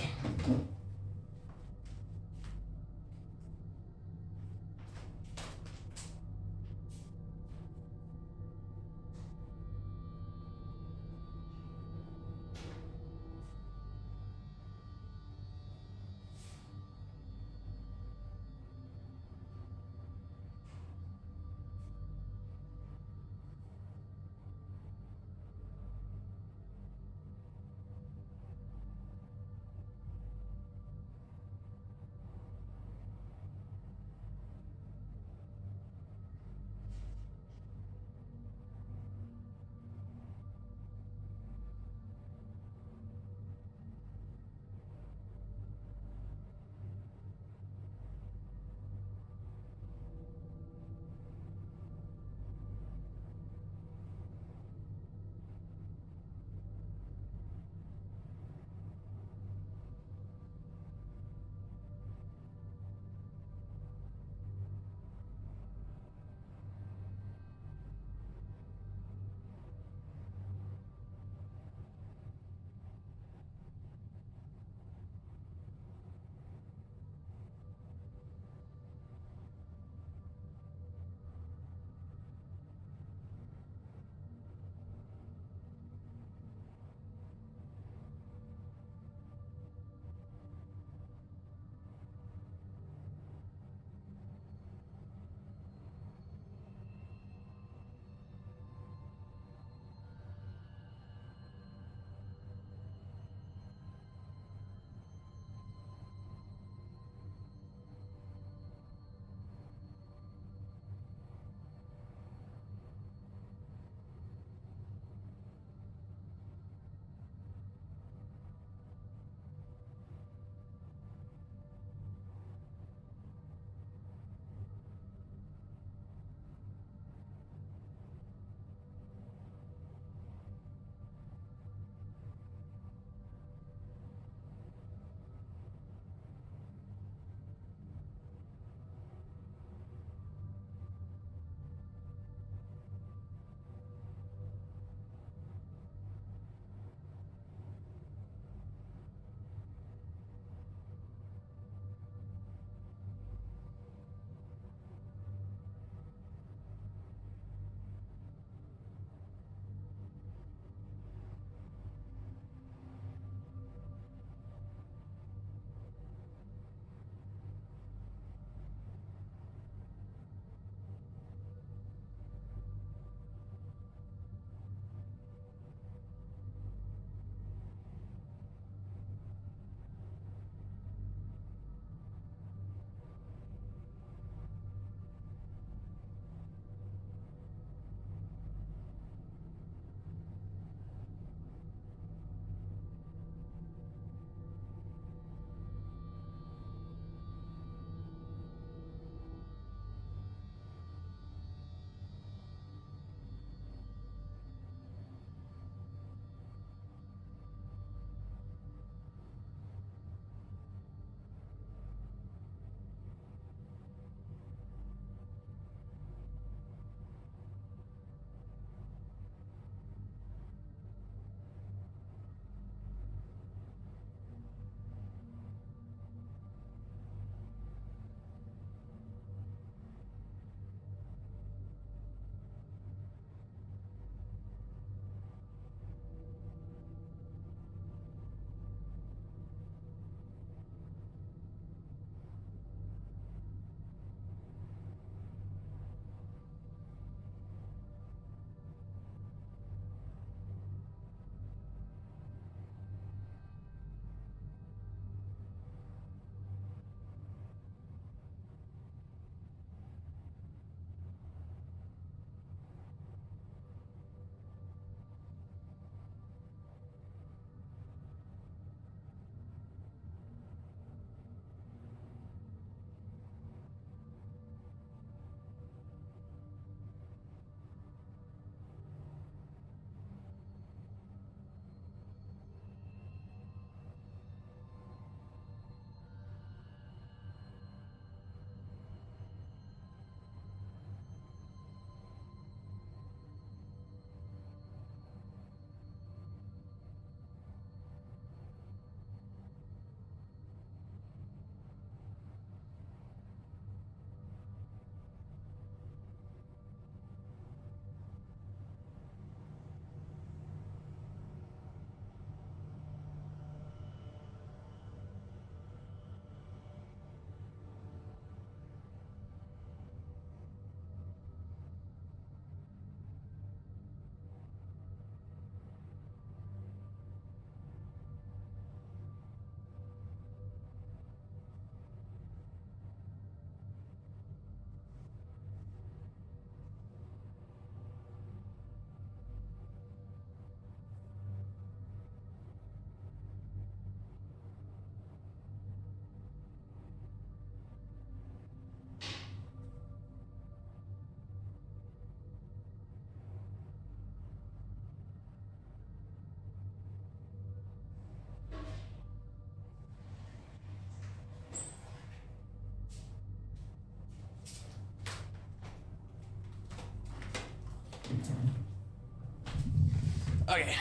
Okay.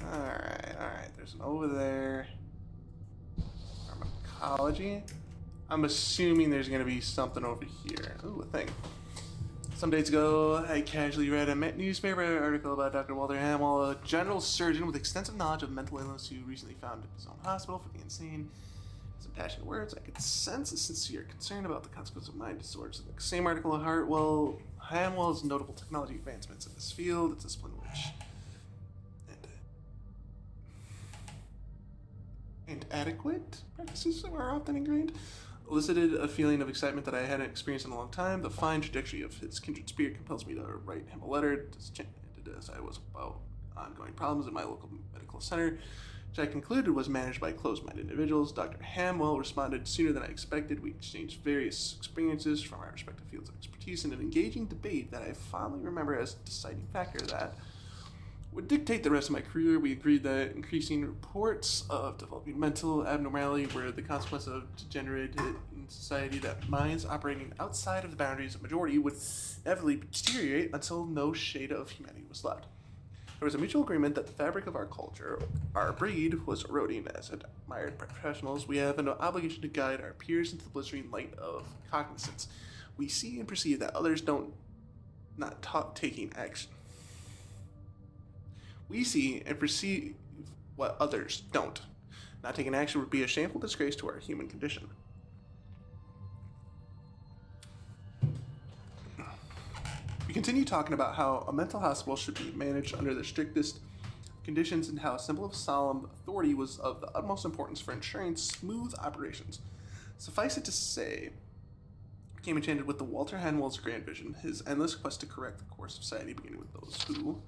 Alright. There's an over there. Pharmacology. I'm assuming there's going to be something over here. Ooh, a thing. Some days ago, I casually read a newspaper article about Dr. Walter Hamwell, a general surgeon with extensive knowledge of mental illness who recently founded his own hospital for the insane. Some passionate words, I could sense a sincere concern about the consequences of mind disorders. In the same article at Hamwell's notable technology advancements in this field, a discipline which and adequate practices are often ingrained, elicited a feeling of excitement that I hadn't experienced in a long time. The fine trajectory of his kindred spirit compels me to write him a letter, disappointed as I was about ongoing problems in my local medical center, which I concluded was managed by closed-minded individuals. Dr. Hamwell responded sooner than I expected. We exchanged various experiences from our respective fields of expertise in an engaging debate that I fondly remember as a deciding factor that would dictate the rest of my career. We agreed that increasing reports of developing mental abnormality were the consequence of degenerated in society, that minds operating outside of the boundaries of majority would inevitably deteriorate until no shade of humanity was left. There was a mutual agreement that the fabric of our culture, our breed, was eroding. As admired professionals, we have an obligation to guide our peers into the blistering light of cognizance. We see and perceive that others not taking action. We see and perceive what others don't. Not taking action would be a shameful disgrace to our human condition. We continue talking about how a mental hospital should be managed under the strictest conditions and how a symbol of solemn authority was of the utmost importance for ensuring smooth operations. Suffice it to say, I became enchanted with the Walter Hamwell's grand vision, his endless quest to correct the course of society, beginning with those who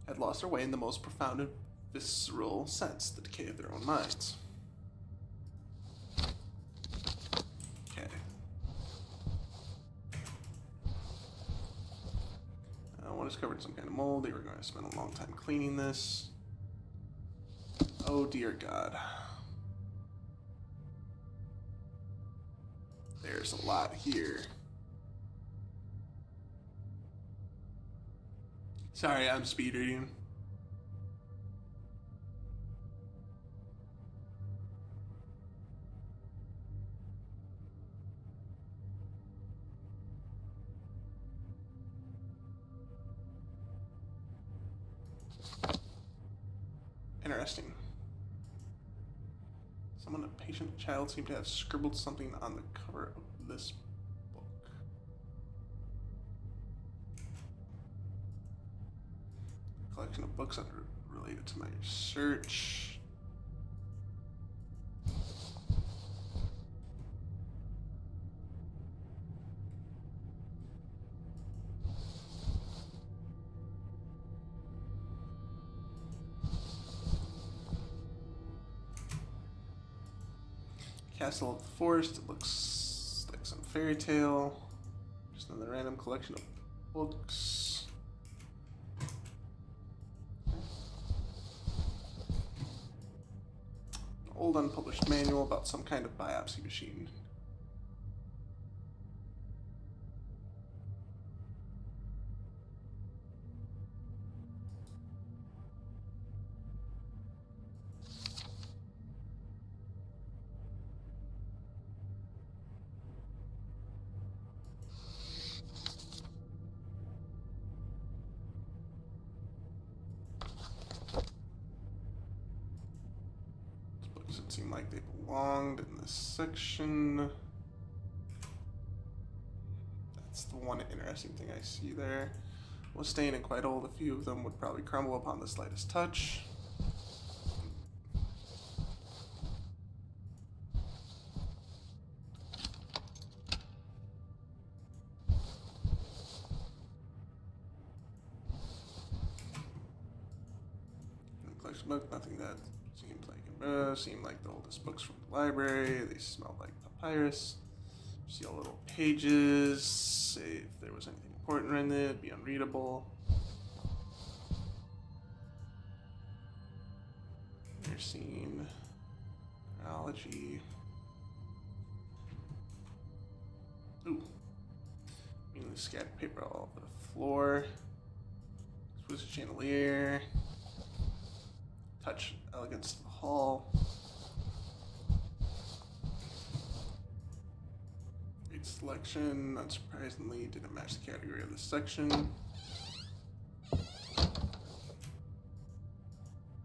had lost their way in the most profound and visceral sense, the decay of their own minds. Okay. One discovered some kind of mold. They were going to spend a long time cleaning this. Oh dear God. There's a lot here. Sorry, I'm speed reading. Interesting. Someone, a patient child, seemed to have scribbled something on the cover of this book. Collection of books related to my research. Castle of the Forest. It looks like some fairy tale. Just another random collection of books. An old unpublished manual about some kind of biopsy machine. It seemed like they belonged in this section. That's the one interesting thing I see there. Was staying in quite old. A few of them would probably crumble upon the slightest touch. Collection book, nothing that seemed like the oldest books from the library. They smelled like papyrus. See all little pages. Say if there was anything important in it, it'd be unreadable. Nursing, neurology. Ooh, meaning scattered paper all over the floor. Exposed chandelier. Touch elegance of the hall. Great selection. Unsurprisingly, didn't match the category of this section.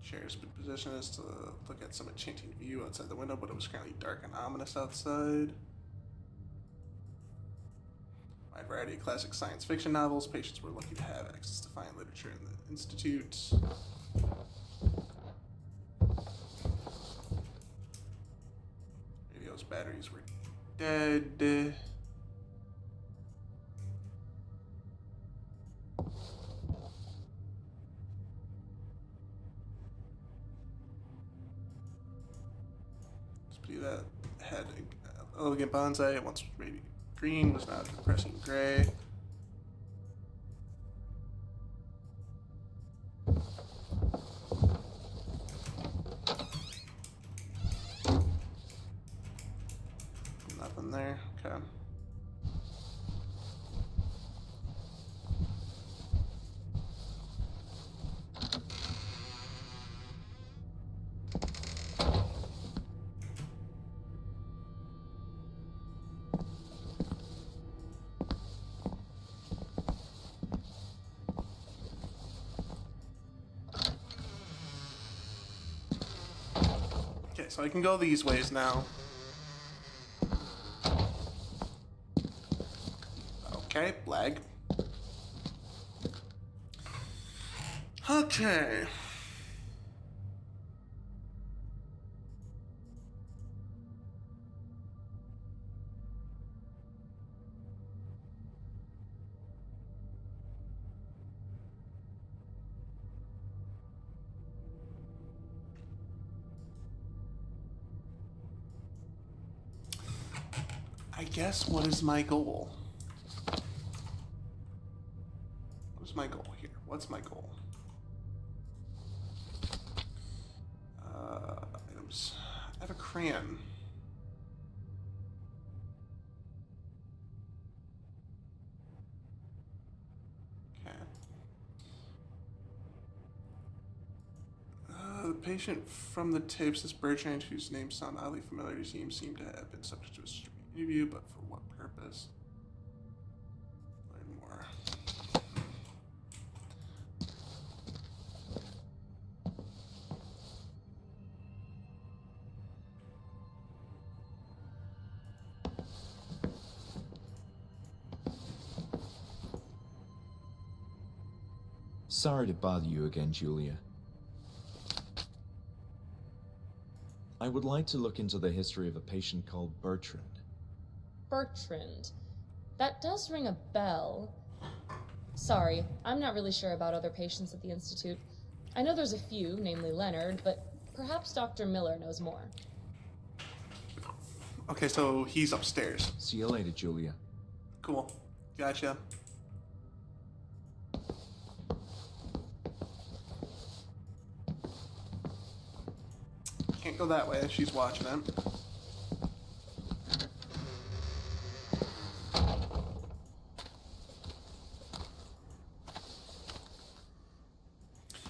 Chair's been positioned as to look at some enchanting view outside the window, but it was currently dark and ominous outside. Wide variety of classic science fiction novels. Patients were lucky to have access to fine literature in the institute. Radio's batteries were dead. That had elegant bonsai. It once was radiant green, was now depressing gray. Nothing there. Okay. Okay, so I can go these ways now. Okay, lag. Okay. I guess what is my goal? What is my goal here? What's my goal? Items. I have a crayon. Okay. The patient from the tapes, this Bertrand, whose name sound oddly familiar to him, seemed to have been subject to a interview, but for what purpose? Learn more. Sorry to bother you again, Julia. I would like to look into the history of a patient called Bertrand. Bertrand. That does ring a bell. Sorry, I'm not really sure about other patients at the Institute. I know there's a few, namely Leonard, but perhaps Dr. Miller knows more. Okay, so he's upstairs. See you later, Julia. Cool. Gotcha. Can't go that way. She's watching it.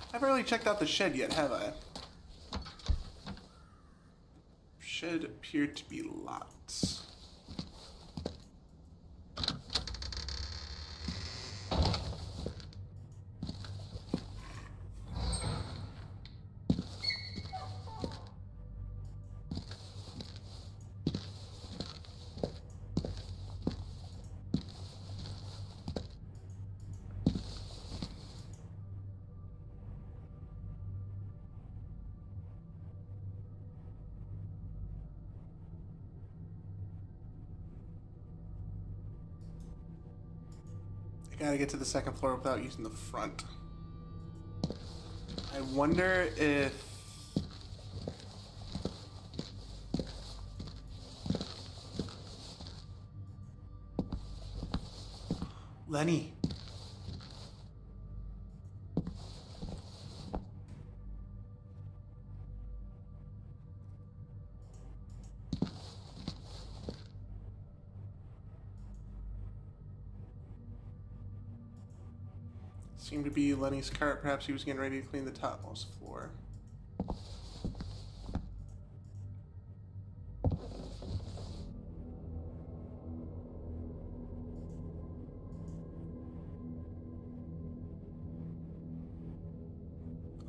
I haven't really checked out the shed yet, have I? Shed appeared to be lots. I gotta get to the second floor without using the front. I wonder if... Lenny. Seemed to be Lenny's cart. Perhaps he was getting ready to clean the topmost floor.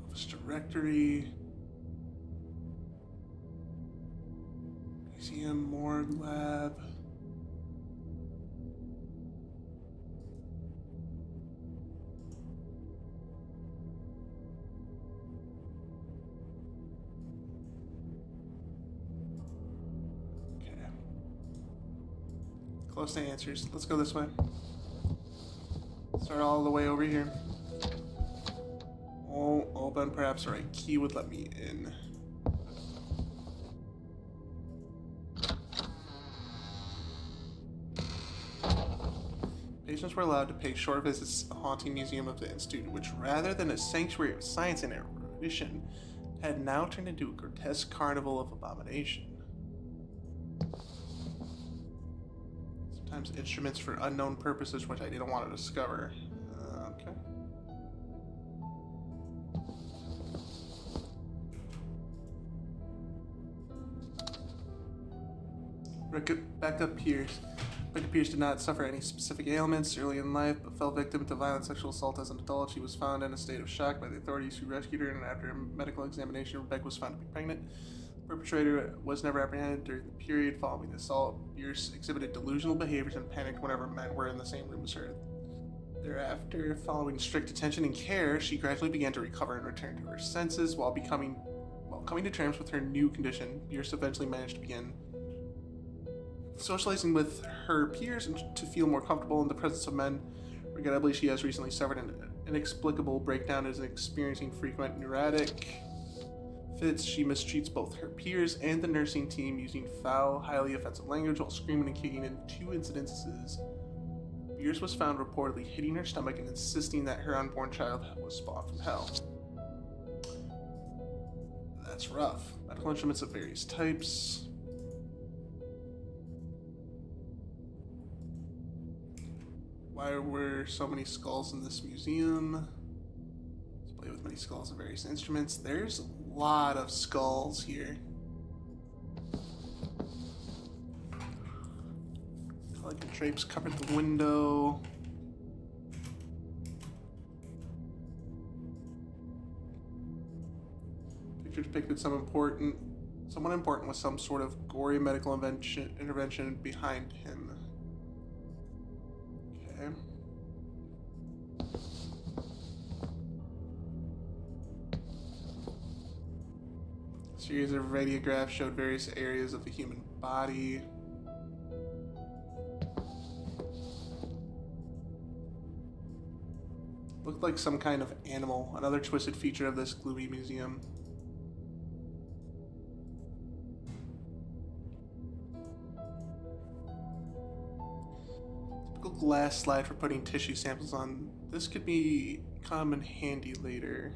Office directory. Museum, morgue, lab. Close to answers. Let's go this way. Start all the way over here. Oh, open. Perhaps the right key would let me in. Patients were allowed to pay short visits to the haunting museum of the Institute, which, rather than a sanctuary of science and erudition, had now turned into a grotesque carnival of abomination. Sometimes instruments for unknown purposes, which I didn't want to discover. Okay. Rebecca Pierce. Rebecca Pierce did not suffer any specific ailments early in life, but fell victim to violent sexual assault as an adult. She was found in a state of shock by the authorities who rescued her, and after a medical examination, Rebecca was found to be pregnant. The perpetrator was never apprehended during the period following the assault. Pierce exhibited delusional behaviors and panicked whenever men were in the same room as her. Thereafter, following strict attention and care, she gradually began to recover and return to her senses. While coming to terms with her new condition, Pierce eventually managed to begin socializing with her peers and to feel more comfortable in the presence of men. Regrettably, she has recently suffered an inexplicable breakdown and is experiencing frequent neurotic fits. She mistreats both her peers and the nursing team, using foul, highly offensive language while screaming and kicking. In 2 incidences, Pierce was found reportedly hitting her stomach and insisting that her unborn child was spawned from hell. That's rough. Medical instruments of various types. Why were so many skulls in this museum? Display with many skulls of various instruments. There's a lot of skulls here. Elegant drapes covered the window. Picture depicted someone important with some sort of gory medical intervention behind him. Okay. A series of radiographs showed various areas of the human body. Looked like some kind of animal, another twisted feature of this gloomy museum. Typical glass slide for putting tissue samples on. This could come in handy later.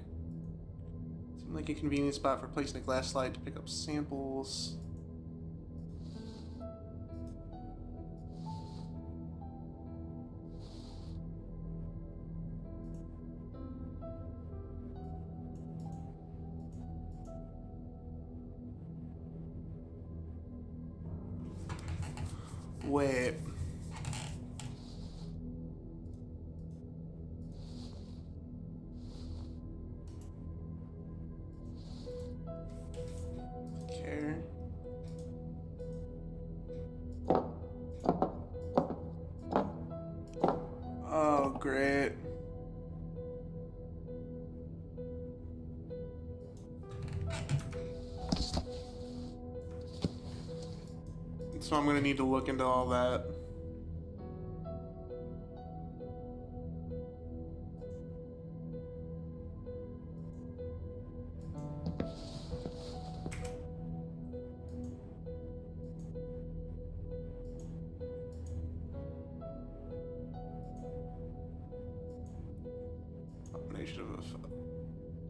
Seemed like a convenient spot for placing a glass slide to pick up samples. Wait. Okay. Oh, great. So I'm gonna need to look into all that. Combination of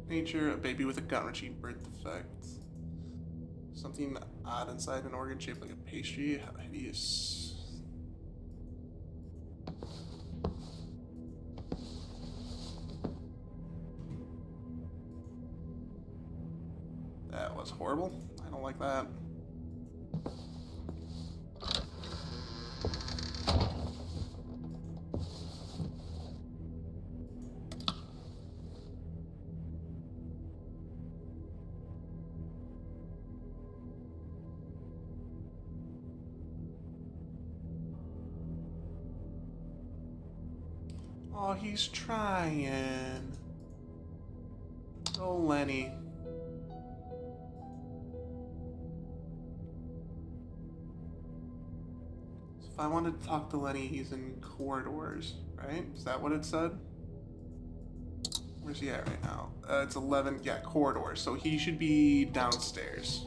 nature, a baby with a gut-wrenching birth defect. Something odd inside, an organ shaped like a pastry. How hideous. was horrible. I don't like that. Oh, he's trying. Oh, Lenny. So if I wanted to talk to Lenny, he's in corridors, right? Is that what it said? Where's he at right now? It's 11. Yeah, corridors. So he should be downstairs.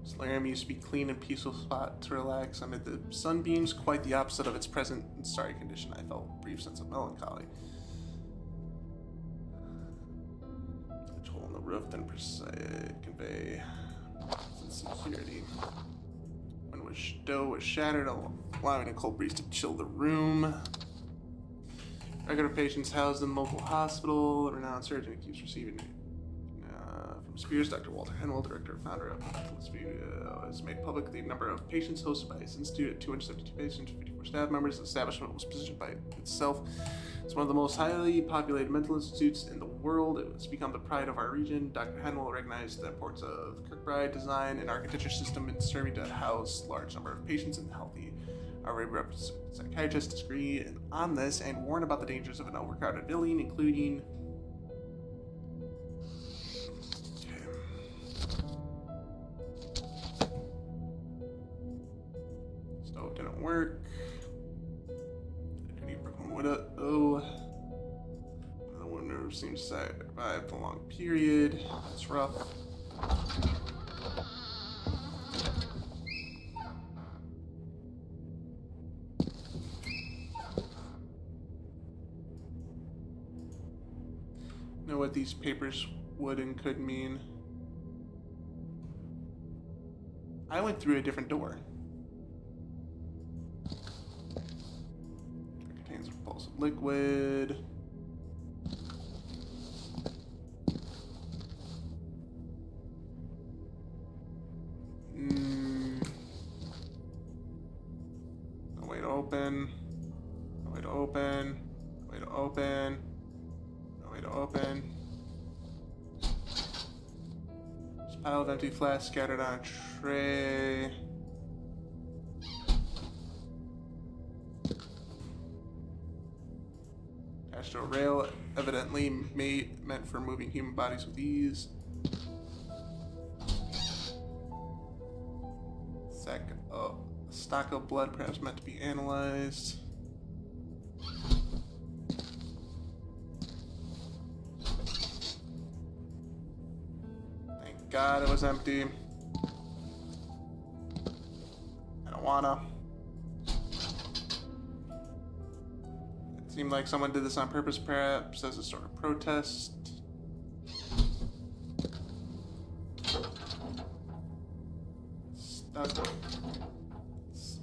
Solarium used to be clean and peaceful spot to relax amid the sunbeams, quite the opposite of its present and sorry condition. I felt a brief sense of melancholy. A hole in the roof then convey security. When door was shattered, allowing a cold breeze to chill the room. Regular patients housed in the local hospital. A renowned surgeon who keeps receiving from Spears, Dr. Walter Henwell, director and founder of Mentalist View, has made public the number of patients hosted by his institute at 272 patients, 54 staff members. The establishment was positioned by itself as one of the most highly populated mental institutes in the world. It has become the pride of our region. Dr. Henwell recognized the importance of Kirkbride design and architecture system in serving to house large number of patients and healthy. Our psychiatrists disagree on this and warn about the dangers of an overcrowded building, including stove didn't work. Oh, no one never seems to survive the long period. That's rough. Know what these papers would and could mean. I went through a different door. It contains repulsive liquid. No way to open. No way to open. No way to open. No way to open. Just pile of empty flasks scattered on a tray. Attached to a rail, evidently meant for moving human bodies with ease. A stock of blood, perhaps meant to be analyzed. Thank God it was empty. I don't wanna. It seemed like someone did this on purpose, perhaps as a sort of protest. Stuck.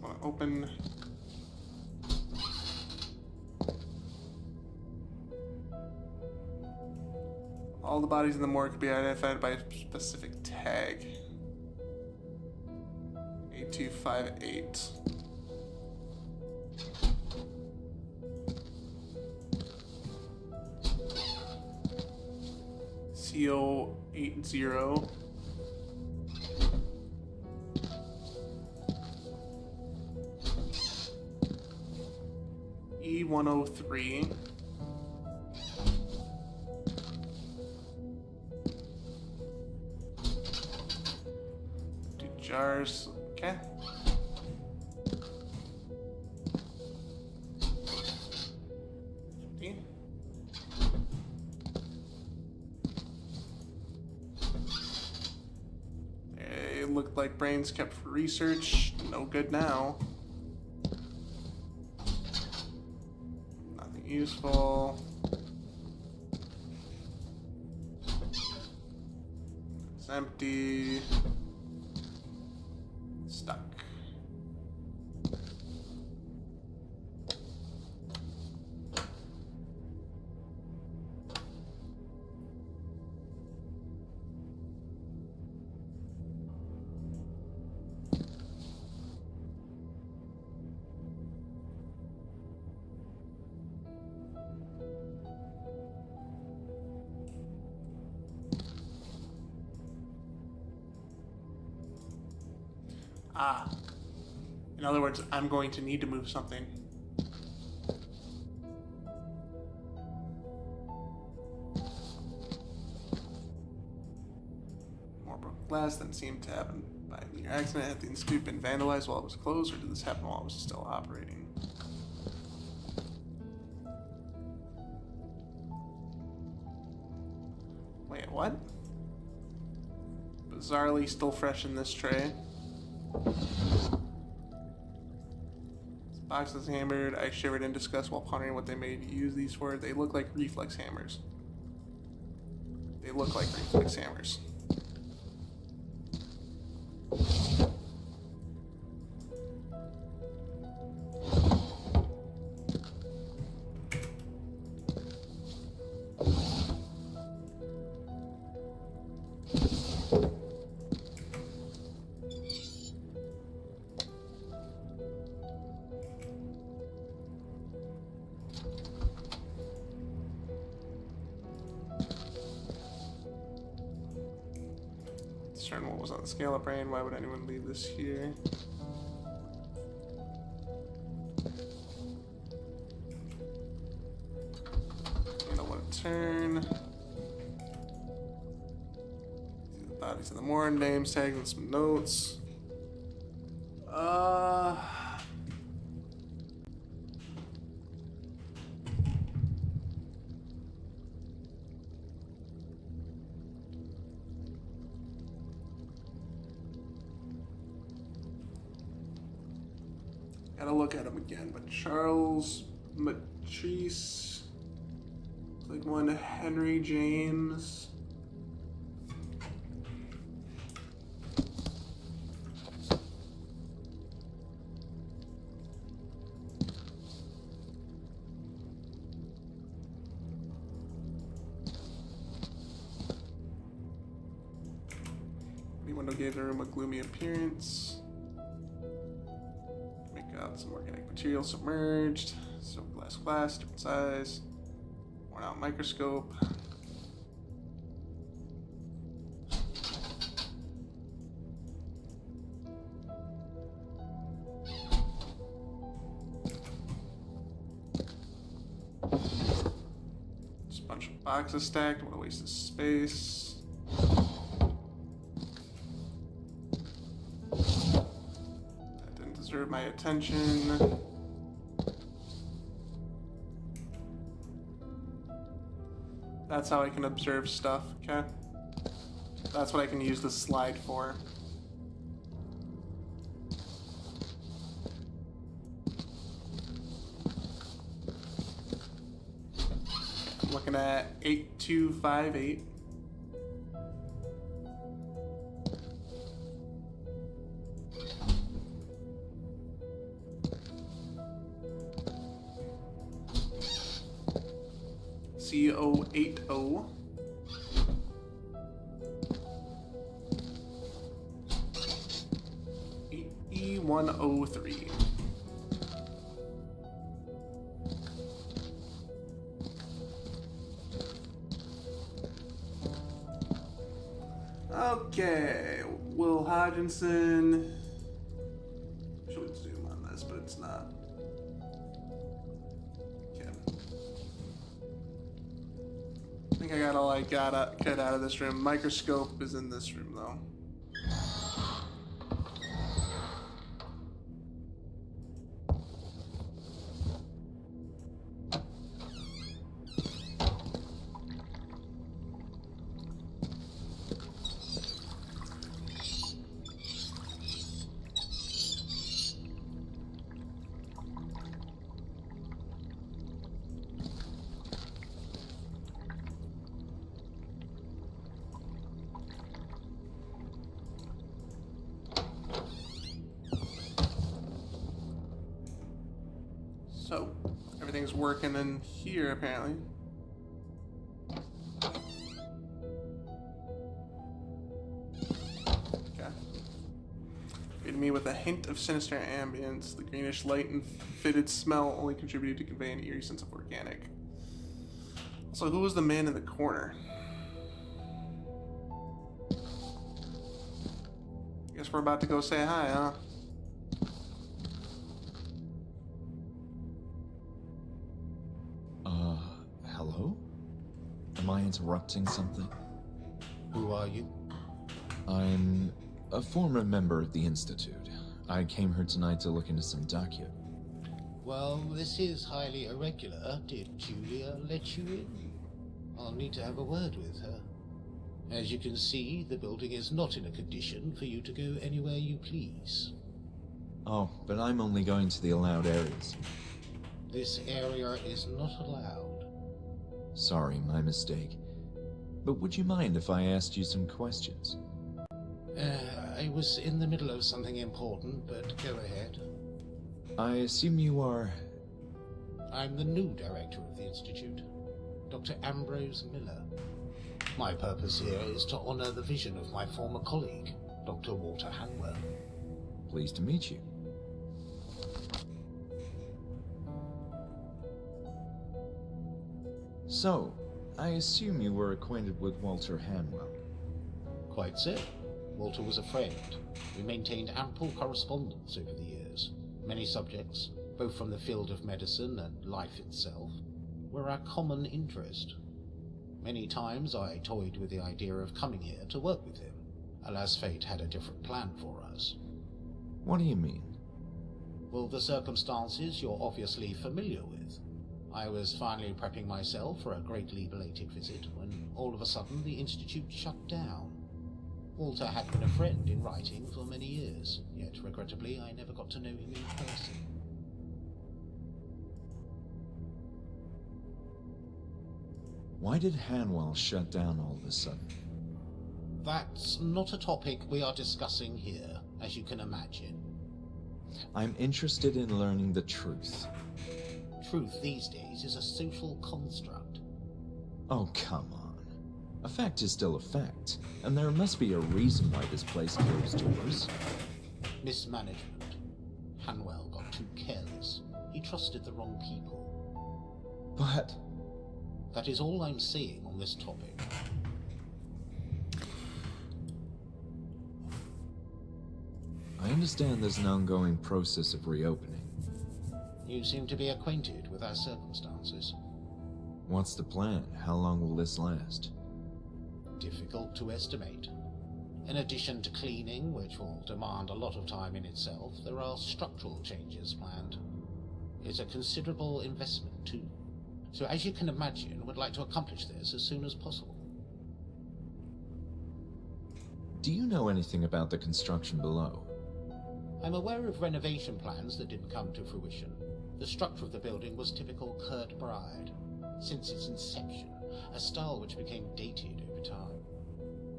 Want to open. All the bodies in the morgue could be identified by a specific tag. 8258. CO80. E103. Two jars. Okay. They looked like brains kept for research. No good now. Nothing useful. It's empty. Stuck. Ah. In other words, I'm going to need to move something. More broken glass than seemed to happen by mere accident. Had the institute been vandalized while it was closed, or did this happen while it was still operating? Wait, what? Bizarrely still fresh in this tray. This box is hammered. I shivered in disgust while pondering what they made use these for. They look like reflex hammers. They look like reflex hammers. Discern what was on the scale of brain. Why would anyone leave this here? I don't want to turn. See the bodies of the morning, names, tags, and some notes. Gotta look at him again, but Charles Matrice, like one Henry James. The window gave the room a gloomy appearance. Some organic material submerged, soap glass, different size, worn out microscope. Just a bunch of boxes stacked. What a waste of space. My attention. That's how I can observe stuff, okay? That's what I can use this slide for. I'm looking at 8258. CO80. E103. Okay, Will Hodgkinson. Should zoom on this, but it's not. I think I got all I could out of this room. Microscope is in this room, though. So, everything's working in here, apparently. Okay. Greeted me with a hint of sinister ambience. The greenish light and fitted smell only contributed to convey an eerie sense of organic. Also, who was the man in the corner? I Guess we're about to go say hi, huh? Hello? Am I interrupting something? Who are you? I'm a former member of the Institute. I came here tonight to look into some docu. Well, this is highly irregular. Did Julia let you in? I'll need to have a word with her. As you can see, the building is not in a condition for you to go anywhere you please. Oh, but I'm only going to the allowed areas. This area is not allowed. Sorry, my mistake. But would you mind if I asked you some questions? I was in the middle of something important, but go ahead. I assume you are... I'm the new director of the Institute, Dr. Ambrose Miller. My purpose here is to honor the vision of my former colleague, Dr. Walter Hanwell. Pleased to meet you. So, I assume you were acquainted with Walter Hanwell. Quite so. Walter was a friend. We maintained ample correspondence over the years. Many subjects, both from the field of medicine and life itself, were our common interest. Many times I toyed with the idea of coming here to work with him. Alas, fate had a different plan for us. What do you mean? Well, the circumstances you're obviously familiar with. I was finally prepping myself for a greatly belated visit when all of a sudden the Institute shut down. Walter had been a friend in writing for many years, yet regrettably I never got to know him in person. Why did Hanwell shut down all of a sudden? That's not a topic we are discussing here, as you can imagine. I'm interested in learning the truth. Truth these days is a social construct. Oh, come on. A fact is still a fact, and there must be a reason why this place closed doors. Mismanagement. Hanwell got too careless. He trusted the wrong people. But... That is all I'm saying on this topic. I understand there's an ongoing process of reopening. You seem to be acquainted with our circumstances. What's the plan? How long will this last? Difficult to estimate. In addition to cleaning, which will demand a lot of time in itself, there are structural changes planned. It's a considerable investment too. So as you can imagine, we'd like to accomplish this as soon as possible. Do you know anything about the construction below? I'm aware of renovation plans that didn't come to fruition. The structure of the building was typical Kirkbride. Since its inception, a style which became dated over time.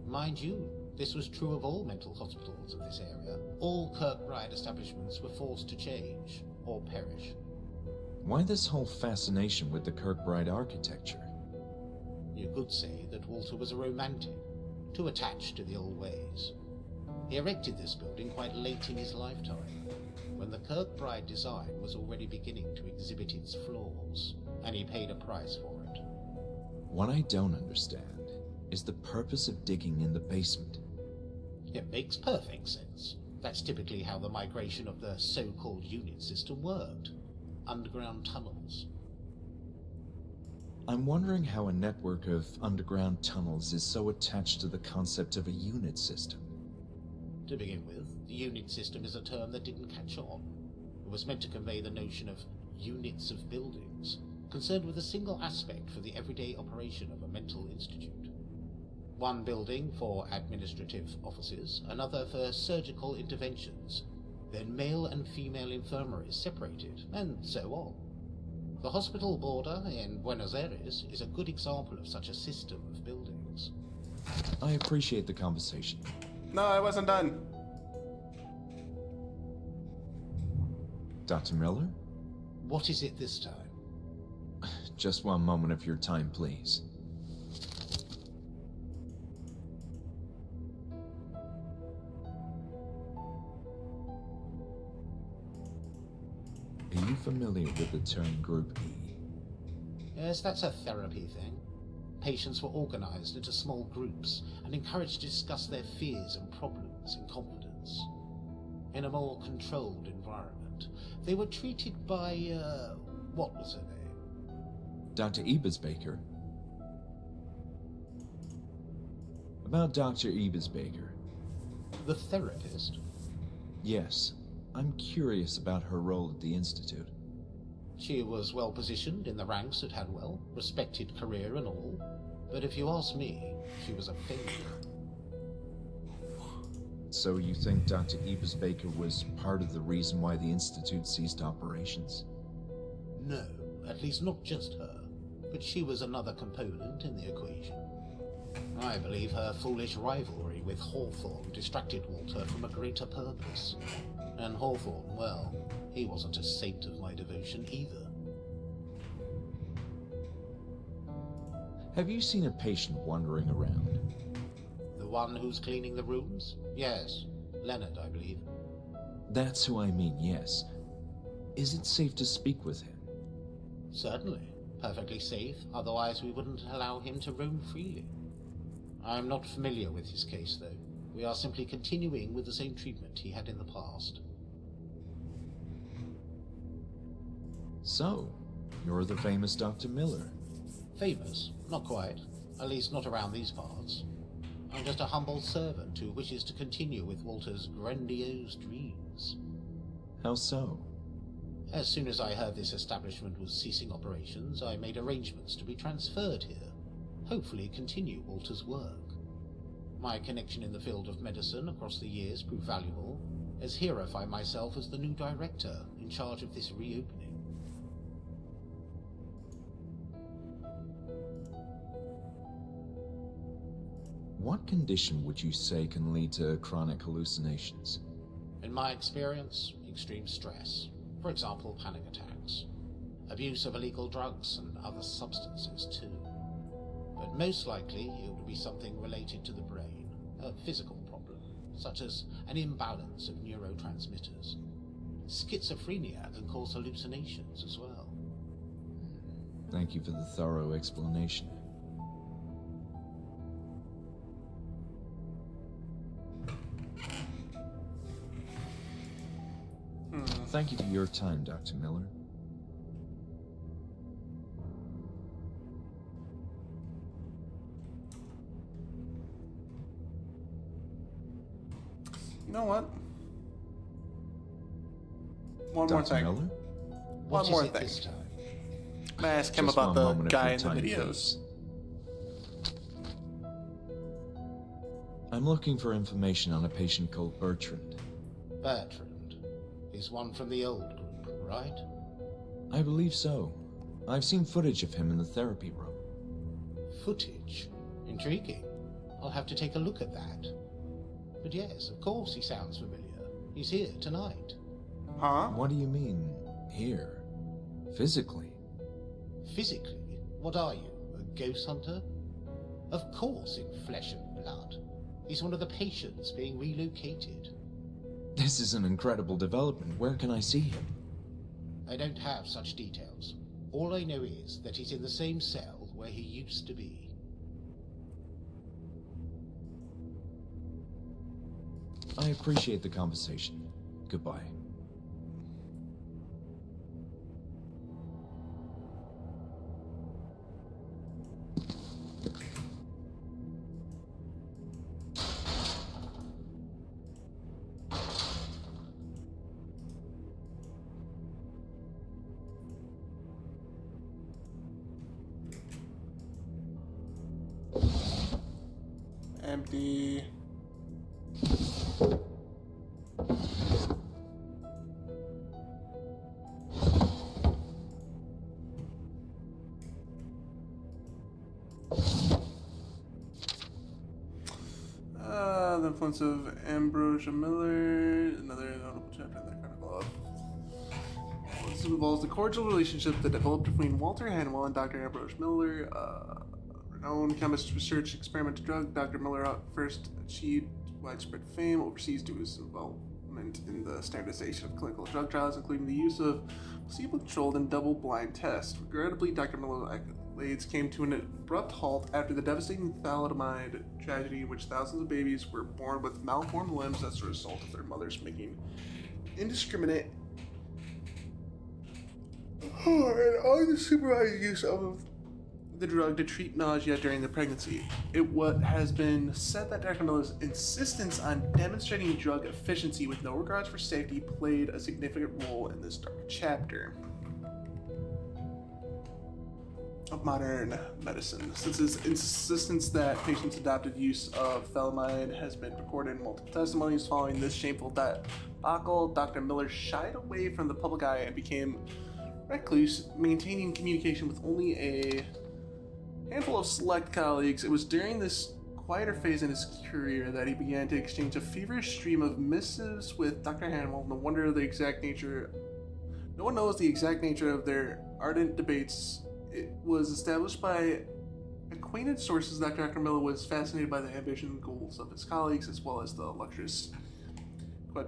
Mind you, this was true of all mental hospitals of this area. All Kirkbride establishments were forced to change, or perish. Why this whole fascination with the Kirkbride architecture? You could say that Walter was a romantic, too attached to the old ways. He erected this building quite late in his lifetime, when the Kirkbride design was already beginning to exhibit its flaws, and he paid a price for it. What I don't understand is the purpose of digging in the basement. It makes perfect sense. That's typically how the migration of the so-called unit system worked. Underground tunnels. I'm wondering how a network of underground tunnels is so attached to the concept of a unit system. To begin with, the unit system is a term that didn't catch on. It was meant to convey the notion of units of buildings, concerned with a single aspect for the everyday operation of a mental institute. One building for administrative offices, another for surgical interventions, then male and female infirmaries separated, and so on. The hospital border in Buenos Aires is a good example of such a system of buildings. I appreciate the conversation. No, I wasn't done. Dr. Miller? What is it this time? Just one moment of your time, please. Are you familiar with the term Group E? Yes, that's a therapy thing. Patients were organized into small groups and encouraged to discuss their fears and problems in confidence. patients. In a more controlled environment, they were treated by, what was her name? Dr. Ebesbaker. About Dr. Ebesbaker. The therapist? Yes, I'm curious about her role at the Institute. She was well positioned in the ranks at Hadwell, respected career and all, but if you ask me, she was a failure. So you think Dr. Ebesbaker was part of the reason why the Institute ceased operations? No, at least not just her, but she was another component in the equation. I believe her foolish rivalry with Hawthorne distracted Walter from a greater purpose. And Hawthorne, well, he wasn't a saint of my devotion either. Have you seen a patient wandering around? The one who's cleaning the rooms? Yes, Leonard, I believe. That's who I mean, yes. Is it safe to speak with him? Certainly. Perfectly safe, otherwise we wouldn't allow him to roam freely. I'm not familiar with his case, though. We are simply continuing with the same treatment he had in the past. So, you're the famous Dr. Miller. Famous? Not quite. At least not around these parts. I'm just a humble servant who wishes to continue with Walter's grandiose dreams. How so? As soon as I heard this establishment was ceasing operations, I made arrangements to be transferred here. Hopefully continue Walter's work. My connection in the field of medicine across the years proved valuable, as here I find myself as the new director in charge of this reopening. What condition would you say can lead to chronic hallucinations? In my experience, extreme stress. For example, panic attacks. Abuse of illegal drugs and other substances too. But most likely it would be something related to the brain, a physical problem, such as an imbalance of neurotransmitters. Schizophrenia can cause hallucinations as well. Thank you for the thorough explanation. Thank you for your time, Dr. Miller. You know what? One more Dr. thing. Miller? What more is it thing. this time? I ask him Just about one the moment of guy your in the time, videos. please. I'm looking for information on a patient called Bertrand. Bertrand. He's one from the old group, right? I believe so. I've seen footage of him in the therapy room. Footage? Intriguing. I'll have to take a look at that. But yes, of course he sounds familiar. He's here tonight. Huh? What do you mean, here? Physically? Physically? What are you, a ghost hunter? Of course in flesh and blood. He's one of the patients being relocated. This is an incredible development. Where can I see him? I don't have such details. All I know is that he's in the same cell where he used to be. I appreciate the conversation. Goodbye. Empty. The influence of Ambrosia Miller, another notable chapter in the Chronicle of. This involves the cordial relationship that developed between Walter Hanwell and Dr. Ambrose Miller, renowned chemist research experimental drug. Dr. Miller first achieved widespread fame overseas due to his involvement in the standardization of clinical drug trials, including the use of placebo-controlled and double-blind tests. Regrettably, Dr. Miller Blades came to an abrupt halt after the devastating thalidomide tragedy in which thousands of babies were born with malformed limbs as a result of their mothers making indiscriminate and unsupervised use of the drug to treat nausea during the pregnancy. Has been said that Dr. Miller's insistence on demonstrating drug efficiency with no regards for safety played a significant role in this dark chapter of modern medicine. Since his insistence that patients' adopted use of thalidomide has been recorded in multiple testimonies following this shameful debacle, Dr. Miller shied away from the public eye and became recluse, maintaining communication with only a handful of select colleagues. It was during this quieter phase in his career that he began to exchange a feverish stream of missives with Dr. Hannibal. No one knows the exact nature of their ardent debates. It was established by acquainted sources that Dr. Miller was fascinated by the ambition and goals of his colleagues, as well as the luxurious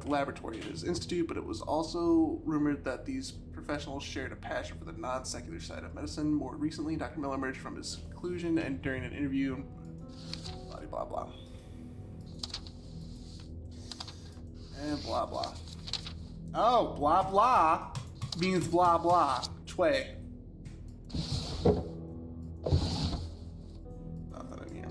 laboratory at his institute, but it was also rumored that these professionals shared a passion for the non-secular side of medicine. More recently, Dr. Miller emerged from his seclusion and during an interview, blah blah blah. And blah blah. Oh, blah blah means blah blah. Chway. Nothing in here.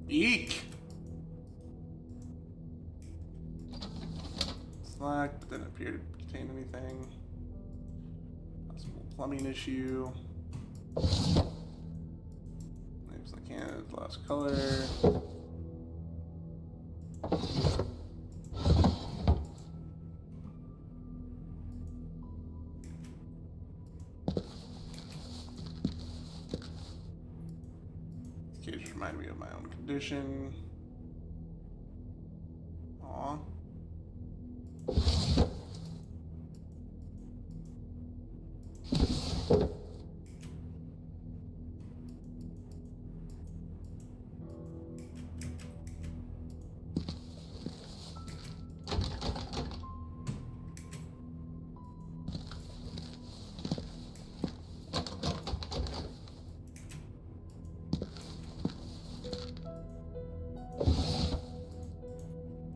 Eek! Slack, but didn't appear to contain anything. Possible plumbing issue. Names like candidates, lost color. These cages remind me of my own condition. Aw.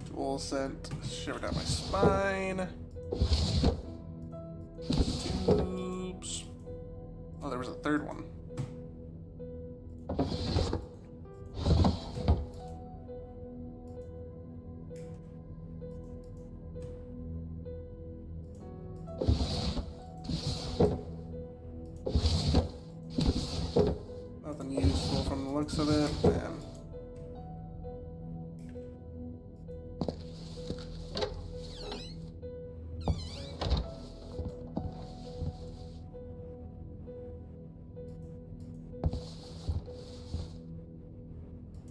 Dual scent shiver down my spine. Tubes. Oh, there was a third one. Nothing useful from the looks of it, man.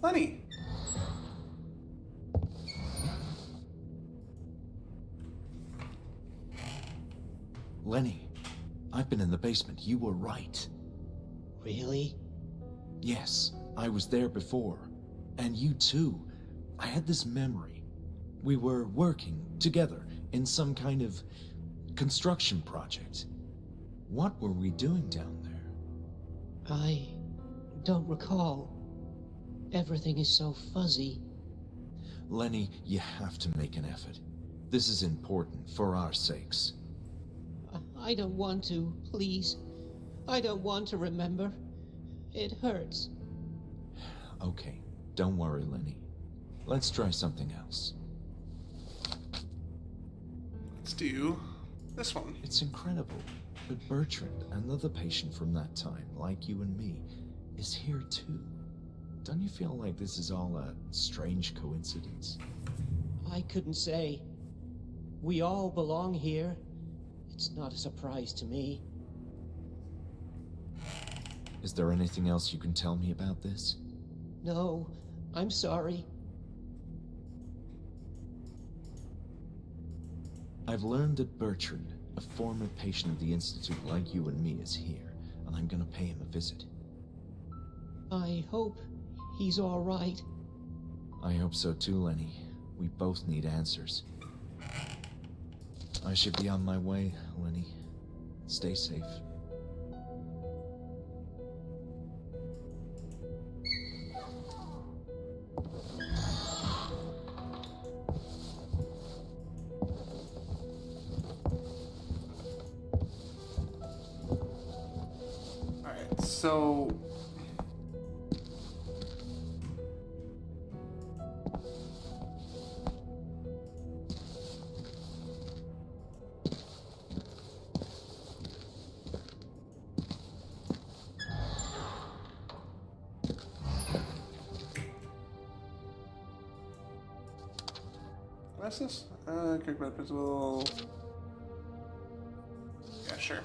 Honey. Lenny, I've been in the basement. You were right. Really? Yes, I was there before. And you too. I had this memory. We were working together in some kind of construction project. What were we doing down there? I don't recall. Everything is so fuzzy. Lenny, you have to make an effort. This is important for our sakes. I don't want to, please. I don't want to remember. It hurts. Okay, don't worry, Lenny. Let's try something else. Let's do this one. It's incredible, but Bertrand, another patient from that time, like you and me, is here too. Don't you feel like this is all a strange coincidence? I couldn't say. We all belong here. It's not a surprise to me. Is there anything else you can tell me about this? No, I'm sorry. I've learned that Bertrand, a former patient of the Institute like you and me, is here, and I'm gonna pay him a visit. I hope he's all right. I hope so too, Lenny. We both need answers. I should be on my way, Lenny. Stay safe. Alright, so... What's this? Kirkbride Principal. Yeah, sure.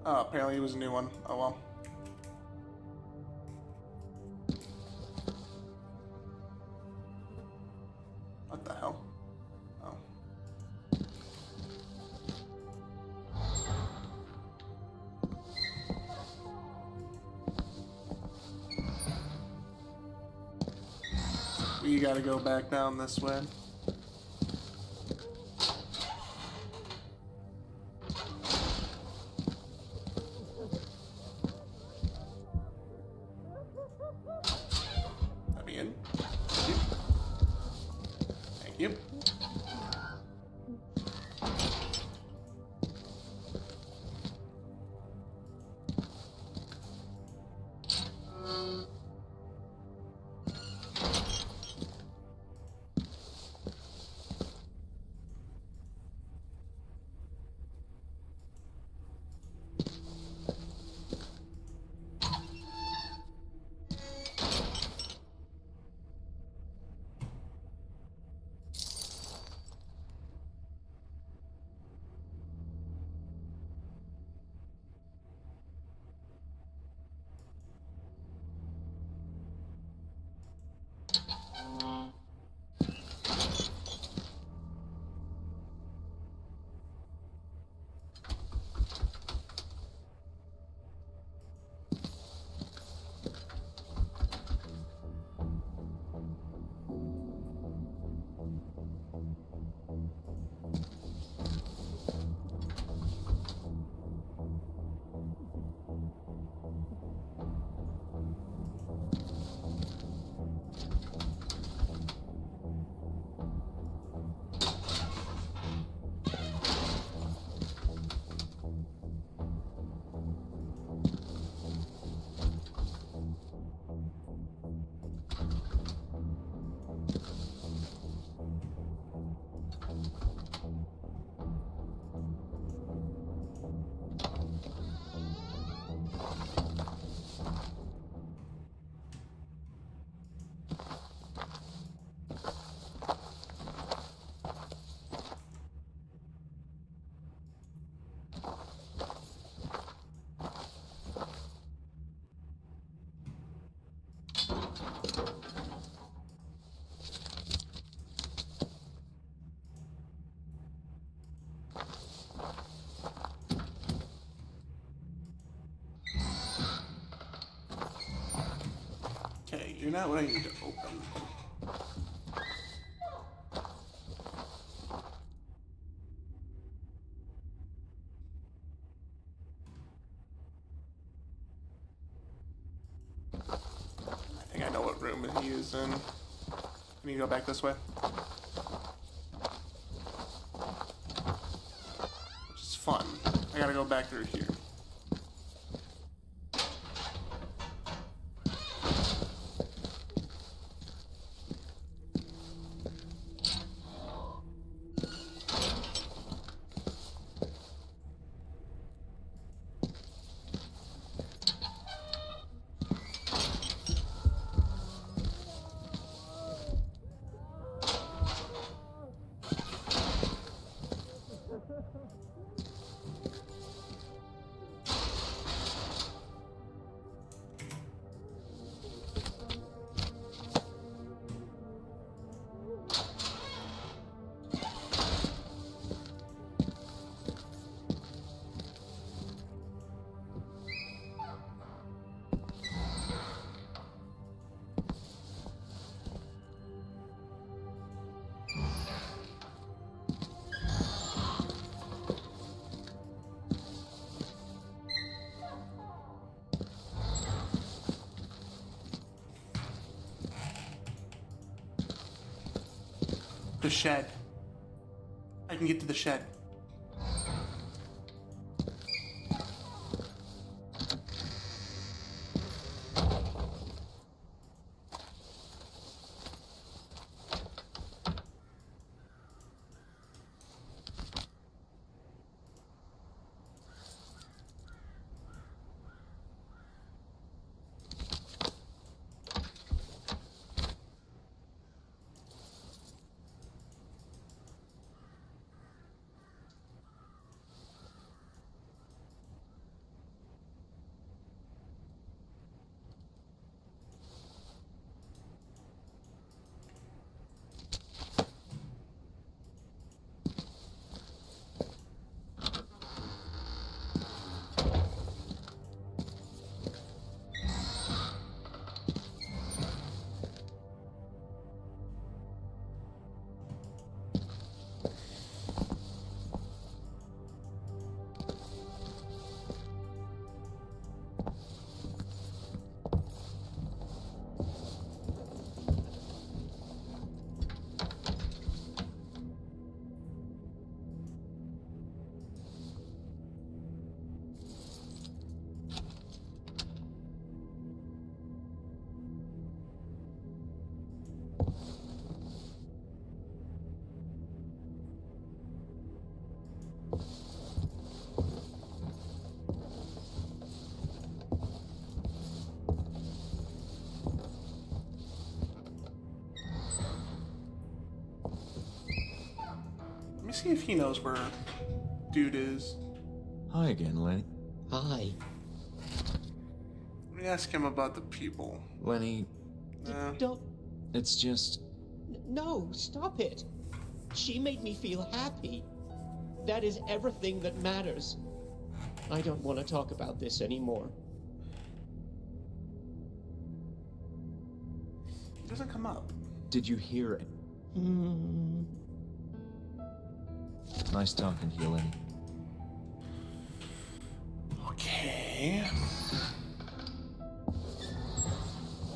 Oh, apparently it was a new one. Oh well. What the hell? Oh. We gotta go back down this way. Let me in. Thank you. Thank you. Okay, you're not what I need to open. I think I know what room he is in. Can you go back this way? Which is fun. I gotta go back through here. the shed. I can get to the shed. Let me see if he knows where dude is. Hi again, Lenny. Hi. Let me ask him about the people. Lenny, Don't. it's just... No, stop it. She made me feel happy. That is everything that matters. I don't want to talk about this anymore. He doesn't come up. Did you hear it? Nice talking to you, Lenny. Okay.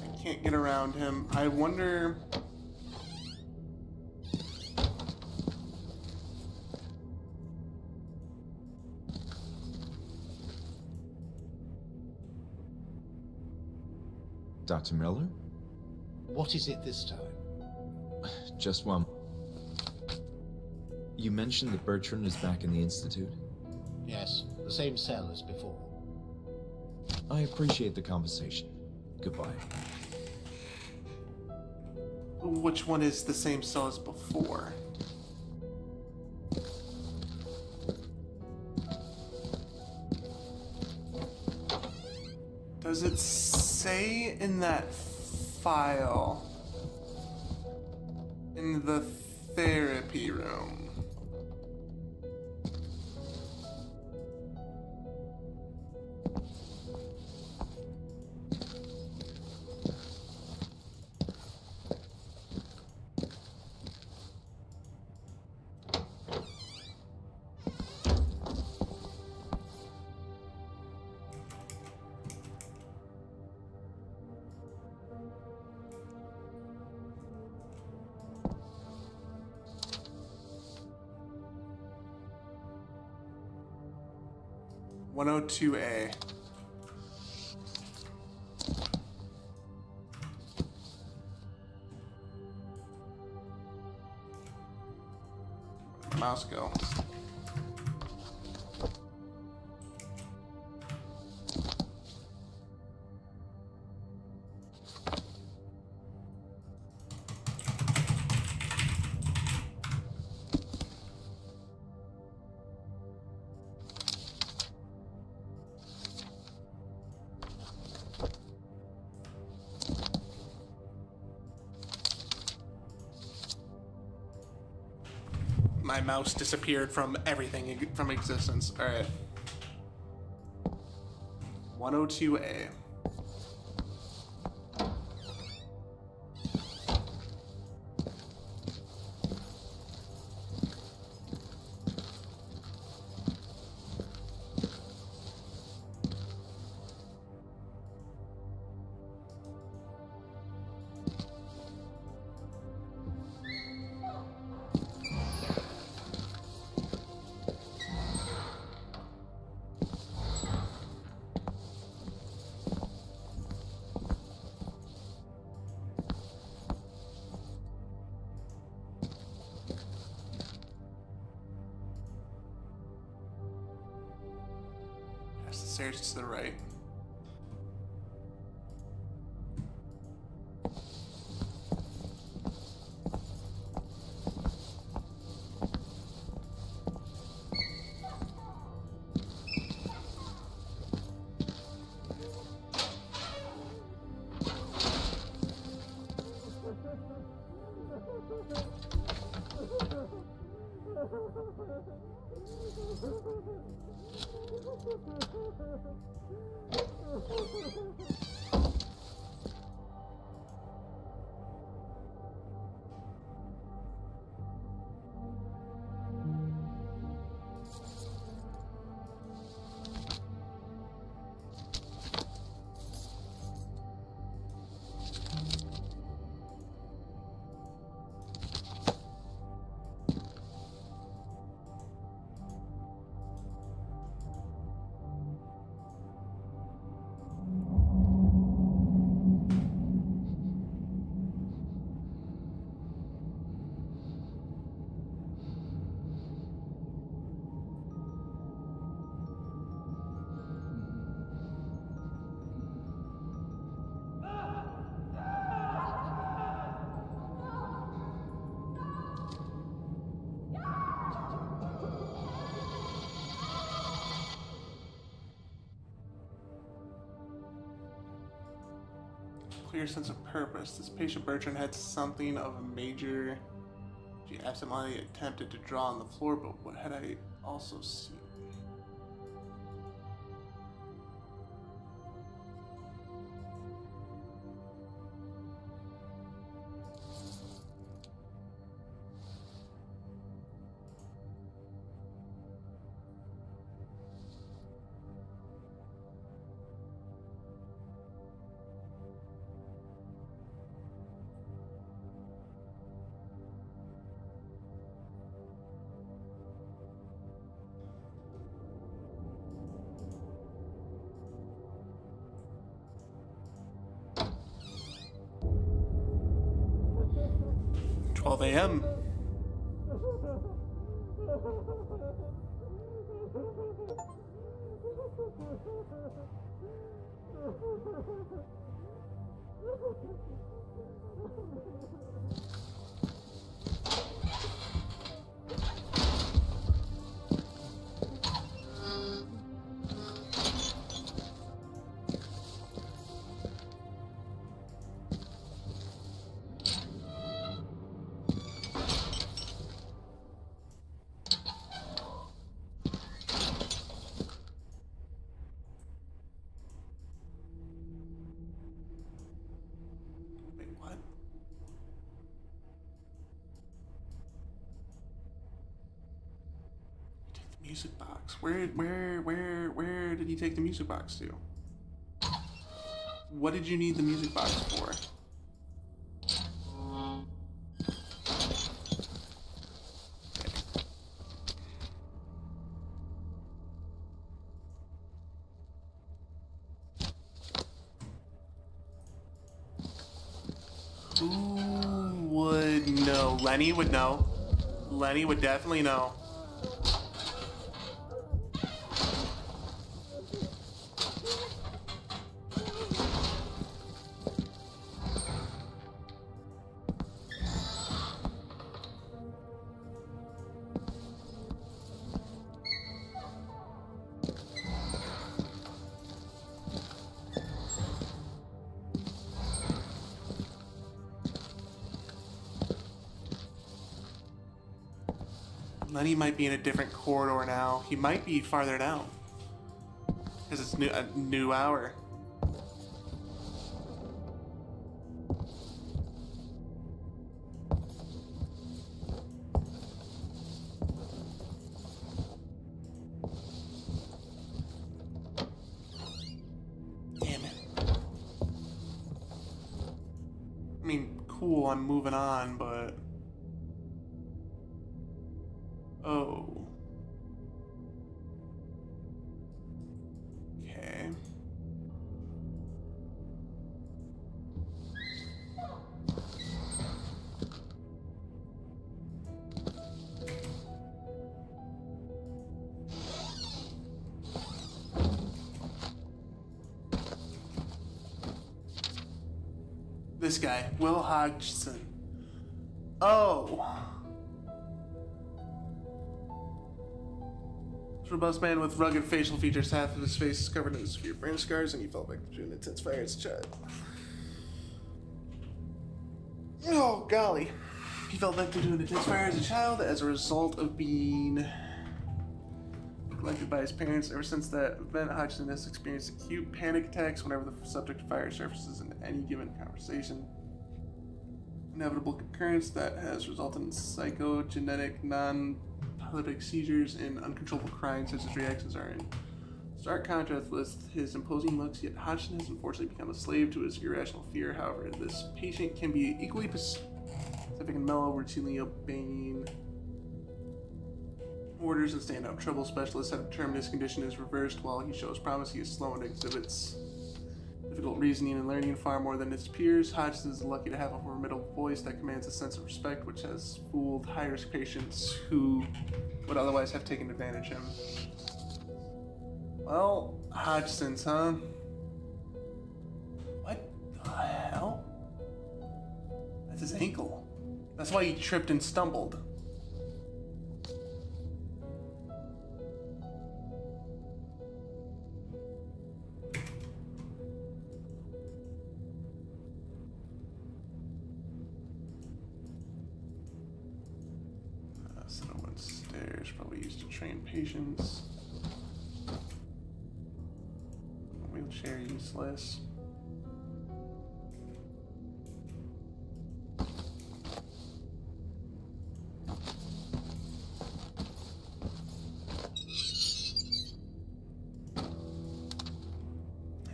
I can't get around him. I wonder... Dr. Miller? What is it this time? Just one. You mentioned that Bertrand is back in the Institute. Yes, the same cell as before. I appreciate the conversation. Goodbye. Which one is the same cell as before? Does it say in that file in the therapy room? (102A). Mouse go. My mouse disappeared from everything from existence. All right. 102A. Yes, the stairs to the right. Clear sense of purpose. This patient Bertrand had something of a major. She absentmindedly attempted to draw on the floor, but what had I also seen? A.m. Music box. Where did he take the music box to? What did you need the music box for? Who would know? Lenny would know. Lenny would definitely know. Lenny might be in a different corridor now. He might be farther down. Because it's a new hour. Damn it. I mean, cool, I'm moving on, but... Oh. Okay. This guy, Will Hodgson. Oh. Robust man with rugged facial features. Half of his face is covered in severe burn scars, and he fell back to an intense fire as a child. Oh, golly. He fell back to an intense fire as a child as a result of being neglected by his parents. Ever since that event, Hodgson has experienced acute panic attacks whenever the subject of fire surfaces in any given conversation. Inevitable occurrence that has resulted in psychogenetic, non-paralytic seizures and uncontrollable crying, such as reactions are in stark contrast with his imposing looks, yet Hodgson has unfortunately become a slave to his irrational fear. However, this patient can be equally pacific and mellow, routinely obeying orders and staying out of trouble. Specialists have determined his condition is reversed. While he shows promise, he is slow and exhibits difficult reasoning and learning far more than his peers. Hodgson is lucky to have a formidable voice that commands a sense of respect, which has fooled high-risk patients who would otherwise have taken advantage of him. Well, Hodgson's, huh? What the hell? That's his ankle. That's why he tripped and stumbled. So no one's stairs, probably used to train patients. Wheelchair useless.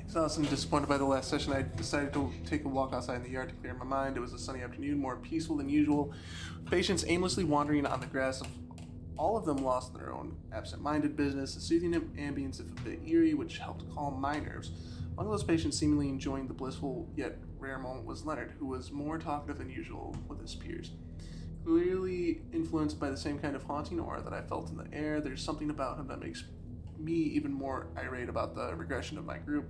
Exhausted and disappointed by the last session, I decided to take a walk outside in the yard to clear my mind. It was a sunny afternoon, more peaceful than usual. Patients aimlessly wandering on the grass, all of them lost in their own absent-minded business. A soothing ambience, if a bit eerie, which helped calm my nerves. One of those patients seemingly enjoying the blissful yet rare moment was Leonard, who was more talkative than usual with his peers. Clearly influenced by the same kind of haunting aura that I felt in the air, there's something about him that makes me even more irate about the regression of my group.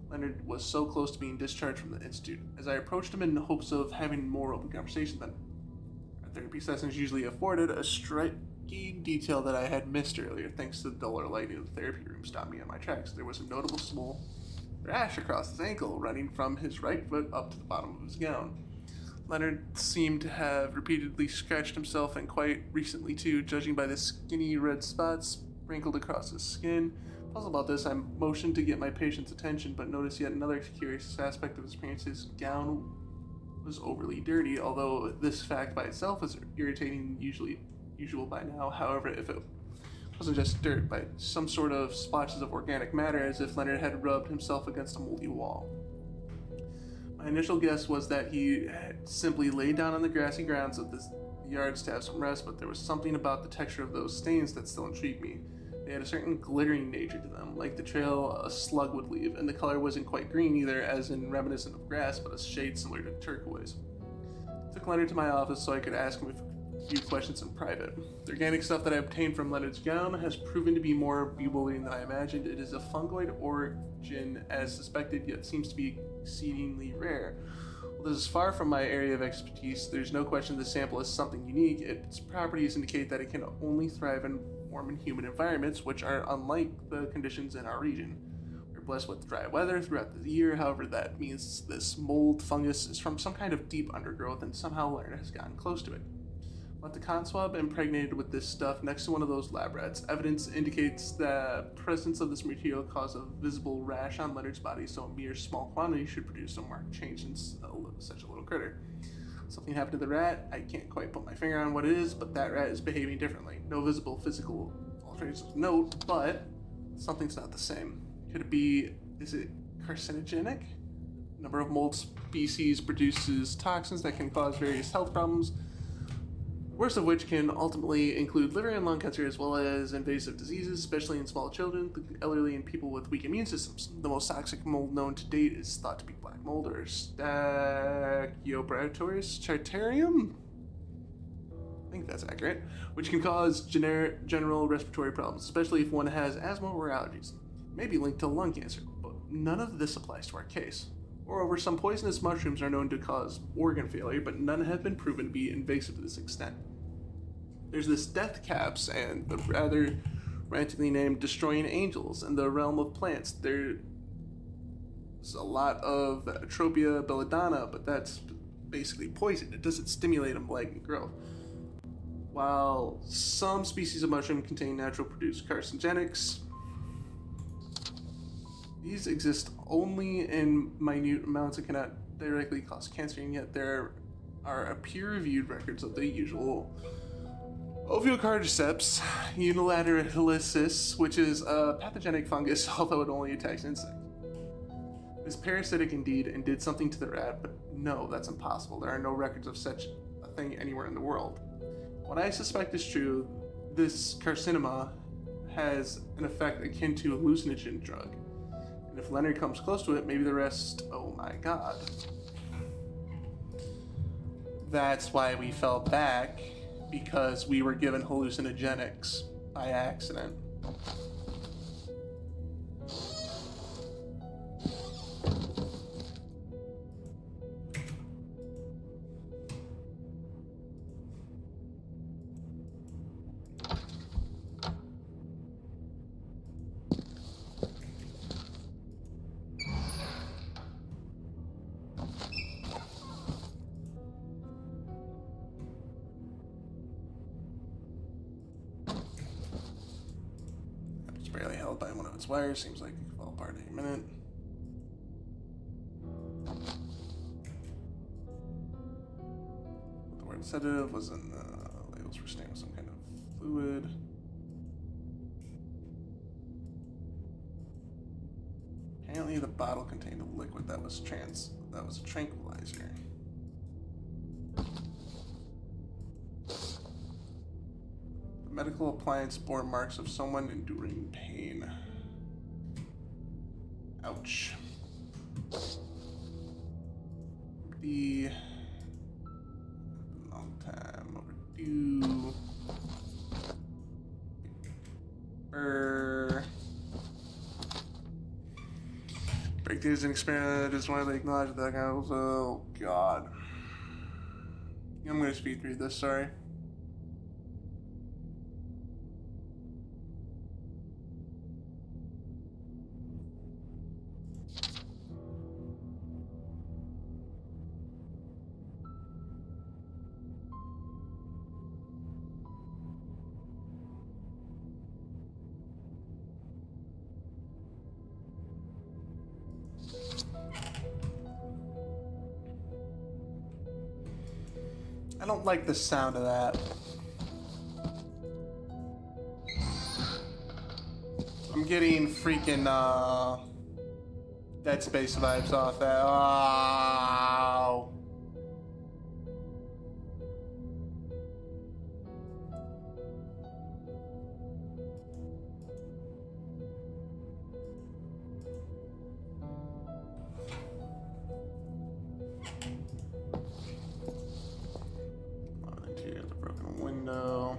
Leonard was so close to being discharged from the institute. As I approached him in hopes of having more open conversation than our therapy sessions usually afforded, a striking detail that I had missed earlier, thanks to the duller lighting of the therapy room, stopped me on my tracks. There was a notable small rash across his ankle, running from his right foot up to the bottom of his gown. Leonard seemed to have repeatedly scratched himself, and quite recently too, judging by the skinny red spots sprinkled across his skin. Puzzled about this, I motioned to get my patient's attention, but noticed yet another curious aspect of his appearance. His gown was overly dirty, although this fact by itself was irritating, usual by now. However, if it wasn't just dirt, but some sort of splotches of organic matter, as if Leonard had rubbed himself against a moldy wall. My initial guess was that he had simply laid down on the grassy grounds of the yards to have some rest, but there was something about the texture of those stains that still intrigued me. They had a certain glittering nature to them, like the trail a slug would leave, and the color wasn't quite green either, as in reminiscent of grass, but a shade similar to turquoise. I took Leonard to my office so I could ask him a few questions in private. The organic stuff that I obtained from Leonard's gown has proven to be more bewildering than I imagined. It is of fungoid origin as suspected, yet seems to be exceedingly rare. While this is far from my area of expertise, there's no question the sample is something unique. Its properties indicate that it can only thrive in warm and humid environments, which are unlike the conditions in our region. We're blessed with dry weather throughout the year, however, that means this mold fungus is from some kind of deep undergrowth, and somehow Leonard has gotten close to it. Left the con swab impregnated with this stuff next to one of those lab rats. Evidence indicates the presence of this material caused a visible rash on Leonard's body, so a mere small quantity should produce a marked change in such a little critter. Something happened to the rat. I can't quite put my finger on what it is, but that rat is behaving differently. No visible physical alterations of note, but something's not the same. Could it be, is it carcinogenic? A number of mold species produces toxins that can cause various health problems, worst of which can ultimately include liver and lung cancer, as well as invasive diseases, especially in small children, the elderly, and people with weak immune systems. The most toxic mold known to date is thought to be black mold, or Stachybotrys chartarium? I think that's accurate, which can cause general respiratory problems, especially if one has asthma or allergies. It may be linked to lung cancer, but none of this applies to our case. Moreover, some poisonous mushrooms are known to cause organ failure, but none have been proven to be invasive to this extent. There's this death caps and the rather randomly named destroying angels in the realm of plants. There's a lot of Atropia belladonna, but that's basically poison. It doesn't stimulate them leg growth. While some species of mushroom contain natural produced carcinogenics, these exist only in minute amounts and cannot directly cause cancer, and yet there are peer-reviewed records of the usual Ophiocordyceps unilateralis, which is a pathogenic fungus, although it only attacks insects. It is parasitic indeed and did something to the rat, but no, that's impossible. There are no records of such a thing anywhere in the world. What I suspect is true, this carcinoma has an effect akin to a hallucinogen drug. And if Leonard comes close to it, maybe the rest, oh my god. That's why we fell back, because we were given hallucinogenics by accident. Barely held by one of its wires. Seems like it could fall apart any minute. The word sedative was in the labels were stained with some kind of fluid. Apparently, the bottle contained a liquid that was a tranquilizer. Medical appliance bore marks of someone enduring pain. Ouch. The long time overdue. Breakthroughs and experiment is widely acknowledged that oh god. I'm gonna speed through this, sorry. I don't like the sound of that. I'm getting freaking Dead Space vibes off that. Oh. Here's a broken window.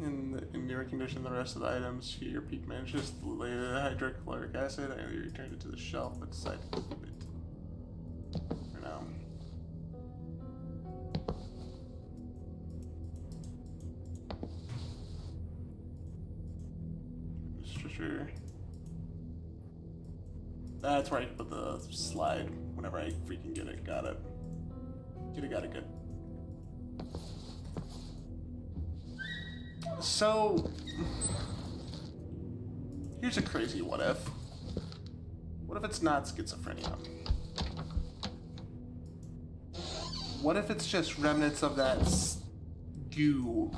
In newer condition, the rest of the items here, Pete manages to lay the hydrochloric acid. I returned it to the shelf, but decided to keep it for now. Sure. That's where I can put the slide whenever I freaking get it. Got it. Got it good. So, here's a crazy what if. What if it's not schizophrenia? What if it's just remnants of that goo?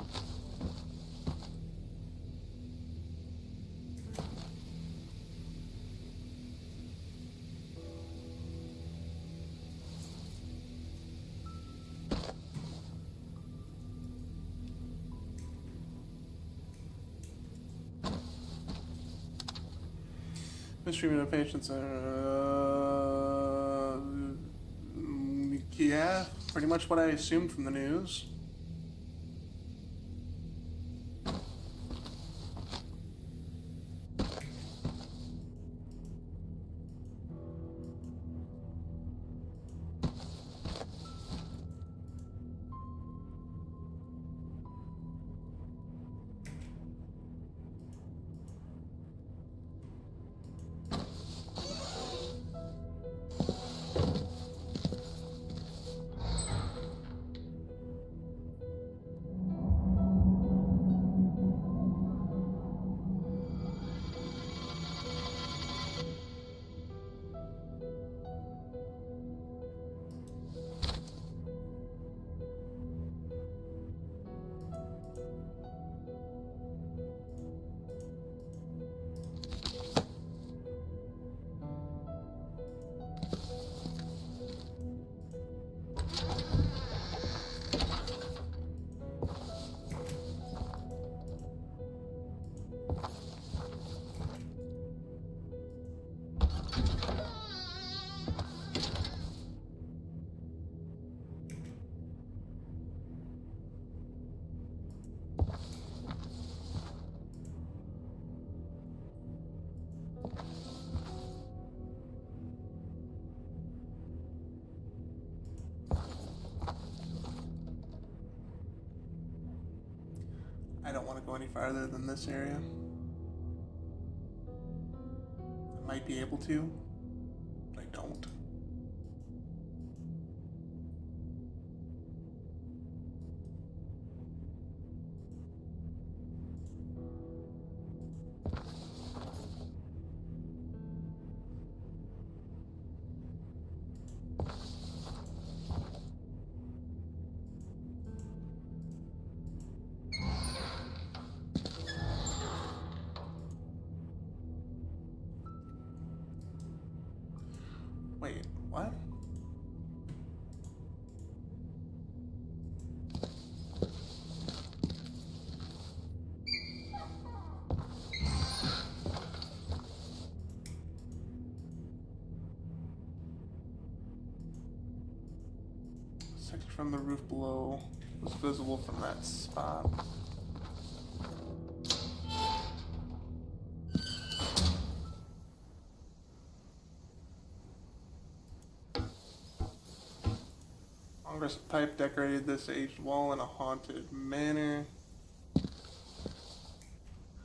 Mistreatment of patients. Yeah, pretty much what I assumed from the news. I don't want to go any farther than this area. I might be able to, but I don't. Wait, what? Section from the roof below was visible from that spot. Congress type decorated this aged wall in a haunted manner.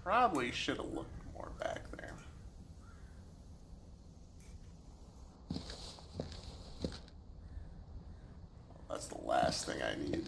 Probably should have looked more back there. That's the last thing I need.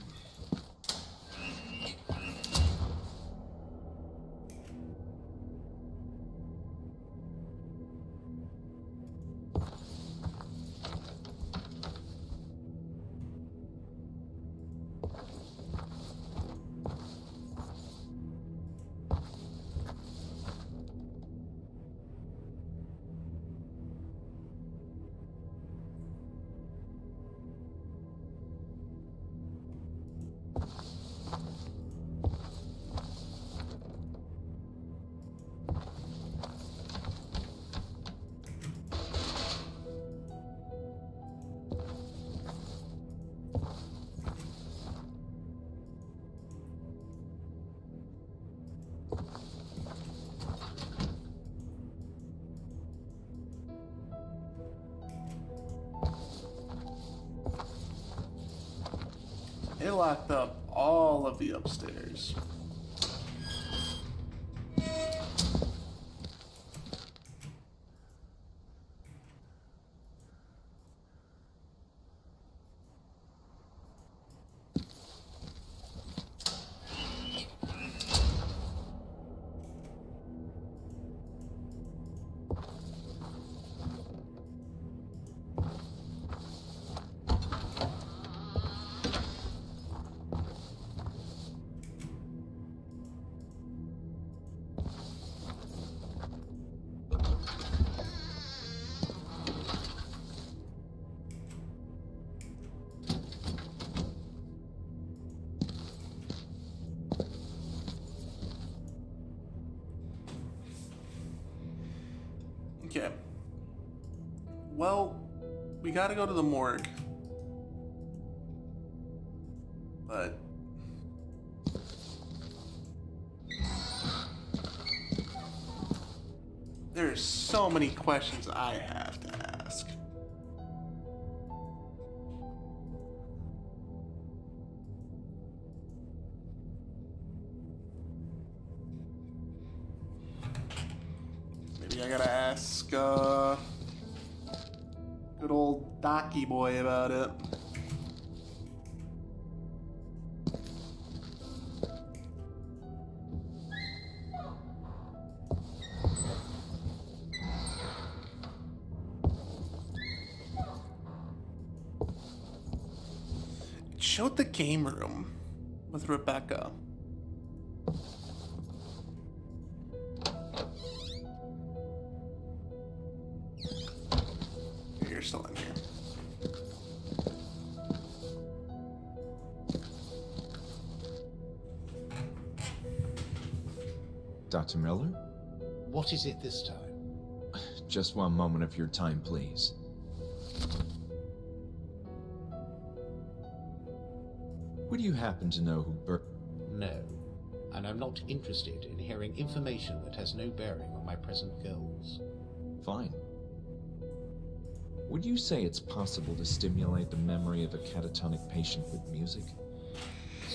They locked up all of the upstairs. Okay. Well, we gotta go to the morgue. But there's so many questions I have to ask. Maybe I gotta ask, good old Docky boy about it. It showed the game room with Rebecca. You're still in here. Dr. Miller? What is it this time? Just one moment of your time, please. Would you happen to know who No, and I'm not interested in hearing information that has no bearing on my present goals. Fine. Would you say it's possible to stimulate the memory of a catatonic patient with music?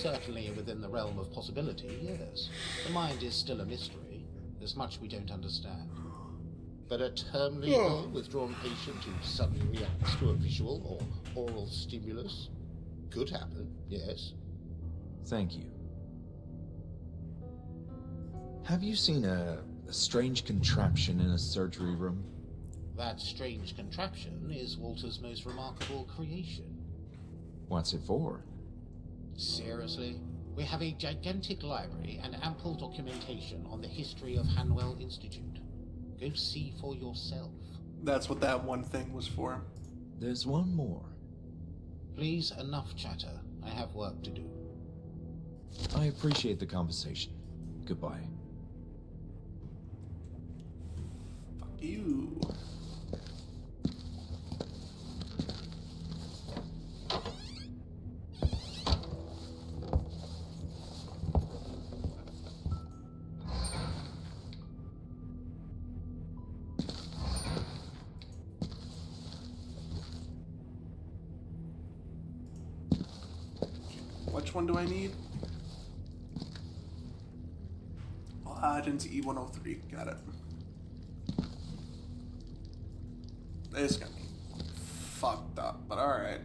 Certainly within the realm of possibility, yes. The mind is still a mystery. There's much we don't understand. But a terminally ill, withdrawn patient who suddenly reacts to a visual or oral stimulus could happen, yes. Thank you. Have you seen a strange contraption in a surgery room? That strange contraption is Walter's most remarkable creation. What's it for? Seriously? We have a gigantic library and ample documentation on the history of Hanwell Institute. Go see for yourself. That's what that one thing was for. There's one more. Please, enough chatter. I have work to do. I appreciate the conversation. Goodbye. Fuck you. Which one do I need? Agents E103. Got it. This is gonna be fucked up, but alright.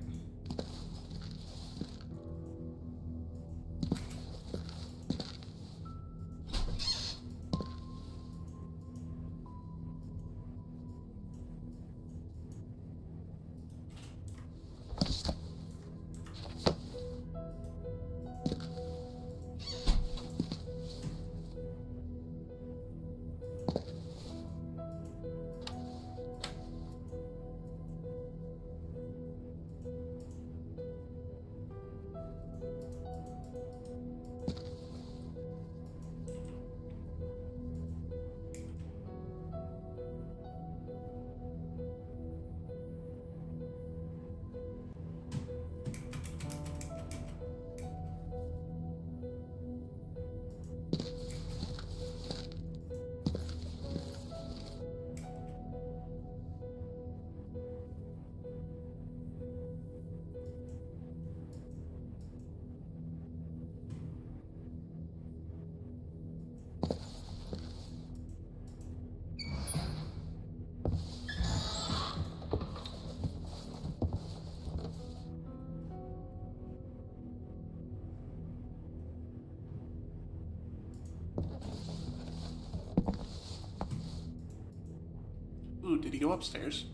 Ooh, did he go upstairs?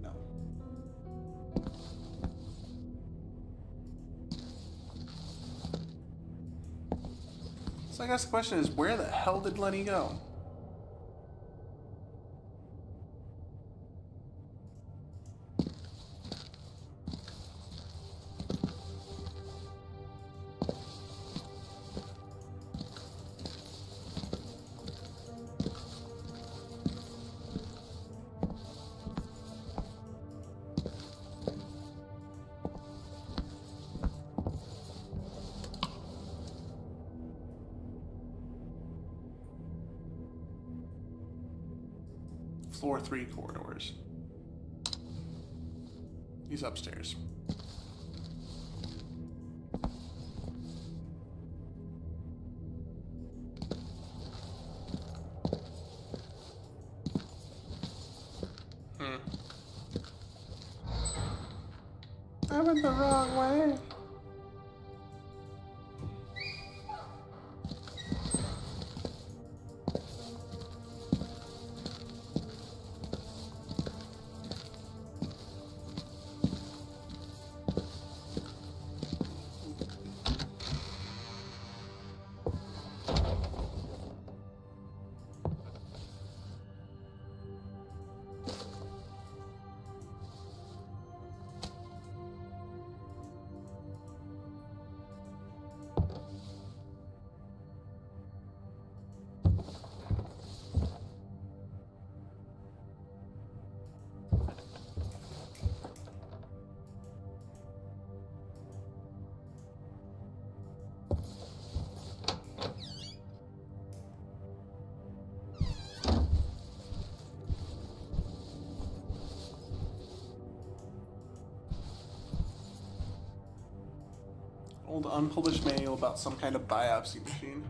No. So I guess the question is, where the hell did Lenny go? Floor 3 corridors. He's upstairs. I went the wrong way. Old unpublished manual about some kind of biopsy machine.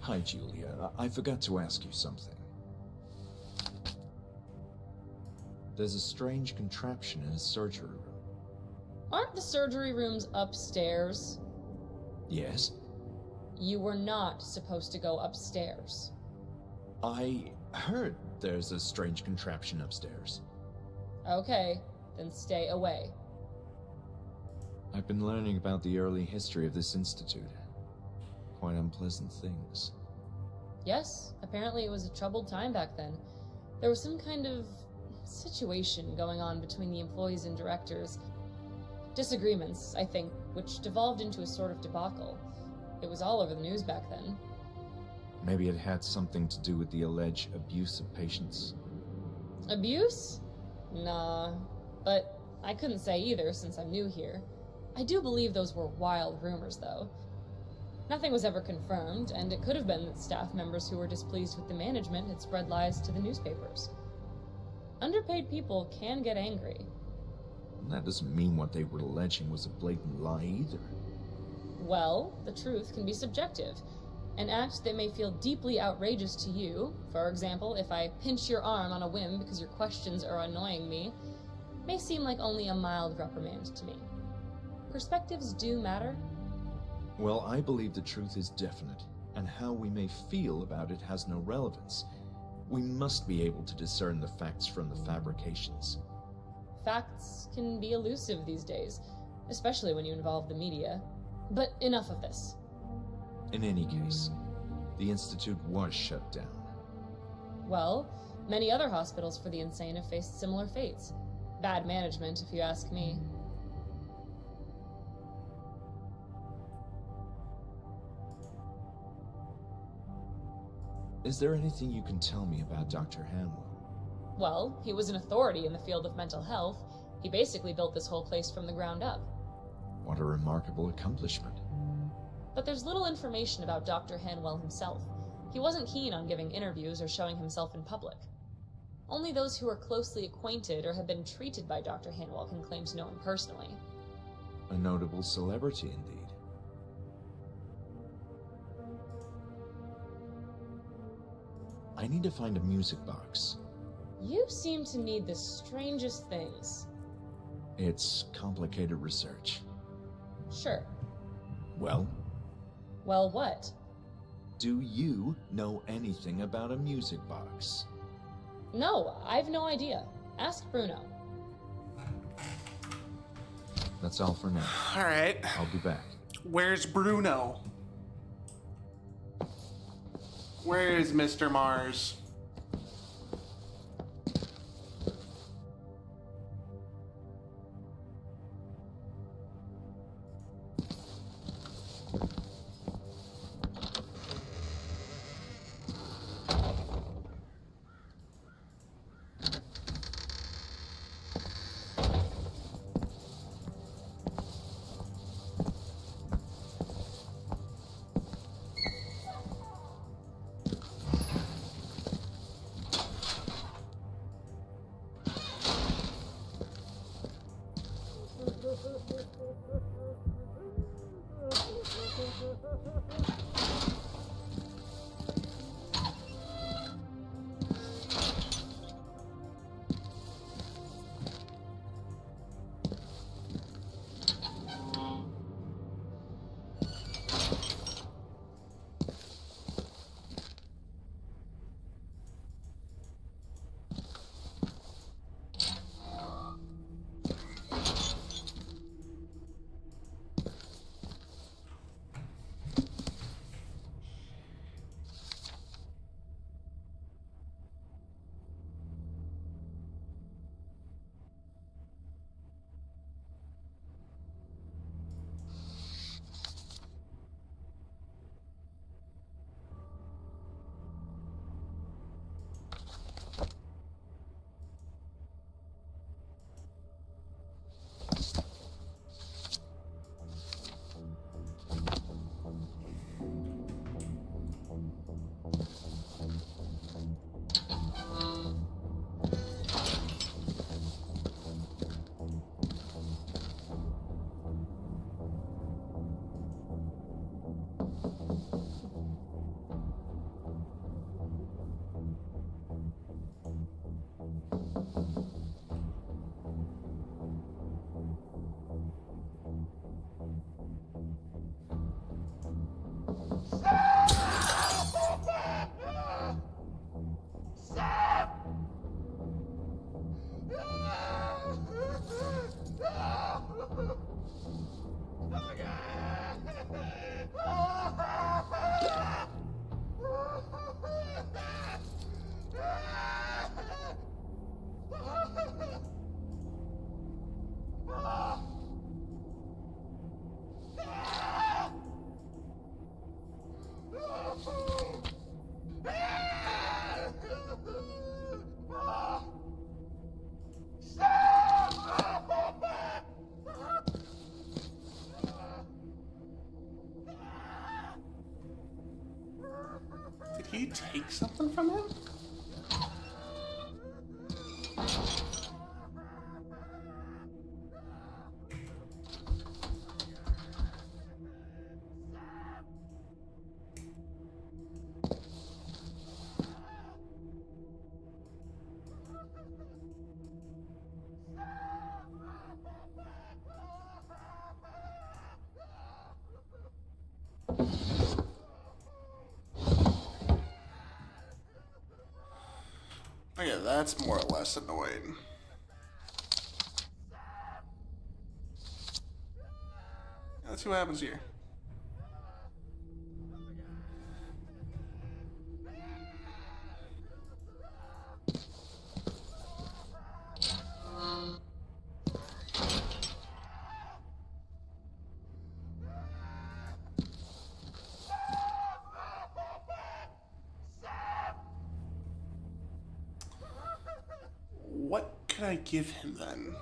Hi, Julia. I forgot to ask you something. There's a strange contraption in his surgery room. Aren't the surgery rooms upstairs? Yes? You were not supposed to go upstairs. I heard there's a strange contraption upstairs. Okay, then stay away. I've been learning about the early history of this institute. Quite unpleasant things. Yes, apparently it was a troubled time back then. There was some kind of situation going on between the employees and directors. Disagreements, I think, which devolved into a sort of debacle. It was all over the news back then. Maybe it had something to do with the alleged abuse of patients. Abuse? Nah, but I couldn't say either since I'm new here. I do believe those were wild rumors, though. Nothing was ever confirmed, and it could have been that staff members who were displeased with the management had spread lies to the newspapers. Underpaid people can get angry. That doesn't mean what they were alleging was a blatant lie either. Well, the truth can be subjective. An act that may feel deeply outrageous to you, for example, if I pinch your arm on a whim because your questions are annoying me, may seem like only a mild reprimand to me. Perspectives do matter. Well, I believe the truth is definite, and how we may feel about it has no relevance. We must be able to discern the facts from the fabrications. Facts can be elusive these days, especially when you involve the media. But enough of this. In any case, the Institute was shut down. Well, many other hospitals for the insane have faced similar fates. Bad management, if you ask me. Is there anything you can tell me about Dr. Hanwell? Well, he was an authority in the field of mental health. He basically built this whole place from the ground up. What a remarkable accomplishment. But there's little information about Dr. Hanwell himself. He wasn't keen on giving interviews or showing himself in public. Only those who are closely acquainted or have been treated by Dr. Hanwell can claim to know him personally. A notable celebrity indeed. I need to find a music box. You seem to need the strangest things. It's complicated research. Sure. Well, Well, what? do you know anything about a music box? No, I've no idea. Ask Bruno. That's all for now. All right. I'll be back. Where's Bruno? Where is Mr. Mars? Did he take something from him? Okay, that's more or less annoying. Let's see what happens here. What can I give him then?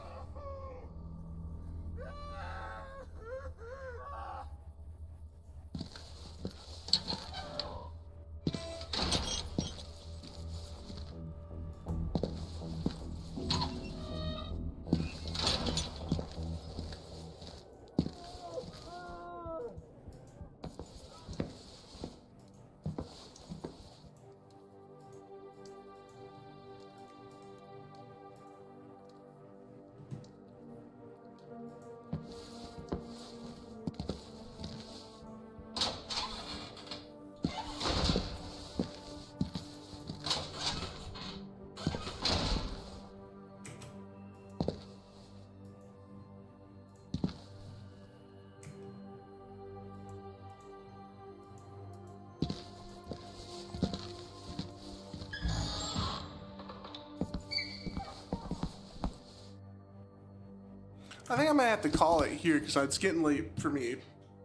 I think I might have to call it here because it's getting late for me,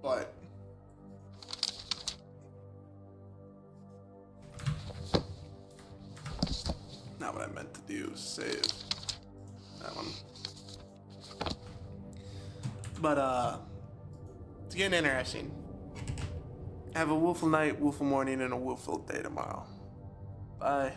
but. Not what I meant to do, save that one. But, it's getting interesting. Have a woeful night, woeful morning, and a woeful day tomorrow. Bye.